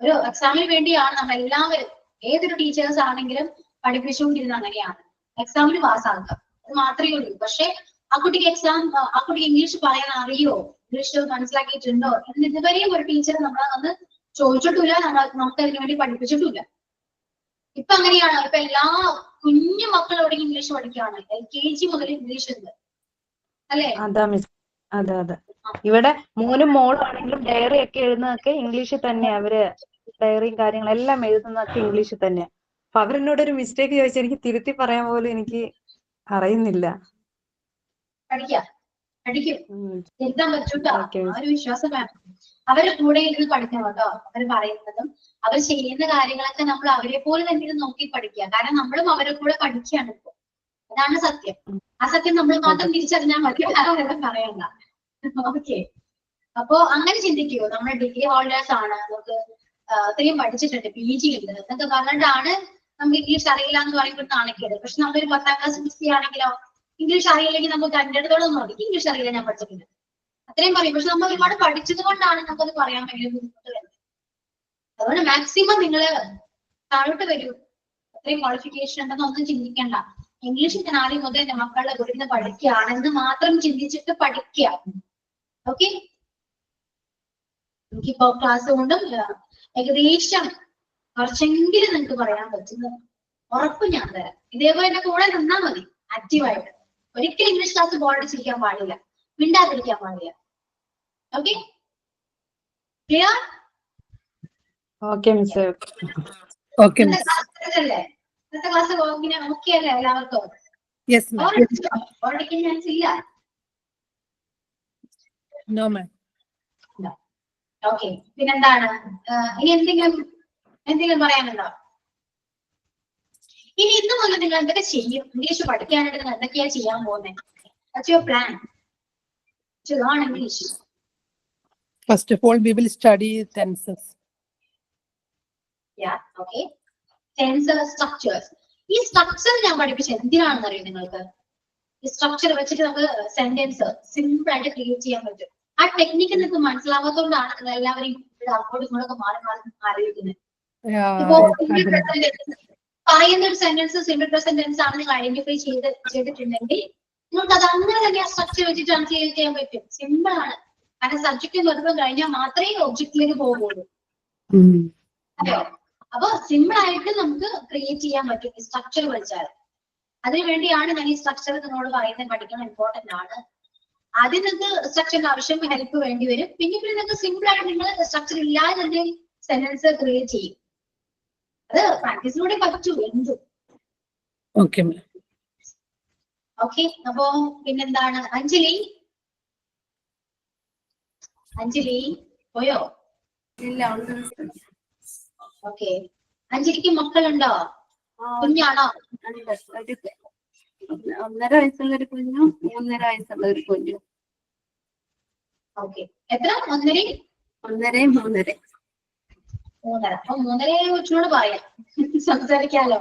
ഒരു എക്സാമിന് വേണ്ടിയാണ് നമ്മൾ എല്ലാവരും, ഏതൊരു ടീച്ചേഴ്സ് ആണെങ്കിലും പഠിപ്പിച്ചുകൊണ്ടിരുന്നത് അങ്ങനെയാണ്. എക്സാമിന് പാസ്സാക്കുക, അത് മാത്രമേ ഉള്ളൂ. പക്ഷെ ആ കുട്ടിക്ക് ഇംഗ്ലീഷ് പറയാൻ അറിയോ, ഇംഗ്ലീഷ് മനസ്സിലാക്കിയിട്ടുണ്ടോ എന്ന് ഇതുവരെയും ഒരു ടീച്ചർ നമ്മളെ വന്ന് ചോദിച്ചിട്ടില്ല, നമുക്ക് അതിനു വേണ്ടി പഠിപ്പിച്ചിട്ടില്ല. ഇപ്പൊ അങ്ങനെയാണ്. ഇപ്പൊ എല്ലാ കുഞ്ഞു മക്കളോട് ഇംഗ്ലീഷ് പഠിക്കുകയാണ്. LKG മുതൽ ഇംഗ്ലീഷ് ഉണ്ട്, അല്ലേ? അതെ. ഇവിടെ മോനും മോളും ആണെങ്കിലും ഡയറി ഒക്കെ എഴുതുന്നതൊക്കെ ഇംഗ്ലീഷിൽ തന്നെയാ. അവര് ഡയറിയും കാര്യങ്ങളെല്ലാം എഴുതുന്നതൊക്കെ ഇംഗ്ലീഷിൽ തന്നെയാ. അപ്പൊ അവരെന്നോട് ഒരു മിസ്റ്റേക്ക് ചോദിച്ചാൽ എനിക്ക് തിരുത്തി പറയാൻ പോലും എനിക്ക് അറിയുന്നില്ല. പഠിക്കും, എഴുതാൻ പറ്റൂട്ടോ. ആ ഒരു വിശ്വാസം വേണം. അവരുടെ കൂടെ ഇരുന്ന് പഠിക്കണം കേട്ടോ. അവർ പറയുന്നതും അവർ ചെയ്യുന്ന കാര്യങ്ങളൊക്കെ നമ്മൾ അവരെ പോലെ തന്നെ നോക്കി പഠിക്കുക. കാരണം നമ്മളും അവരെ കൂടെ പഠിക്കുകയാണ് ഇപ്പൊ. അതാണ് സത്യം. ആ സത്യം നമ്മൾ മാത്രം തിരിച്ചറിഞ്ഞാൽ മതി, ആരെല്ലാം പറയണ്ട. ഓക്കെ, അപ്പോ അങ്ങനെ ചിന്തിക്കൂ. നമ്മൾ ഡിഗ്രി ഹോൾഡേഴ്സ് ആണ്, നമുക്ക് അത്രയും പഠിച്ചിട്ടുണ്ട്, PG ഉണ്ട് എന്നൊക്കെ പറഞ്ഞിട്ടാണ് നമുക്ക് ഇംഗ്ലീഷ് അറിയില്ല എന്ന് പറയുമ്പോൾ നാണക്കേട്. പക്ഷെ നമ്മളൊരു 10ാം ക്ലാസ് മിസ് ആണെങ്കിലോ, ഇംഗ്ലീഷ് അറിയില്ലെങ്കിൽ നമുക്ക് 2 മതി. ഇംഗ്ലീഷ് അറിയില്ല, ഞാൻ പഠിച്ചിട്ടില്ല, അത്രയും പറയും. പക്ഷെ നമ്മൾ ഒരുപാട് പഠിച്ചത് കൊണ്ടാണ് നമുക്കത് പറയാൻ ഭയങ്കര ബുദ്ധിമുട്ട് വരുന്നത്. അതുകൊണ്ട് മാക്സിമം നിങ്ങൾ താഴോട്ട് വരൂ. അത്രയും ക്വാളിഫിക്കേഷൻ ഉണ്ടെന്ന് ഒന്നും ചിന്തിക്കണ്ട. ഇംഗ്ലീഷ് ഞാൻ ആദ്യം മുതൽ എന്റെ മക്കളുടെ കൂടെ നിന്ന് പഠിക്കുകയാണെന്ന് മാത്രം ചിന്തിച്ചിട്ട് പഠിക്കുക. ഓക്കെ, എനിക്കിപ്പോ ക്ലാസ് കൊണ്ടും ഏകദേശം കുറച്ചെങ്കിലും നിങ്ങൾക്ക് പറയാൻ പറ്റുന്ന ഉറപ്പ് ഞാൻ തരാം. ഇതേപോലെ എന്റെ കൂടെ നിന്നാൽ മതി ആക്റ്റീവായിട്ട്. ഒരിക്കലും ഇംഗ്ലീഷ് ക്ലാസ് ബോർഡിച്ചിരിക്കാൻ പാടില്ല, മിണ്ടാതിരിക്കാൻ പാടില്ല. Okay, clear? Okay miss. Okay miss. ഇന്നത്തെ ക്ലാസ് ഓക്കെ അല്ലേ എല്ലാവർക്കും? Yes ma'am. ബോർഡിക്കാൻ ചാൻസ് ഇല്ല. No ma'am. ഓക്കെ, പിന്നെന്താണ്? ഇനി എന്തെങ്കിലും പറയാനുണ്ടോ? ഇനി ഇന്ന് മുതൽ നിങ്ങൾ എന്തൊക്കെ ചെയ്യും? ഇംഗ്ലീഷ് പഠിക്കാനായിട്ട് നിങ്ങൾ എന്തൊക്കെയാ ചെയ്യാൻ പോകുന്നത്? What's your plan to learn English? First of all, we will study tenses. Okay. Tense structures. ഈ സ്ട്രക്ചർ ഞാൻ പഠിപ്പിച്ചത് എന്തിനാണെന്ന് അറിയാം നിങ്ങൾക്ക്? ഈ സ്ട്രക്ചർ വെച്ചിട്ട് നമുക്ക് സെന്റൻസ് സിമ്പിൾ ആയിട്ട് ക്രിയേറ്റ് ചെയ്യാൻ പറ്റും. ആ ടെക്നിക്ക് നിങ്ങൾക്ക് മനസ്സിലാവാത്തതുകൊണ്ടാണ് നിങ്ങൾ എല്ലാവരും ഇവിടെ അങ്ങോട്ടും ഇങ്ങോട്ടൊക്കെ മാറി ആലോചിക്കുന്നത്. ഇപ്പോ പറയുന്ന ഒരു സെന്റൻസ് സിമ്പിൾ പ്രസന്റ് ടെൻസ് ആണ് നിങ്ങൾ ഐഡന്റിഫൈ ചെയ്തിട്ടുണ്ടെങ്കിൽ നിങ്ങൾക്ക് അത് അങ്ങനെ തന്നെ ആ സ്ട്രക്ചർ വെച്ച് ട്രാൻസ്ലേറ്റ് ചെയ്യാൻ പറ്റും. സിമ്പിൾ ആണ്. കാരണം സബ്ജക്റ്റ് നിർബന്ധം കഴിഞ്ഞാൽ മാത്രമേ ഒബ്ജക്റ്റിലേക്ക് പോകുള്ളൂ. അതെയോ? അപ്പൊ സിമ്പിൾ ആയിട്ട് നമുക്ക് ക്രിയേറ്റ് ചെയ്യാൻ പറ്റും ഈ സ്ട്രക്ചർ വെച്ചാൽ. അതിനു വേണ്ടിയാണ് ഞാൻ ഈ സ്ട്രക്ചർ നിങ്ങളോട് പറയുന്നത്. പഠിക്കണം, ഇമ്പോർട്ടന്റ് ആണ്. ആദ്യം നിങ്ങൾക്ക് സ്ട്രക്ചറിന്റെ ആവശ്യം ഹെൽപ്പ് വേണ്ടി വരും. പിന്നെ നിങ്ങൾക്ക് സിമ്പിൾ ആയിട്ട് നിങ്ങൾ സ്ട്രക്ചർ ഇല്ലാതെ തന്നെ സെന്റൻസ് ക്രിയേറ്റ് ചെയ്യും. അത് പ്രാക്ടീസിലൂടെ പറ്റൂ എന്തും. ഓക്കെ. ഓക്കെ. അപ്പോ പിന്നെന്താണ്? അഞ്ജലി പോയോ? ഇല്ല. ഓക്കെ. അഞ്ജലിക്ക് മക്കളുണ്ടോ? കുഞ്ഞാണോ? 1.5 വയസ്സുള്ള ഒരു കുഞ്ഞും 3.5 വയസ്സുള്ള ഒരു കുഞ്ഞും. ഓക്കെ. എത്ര? 1.5 3.5. അപ്പൊ 3.5 കൊച്ചിനോട് പറയാം സംസാരിക്കാലോ.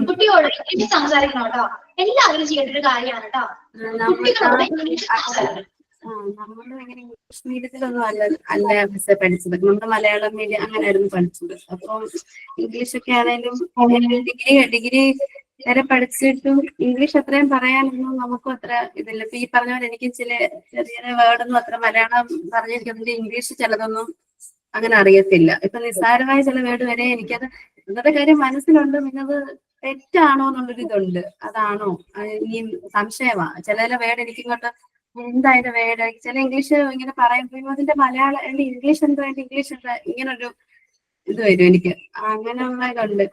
കുട്ടിയോട് ഇംഗ്ലീഷ് സംസാരിക്കണം കേട്ടോ. എല്ലാവരും ചെയ്യേണ്ട ഒരു കാര്യമാണ് കേട്ടോ. കുട്ടികളോട് ഇംഗ്ലീഷ് സംസാരിക്കണം. നമ്മള് ഇങ്ങനെ ഇംഗ്ലീഷ് മീഡിയത്തിലൊന്നും അല്ല പഠിച്ചത്. നമ്മുടെ മലയാളം മീഡിയം അങ്ങനെയായിരുന്നു പഠിച്ചത്. അപ്പം ഇംഗ്ലീഷൊക്കെ ആണെങ്കിലും ഡിഗ്രി വരെ പഠിച്ചിട്ടും ഇംഗ്ലീഷ് അത്രയും പറയാനൊന്നും നമുക്കും അത്ര ഇതില്ല. ഇപ്പൊ ഈ പറഞ്ഞ പോലെ എനിക്ക് ചെറിയ വേർഡൊന്നും അത്ര മലയാളം പറഞ്ഞിരിക്കുന്നതിന്റെ ഇംഗ്ലീഷ് ചിലതൊന്നും അങ്ങനെ അറിയത്തില്ല. ഇപ്പൊ നിസ്സാരമായ ചില വേർഡ് വരെ എനിക്കത് ഇന്നത്തെ കാര്യം മനസ്സിലുണ്ട്. പിന്നെ അത് തെറ്റാണോ എന്നുള്ളൊരു ഇതുണ്ട്. അതാണോ ഈ സംശയമാണ്. ചില വേർഡ് എനിക്കിങ്ങോട്ട് എന്താ അതിന്റെ വേർഡ്, ചില ഇംഗ്ലീഷ് ഇങ്ങനെ പറയുമ്പോ അതിന്റെ മലയാളം ഇംഗ്ലീഷ് എന്താ ഇങ്ങനൊരു ഇത് വരും എനിക്ക്. അങ്ങനെയുള്ള ഇതുണ്ട്.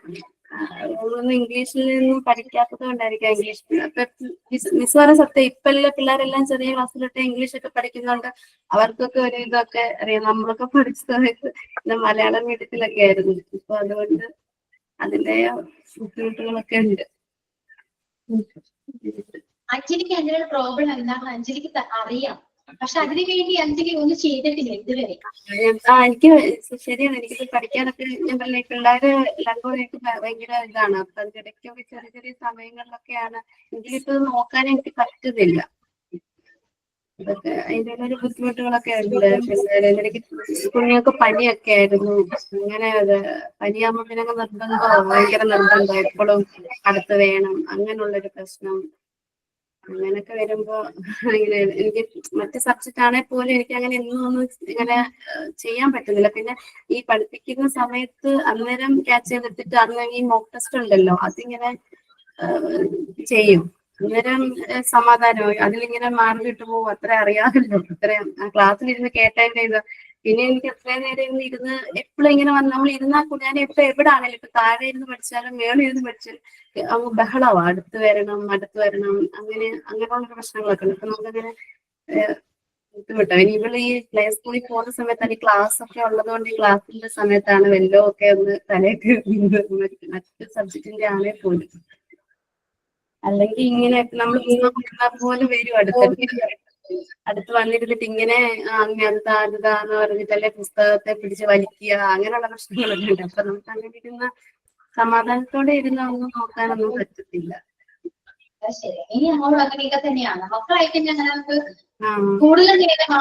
ഒന്നും ഇംഗ്ലീഷിൽ നിന്നും പഠിക്കാത്തത് കൊണ്ടായിരിക്കാം ഇംഗ്ലീഷ്. അപ്പൊ നിസ്സാര സത്യം ഇപ്പല്ല പിള്ളേരെല്ലാം ചെറിയ ക്ലാസ്സിലൊക്കെ ഇംഗ്ലീഷ് ഒക്കെ പഠിക്കുന്നുണ്ട്. അവർക്കൊക്കെ ഒരു ഇതൊക്കെ അറിയാം. നമ്മളൊക്കെ പഠിച്ച സമയത്ത് മലയാളം മീഡിയത്തിലൊക്കെ ആയിരുന്നു. ഇപ്പൊ അതുകൊണ്ട് അതിന്റെ ബുദ്ധിമുട്ടുകളൊക്കെ ഉണ്ട്. അഞ്ജലിക്ക് അങ്ങനെ ഒരു പ്രോബ്ലം എന്താണെന്ന് അഞ്ജലിക്ക് അറിയാം. പക്ഷെ അതിനു വേണ്ടി അഞ്ജലി ഒന്നും ചെയ്തിട്ടില്ല ഇതുവരെ. എനിക്ക് ശരിയാണ്. എനിക്കിത് പഠിക്കാനൊക്കെ ഞാൻ പറഞ്ഞ പിള്ളേര് എല്ലാവർക്കും ഭയങ്കര ഇതാണ്. അപ്പൊ അതിനിടയ്ക്കൊക്കെ ചെറിയ ചെറിയ സമയങ്ങളിലൊക്കെയാണ് എങ്കിലിപ്പോ നോക്കാൻ എനിക്ക് പറ്റുന്നില്ല. ഇതൊക്കെ അതിൻ്റെ ഒരു ബുദ്ധിമുട്ടുകളൊക്കെ ഉണ്ട്. പിന്നെ എനിക്ക് കുഞ്ഞൊക്കെ പനിയൊക്കെ ആയിരുന്നു. അങ്ങനെ അത് പനിയാകുമ്പോ പിന്നെ ഭയങ്കര നിർബന്ധം എപ്പോഴും അടുത്ത് വേണം. അങ്ങനെയുള്ളൊരു പ്രശ്നം. അങ്ങനെയൊക്കെ വരുമ്പോ ഇങ്ങനെ എനിക്ക് മറ്റു സബ്ജക്റ്റ് ആണെങ്കിൽ പോലും എനിക്ക് അങ്ങനെ ഒന്നും ഇങ്ങനെ ചെയ്യാൻ പറ്റുന്നില്ല. പിന്നെ ഈ പഠിപ്പിക്കുന്ന സമയത്ത് അന്നേരം ക്യാച്ച് ചെയ്തെടുത്തിട്ട് അന്ന് ഈ മോക്ക് ടെസ്റ്റ് ഉണ്ടല്ലോ, അതിങ്ങനെ ചെയ്യും. അന്നേരം സമാധാനമായി. അതിലിങ്ങനെ മാർക്ക് കിട്ടു പോകും. അത്ര അറിയാമല്ലോ. അത്രയും ക്ലാസ്സിലിരുന്ന് കേട്ടതിന്റെ ഇത്. പിന്നെ എനിക്ക് എത്രയും നേരം ഇരുന്ന് എപ്പോഴും ഇങ്ങനെ നമ്മൾ ഇരുന്നാൽ കൂടി ഞാൻ ഇപ്പൊ എവിടെ ആണെങ്കിലും ഇപ്പൊ താഴെ ഇരുന്ന് പഠിച്ചാലും മേളിൽ ഇരുന്ന് പഠിച്ചാലും അങ്ങ് ബഹളവാ. അടുത്ത് വരണം അങ്ങനെയുള്ള പ്രശ്നങ്ങളൊക്കെ ഉണ്ട്. അപ്പൊ നമുക്കങ്ങനെ ബുദ്ധിമുട്ടാണ്. ഇനി ഇവിടെ ഈ പ്ലേ സ്കൂളിൽ പോകുന്ന സമയത്താണ് ഈ ക്ലാസ് ഒക്കെ ഉള്ളത് കൊണ്ട് ഈ ക്ലാസ്സിന്റെ സമയത്താണ് വല്ലോ ഒക്കെ ഒന്ന് തലേക്ക് മറ്റു സബ്ജക്റ്റിന്റെ ആണേ പോലും. അല്ലെങ്കിൽ ഇങ്ങനെ നമ്മൾ പോലെ വരും അടുത്ത് വന്നിരുന്നിട്ട് ഇങ്ങനെ അതാന്ന് പറഞ്ഞിട്ടല്ലേ പുസ്തകത്തെ പിടിച്ച് വലിക്കുക. അങ്ങനെയുള്ള പ്രശ്നങ്ങളൊക്കെ ഉണ്ട്. അപ്പൊ നമുക്ക് അങ്ങനെ ഇരുന്ന സമാധാനത്തോടെ ഇരുന്ന് ഒന്നും നോക്കാനൊന്നും പറ്റത്തില്ല. ശരി. ഇനി നമ്മളോട് അങ്ങനെയൊക്കെ തന്നെയാണ്. മക്കളായിട്ട് അങ്ങനെ നമുക്ക് കൂടുതൽ നേരം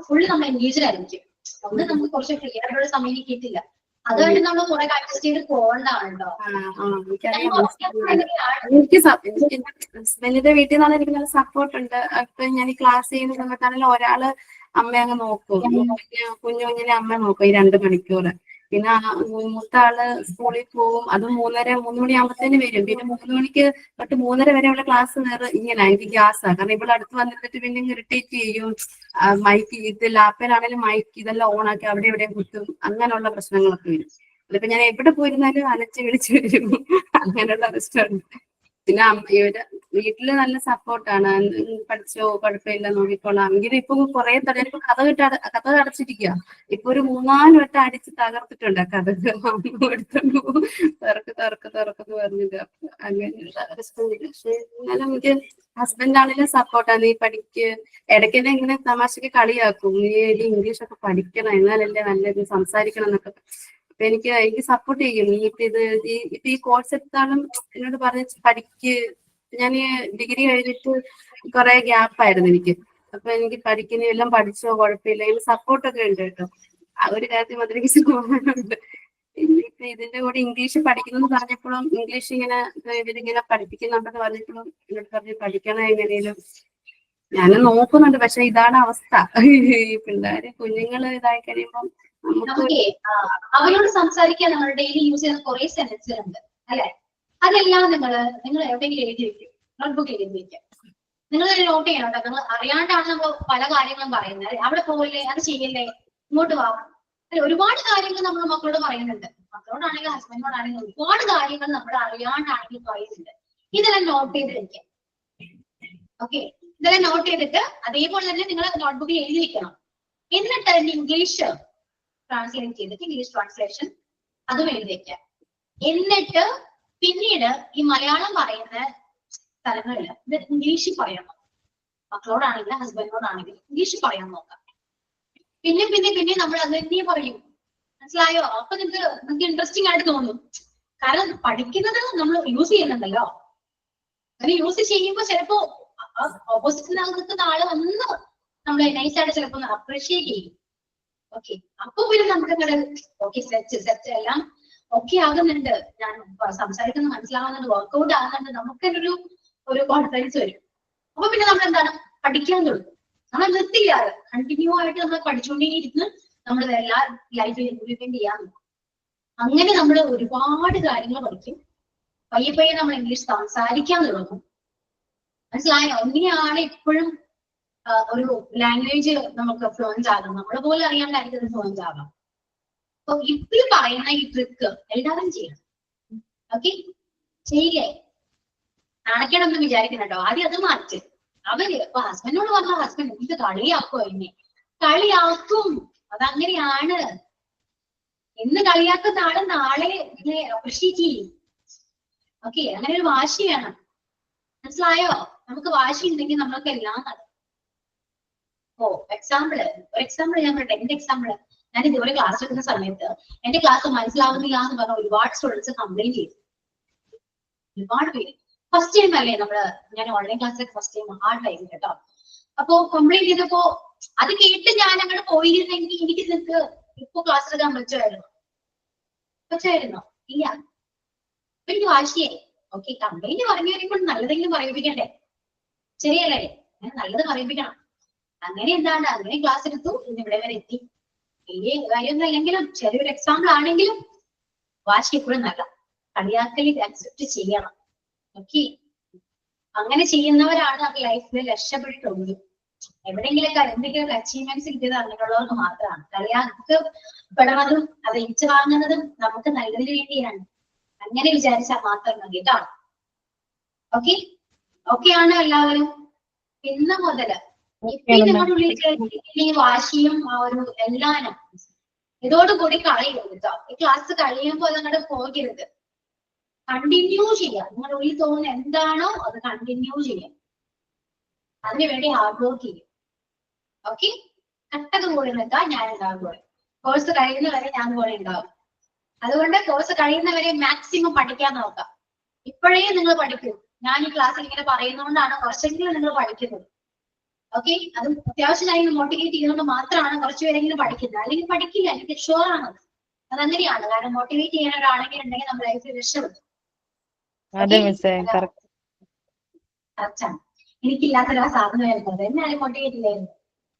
ഫുള്ള് നമ്മൾ എൻഗേജ്ഡ് ആയിരിക്കും. ഒന്ന് നമുക്ക് കുറച്ച് ഫ്രീ ആയിട്ടുള്ള സമയം കിട്ടിയിട്ടില്ല. അതുകൊണ്ട് നമ്മൾ കുറെ അഡ്ജസ്റ്റ് ചെയ്ത് പോകണ്ടാണല്ലോ. എനിക്ക് ഹസ്ബൻഡിന്റെ വീട്ടിൽ നിന്നാണ് എനിക്ക് നല്ല സപ്പോർട്ട് ഉണ്ട്. ഇപ്പൊ ഞാൻ ഈ ക്ലാസ് ചെയ്യുന്ന സമയത്താണെങ്കിലും ഒരാള് അമ്മ അങ്ങ് നോക്കും. കുഞ്ഞിനെ അമ്മ നോക്കും ഈ 2 മണിക്കൂർ. പിന്നെ മൂത്താള് സ്കൂളിൽ പോകും. അത് 3 മണി ആകുമ്പത്തേന് വരും. പിന്നെ 3 മണിക്ക് തൊട്ട് 3:30 വരെ ഉള്ള ക്ലാസ് വേറെ ഇങ്ങനെ എനിക്ക് ഗ്യാസാണ്. കാരണം ഇവിടെ അടുത്ത് വന്നിട്ട് പിന്നെ ഇറിറ്റേറ്റ് ചെയ്യും. മൈക്ക് ഇത് ലാപ്പിലാണെങ്കിലും മൈക്ക് ഇതെല്ലാം ഓണാക്കി അവിടെ ഇവിടെ കുത്തും. അങ്ങനെയുള്ള പ്രശ്നങ്ങളൊക്കെ വരും. അതിപ്പോ ഞാൻ എവിടെ പോയിരുന്നാലും അലച്ച് വിളിച്ച് വരും. അങ്ങനെയുള്ള പ്രശ്നമുണ്ട്. പിന്നെ ഇവര് വീട്ടില് നല്ല സപ്പോർട്ടാണ്. പഠിച്ചോ കുഴപ്പമില്ല നോക്കിക്കോളാം. എങ്കിലും ഇപ്പൊ കുറെ തടയിപ്പോ കഥ അടച്ചിരിക്കുക. ഇപ്പൊ ഒരു 3-4 വട്ടം അടിച്ച് തകർത്തിട്ടുണ്ട് കഥ. തുറക്കെന്ന് പറഞ്ഞിട്ട് അങ്ങനെയുള്ള പ്രശ്നമില്ല. പക്ഷെ എന്നാലും എനിക്ക് ഹസ്ബൻഡ് ആണെങ്കിലും സപ്പോർട്ടാണ്. നീ പഠിക്ക്. ഇടയ്ക്കെന്നെ ഇങ്ങനെ തമാശക്ക് കളിയാക്കും. നീ ഇംഗ്ലീഷ് ഒക്കെ പഠിക്കണം, എന്നാലല്ലേ നല്ലത് സംസാരിക്കണം എന്നൊക്കെ. അപ്പൊ എനിക്ക് സപ്പോർട്ട് ചെയ്യും. ഇപ്പൊ ഈ കോഴ്സ് എടുത്താലും എന്നോട് പറഞ്ഞ് പഠിക്ക്. ഞാൻ ഈ ഡിഗ്രി കഴിഞ്ഞിട്ട് കുറെ ഗ്യാപ്പ് ആയിരുന്നു എനിക്ക്. അപ്പൊ എനിക്ക് പഠിക്കുന്ന എല്ലാം പഠിച്ചോ, കുഴപ്പമില്ല, ഇതിൽ സപ്പോർട്ടൊക്കെ ഉണ്ട് കേട്ടോ. ആ ഒരു കാര്യത്തിൽ മാത്രം എനിക്ക് സമാധാനമുണ്ട്. ഇപ്പൊ ഇതിന്റെ കൂടെ ഇംഗ്ലീഷ് പഠിക്കുന്നു പറഞ്ഞപ്പോഴും, ഇംഗ്ലീഷ് ഇവരിങ്ങനെ പഠിപ്പിക്കുന്നുണ്ടെന്ന് പറഞ്ഞപ്പോഴും എന്നോട് പറഞ്ഞ് പഠിക്കണം എങ്ങനെയും. ഞാൻ നോക്കുന്നുണ്ട്. പക്ഷെ ഇതാണ് അവസ്ഥ. ഈ പിള്ളേര് കുഞ്ഞുങ്ങള് ഇതായി കഴിയുമ്പം നമുക്ക് അവരോട് സംസാരിക്കാൻ നമ്മൾ ഡെയിലി യൂസ് ചെയ്യുന്ന കുറെ സെന്റൻസുകൾ ഉണ്ട് അല്ലെ? അതെല്ലാം നിങ്ങൾ എവിടെയെങ്കിലും എഴുതി വെക്കും, നോട്ട്ബുക്ക് എഴുതി വെക്കാം. നിങ്ങൾ നോട്ട് ചെയ്യണം കേട്ടോ. നിങ്ങൾ അറിയാണ്ടാണ് നമ്മൾ പല കാര്യങ്ങളും പറയുന്നത്. അവിടെ പോയില്ലേ, അത് ചെയ്യല്ലേ, ഇങ്ങോട്ട് വാ. ഒരുപാട് കാര്യങ്ങൾ നമ്മൾ മക്കളോട് പറയുന്നുണ്ട്. മക്കളോടാണെങ്കിലും ഹസ്ബൻഡിനോടാണെങ്കിലും ഒരുപാട് കാര്യങ്ങൾ നമ്മൾ അറിയാണ്ടാണെങ്കിലും പറയുന്നുണ്ട്. ഇതെല്ലാം നോട്ട് ചെയ്ത് വെക്കാം. ഓക്കെ, ഇതെല്ലാം നോട്ട് ചെയ്തിട്ട് അതേപോലെ തന്നെ നിങ്ങൾ നോട്ട്ബുക്കിൽ എഴുതി വെക്കണം. എന്നിട്ട് ഇംഗ്ലീഷ് ട്രാൻസ്ലേറ്റ് ചെയ്തിട്ട് ഇംഗ്ലീഷ് ട്രാൻസ്ലേഷൻ അതും എഴുതി വെക്കാം. എന്നിട്ട് പിന്നീട് ഈ മലയാളം പറയുന്ന സ്ഥലങ്ങളിൽ ഇത് ഇംഗ്ലീഷിൽ പറയണം. മക്കളോടാണെങ്കിലും ഹസ്ബൻഡിനോടാണെങ്കിലും ഇംഗ്ലീഷിൽ പറയാൻ നോക്കാം. പിന്നെ നമ്മൾ അത് തന്നെ പറയും. മനസ്സിലായോ? അപ്പൊ നിങ്ങൾക്ക് ഇൻട്രസ്റ്റിംഗ് ആയിട്ട് തോന്നും. കാരണം പഠിക്കുന്നത് നമ്മൾ യൂസ് ചെയ്യുന്നുണ്ടല്ലോ. അത് യൂസ് ചെയ്യുമ്പോൾ ചിലപ്പോ ഓപ്പോസിറ്റിനകത്ത് ആള് വന്ന് നമ്മളെ നൈസായിട്ട് ചിലപ്പോ അപ്രീഷിയേറ്റ് ചെയ്യും. ഓക്കെ, അപ്പൊ പിന്നെ നമുക്ക് ഓക്കെ സെറ്റ് എല്ലാം ഓക്കെ ആകുന്നുണ്ട്, ഞാൻ സംസാരിക്കുന്നത് മനസ്സിലാവുന്നുണ്ട്, വർക്ക്ഔട്ട് ആകുന്നുണ്ട്, നമുക്ക് ഒരു കോൺഫിഡൻസ് വരും. അപ്പൊ പിന്നെ നമ്മൾ എന്താണ് പഠിക്കാൻ തുടങ്ങും. നമ്മൾ നിർത്തിയില്ലാതെ കണ്ടിന്യൂ ആയിട്ട് നമ്മൾ പഠിച്ചുകൊണ്ടേയിരുന്ന് നമ്മൾ എല്ലാ ലൈഫിൽ ഇംപ്ലിമെന്റ് ചെയ്യാൻ നോക്കും. അങ്ങനെ നമ്മൾ ഒരുപാട് കാര്യങ്ങൾ പഠിക്കും. പയ്യെ നമ്മൾ ഇംഗ്ലീഷ് സംസാരിക്കാൻ തുടങ്ങും. മനസ്സിലായോ? അങ്ങനെയാണ് ഇപ്പോഴും ഒരു ലാംഗ്വേജ് നമുക്ക് ഫ്ലുവൻസ് ആകും. നമ്മളെ പോലെ അറിയാണ്ടായിരിക്കും ഫ്ലുവൻസ് ആകാം. അപ്പൊ ഇപ്പോൾ പറയുന്ന ഈ ട്രിക്ക് എല്ലാവരും ചെയ്യണം. ഓക്കെ, ചെയ്യില്ലേ? നാണക്കേടൊന്നും വിചാരിക്കണം കേട്ടോ. ആദ്യം അത് മാറ്റ്. ഇപ്പൊ ഹസ്ബൻഡിനോട് പറഞ്ഞ ഹസ്ബൻഡ് ഇത് കളിയാക്കോ? എന്നെ കളിയാക്കും. അതങ്ങനെയാണ്. ഇന്ന് കളിയാക്കുന്ന ആള് നാളെ ഇതിനെ അപ്രീഷിയേറ്റ് ചെയ്യും. ഓക്കെ, അങ്ങനെ ഒരു വാശി വേണം. മനസ്സിലായോ? നമുക്ക് വാശി ഉണ്ടെങ്കിൽ നമ്മൾക്ക് എല്ലാം നടക്കും. ഒരു എക്സാമ്പിൾ ഞാൻ പറയട്ടെ. എന്റെ എക്സാമ്പിൾ, ഞാൻ ഇതുവരെ ക്ലാസ് എടുക്കുന്ന സമയത്ത് എന്റെ ക്ലാസ് മനസ്സിലാവുന്നില്ല എന്ന് പറഞ്ഞ ഒരുപാട് സ്റ്റുഡൻസ് കംപ്ലൈന്റ് ചെയ്തു. ഒരുപാട് പേര് ഫസ്റ്റ് ടൈം അല്ലേ ഞാൻ ഓൺലൈൻ ക്ലാസ്സിലൊക്കെ ഫസ്റ്റ് ടൈം ഹാർഡായിരുന്നു കേട്ടോ. അപ്പൊ കംപ്ലൈന്റ് ചെയ്തപ്പോ അത് കേട്ട് ഞാൻ അങ്ങോട്ട് പോയിരുന്നെങ്കിൽ എനിക്ക് നിങ്ങൾക്ക് ഇപ്പൊ ക്ലാസ് എടുക്കാൻ പറ്റുമായിരുന്നോ? ഇല്ല. എനിക്ക് വാശിയായി. ഓക്കെ, കംപ്ലൈന്റ് പറഞ്ഞു വരുമ്പോൾ നല്ലതെങ്കിലും പറയിപ്പിക്കണ്ടേ? ശരിയല്ലേ? ഞാൻ നല്ലത് പറയിപ്പിക്കണം. അങ്ങനെ അങ്ങനെ ക്ലാസ് എടുത്തു, ഇന്ന് ഇവിടെ വരെ എത്തി. വലിയ കാര്യമൊന്നും അല്ലെങ്കിലും ചെറിയൊരു എക്സാമ്പിൾ ആണെങ്കിലും വാശി എപ്പോഴും നല്ല കളിയാക്കലി അക്സെപ്റ്റ് ചെയ്യണം. ഓക്കെ, അങ്ങനെ ചെയ്യുന്നവരാണ് നമ്മുടെ ലൈഫിൽ രക്ഷപ്പെട്ടിട്ടുള്ളത്. എവിടെയെങ്കിലൊക്കെ എന്തെങ്കിലും അച്ചീവ്മെന്റ്സ് കിട്ടിയത് അങ്ങനെയുള്ളവർക്ക് മാത്രമാണ്. കളിയാക്കപ്പെടുന്നതും അത് ഇച്ചു വാങ്ങുന്നതും നമുക്ക് നല്ലതിന് വേണ്ടിയാണ്. അങ്ങനെ വിചാരിച്ചാൽ മാത്രം മതി കേട്ടോ. ഓക്കെ ആണ് എല്ലാവരും? ഇന്ന് മുതല് ഇപ്പൊ നമ്മുടെ ഉള്ളിൽ ഈ വാശിയും ആ ഒരു എല്ലാനും ഇതോടുകൂടി കളയരുത് കേട്ടോ. ഈ ക്ലാസ് കഴിയുമ്പോൾ അതങ്ങോട്ട് പോകരുത്. കണ്ടിന്യൂ ചെയ്യാം. നിങ്ങളുടെ ഉള്ളിൽ തോന്നുന്ന എന്താണോ അത് കണ്ടിന്യൂ ചെയ്യാം. അതിനുവേണ്ടി ഹാർഡ് വർക്ക് ചെയ്യും. ഓക്കെ, കട്ടക്ക് കൂടെ നിൽക്കാൻ ഞാൻ ഉണ്ടാകും. കൂടെ കോഴ്സ് കഴിയുന്നവരെ ഞാൻ കൂടെ ഉണ്ടാവും. അതുകൊണ്ട് കോഴ്സ് കഴിയുന്നവരെ മാക്സിമം പഠിക്കാൻ നോക്കാം. ഇപ്പോഴേ നിങ്ങൾ പഠിക്കൂ. ഞാൻ ഈ ക്ലാസ്സിൽ ഇങ്ങനെ പറയുന്നതുകൊണ്ടാണ് കുറച്ചെങ്കിലും നിങ്ങൾ പഠിക്കുന്നത്. ഓക്കെ, അത് അത്യാവശ്യം ഞാൻ മോട്ടിവേറ്റ് ചെയ്യുന്നതുകൊണ്ട് മാത്രമാണ് കുറച്ചുപേരെങ്കിലും പഠിക്കുന്നത്. അല്ലെങ്കിൽ പഠിക്കില്ല, എനിക്ക് ഷുവർ ആണ്. അതങ്ങനെയാണ്. കാരണം മോട്ടിവേറ്റ് ചെയ്യാൻ ഒരാളെങ്കിലും ഉണ്ടെങ്കിൽ നമ്മുടെ ലൈഫിൽ രക്ഷപ്പെടും. കറക്റ്റാണ്. എനിക്കില്ലാത്തൊരു സാധനമായിരുന്നത് എന്നാലും മോട്ടിവേറ്റ് ചെയ്യായിരുന്നു.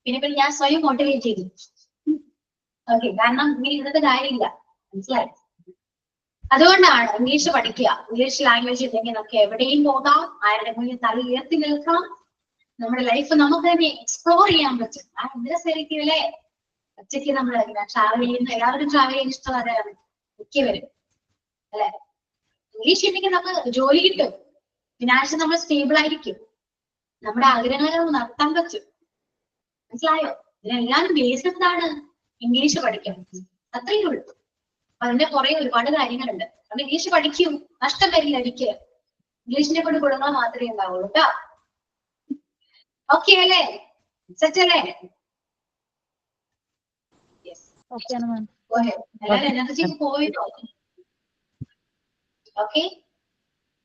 പിന്നെ ഞാൻ സ്വയം മോട്ടിവേറ്റ് ചെയ്തു. ഓക്കെ, കാരണം ഇങ്ങനെ ഇന്നത്തെ കാര്യമില്ല. മനസ്സിലായി? അതുകൊണ്ടാണ് ഇംഗ്ലീഷ് പഠിക്കുക. ഇംഗ്ലീഷ് ലാംഗ്വേജ് ഉണ്ടെങ്കിൽ നമുക്ക് എവിടെയും പോകാം, ആരുടെ മുന്നിൽ തല ഉയർത്തി നിൽക്കാം. നമ്മുടെ ലൈഫ് നമുക്ക് തന്നെ എക്സ്പ്ലോർ ചെയ്യാൻ പറ്റും. രസമായിരിക്കും അല്ലേ? ഒറ്റയ്ക്ക് നമ്മൾ ട്രാവൽ ചെയ്യുന്ന എല്ലാവരും ട്രാവൽ ചെയ്യുന്ന ഇഷ്ടമാണ് മിക്കവരും അല്ലെ? ഇംഗ്ലീഷ് ഉണ്ടെങ്കിൽ നമുക്ക് ജോലി കിട്ടും, ഫിനാൻഷ്യൽ നമ്മൾ സ്റ്റേബിൾ ആയിരിക്കും, നമ്മുടെ ആഗ്രഹങ്ങൾ നടത്താൻ പറ്റും. മനസ്സിലായോ? ഇതിനെല്ലാം ബേസ് എന്താണ്? ഇംഗ്ലീഷ് പഠിക്കണം. അത്രയേ ഉള്ളൂ. അതിന്റെ കുറെ ഒരുപാട് കാര്യങ്ങളുണ്ട്. അതുകൊണ്ട് ഇംഗ്ലീഷ് പഠിക്കൂ, നഷ്ടം വരില്ല ഒരിക്കലും. ഇംഗ്ലീഷിനെ കൊണ്ട് ഗുണങ്ങൾ മാത്രമേ ഉണ്ടാവുള്ളൂ കേട്ടോ. ഓക്കെ അല്ലേ? സെറ്റ് അല്ലേ? ഓക്കെയാണ് മാം. എല്ലാവരും എനർജി പോയിട്ടോ. ഓക്കെ,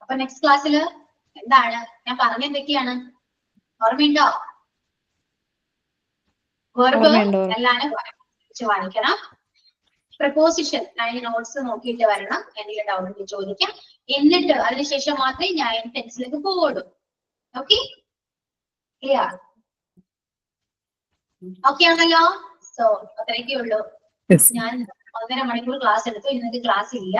അപ്പൊ നെക്സ്റ്റ് ക്ലാസ്സിൽ എന്താണ് ഞാൻ പറഞ്ഞ എന്തൊക്കെയാണ് ഓർമ്മയുണ്ടോ? വെർബ് എല്ലാരും വായിക്കണം. പ്രപ്പോസിഷൻ ഞാൻ നോട്ട്സ് നോക്കിയിട്ട് വരണം, എന്തെങ്കിലും ഡൗട്ട് ചോദിക്കാം. എന്നിട്ട് അതിനുശേഷം മാത്രമേ ഞാൻ ടെൻസിലേക്ക് പോവുള്ളൂ. Okay, clear? ഓക്കെ ആണല്ലോ? സോ അത്രയൊക്കെ ഉള്ളൂ. ഞാൻ 1.5 മണിക്കൂർ ക്ലാസ് എടുത്തു, ഇന്നത്തെ ക്ലാസ് ഇല്ല.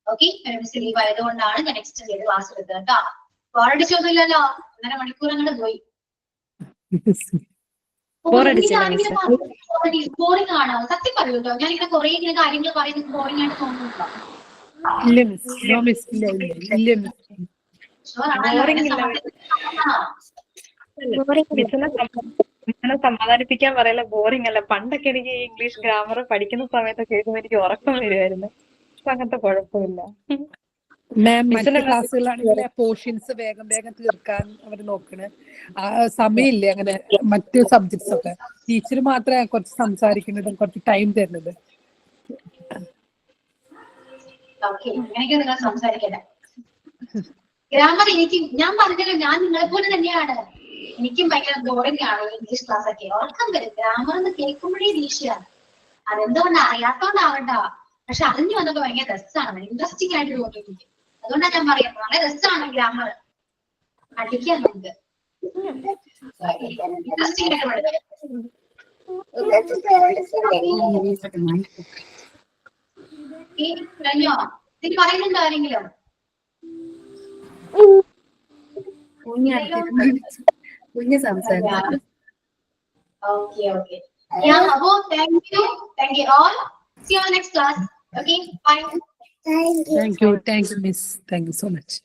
ഓക്കെ, മിസ് ലീവ് ആയതുകൊണ്ടാണ് ഞാൻ എക്സ്റ്റെൻഡ് ചെയ്ത് ക്ലാസ് എടുത്തത് കേട്ടോ. ബോറടിച്ചൊന്നുമില്ലല്ലോ? 1.5 മണിക്കൂർ അങ്ങോട്ട് പോയി. ബോറിംഗ് ആണോ? സത്യം പറയൂ കേട്ടോ, ഞാൻ ഇങ്ങനെ കുറെ ഇങ്ങനെ കാര്യങ്ങൾ പറയുന്നത് ബോറിംഗ് ആയിട്ട് തോന്നുന്നുണ്ടോ? സമാധാനിപ്പിക്കാൻ പറയല, ബോറിംഗ് അല്ല. പണ്ടൊക്കെ എനിക്ക് ഇംഗ്ലീഷ് ഗ്രാമർ പഠിക്കുന്ന സമയത്ത് കേൾക്കുമ്പോൾ എനിക്ക് ഉറക്കം വരുമായിരുന്നു. അങ്ങനത്തെ കുഴപ്പമില്ല. മാം മറ്റു ക്ലാസ്സുകളാണെങ്കിൽ പോർഷൻസ് വേഗം വേഗം തീർക്കാൻ അവർ നോക്കണേ. സമയമില്ലേ അങ്ങനെ മറ്റു സബ്ജക്ട്സ് ഒക്കെ. ടീച്ചർ മാത്രമേ കുറച്ച് സംസാരിക്കുന്നതും കുറച്ച് ടൈം തരുന്നത്. ഗ്രാമർ എനിക്ക് ഞാൻ പറഞ്ഞല്ലോ, ഞാൻ നിങ്ങളെ പോലെ തന്നെയാണ്. എനിക്കും ഭയങ്കര ബോറിംഗ് ആണ് ഇംഗ്ലീഷ് ക്ലാസ് ഒക്കെ. ഉറക്കം വരും ഗ്രാമർ എന്ന് കേൾക്കുമ്പോഴേ ദേഷ്യമാണ്. അതെന്തുകൊണ്ട് അറിയാത്തോണ്ടാവണ്ട, പക്ഷെ അറിഞ്ഞു വന്നപ്പോ ഭയങ്കര രസമാണ്, ഇൻട്രസ്റ്റിംഗ് ആയിട്ട് തോന്നിയിട്ടുണ്ട്. അതുകൊണ്ടാണ് ഞാൻ പറയുന്നത് വളരെ രസമാണ് ഗ്രാമർ പഠിക്കാൻ. നമുക്ക് ഇൻട്രസ്റ്റിംഗ് ആയിട്ട് പഠിക്കാം. കഴിഞ്ഞോ? ഇതിന് പറയുന്നുണ്ടോ ആരെങ്കിലും? കുഞ്ഞ് സംസാരിക്കും. Okay, okay. Yeah, Abo, thank you all. See you on the next class. Okay, bye. Thank you, miss. Thank you so much.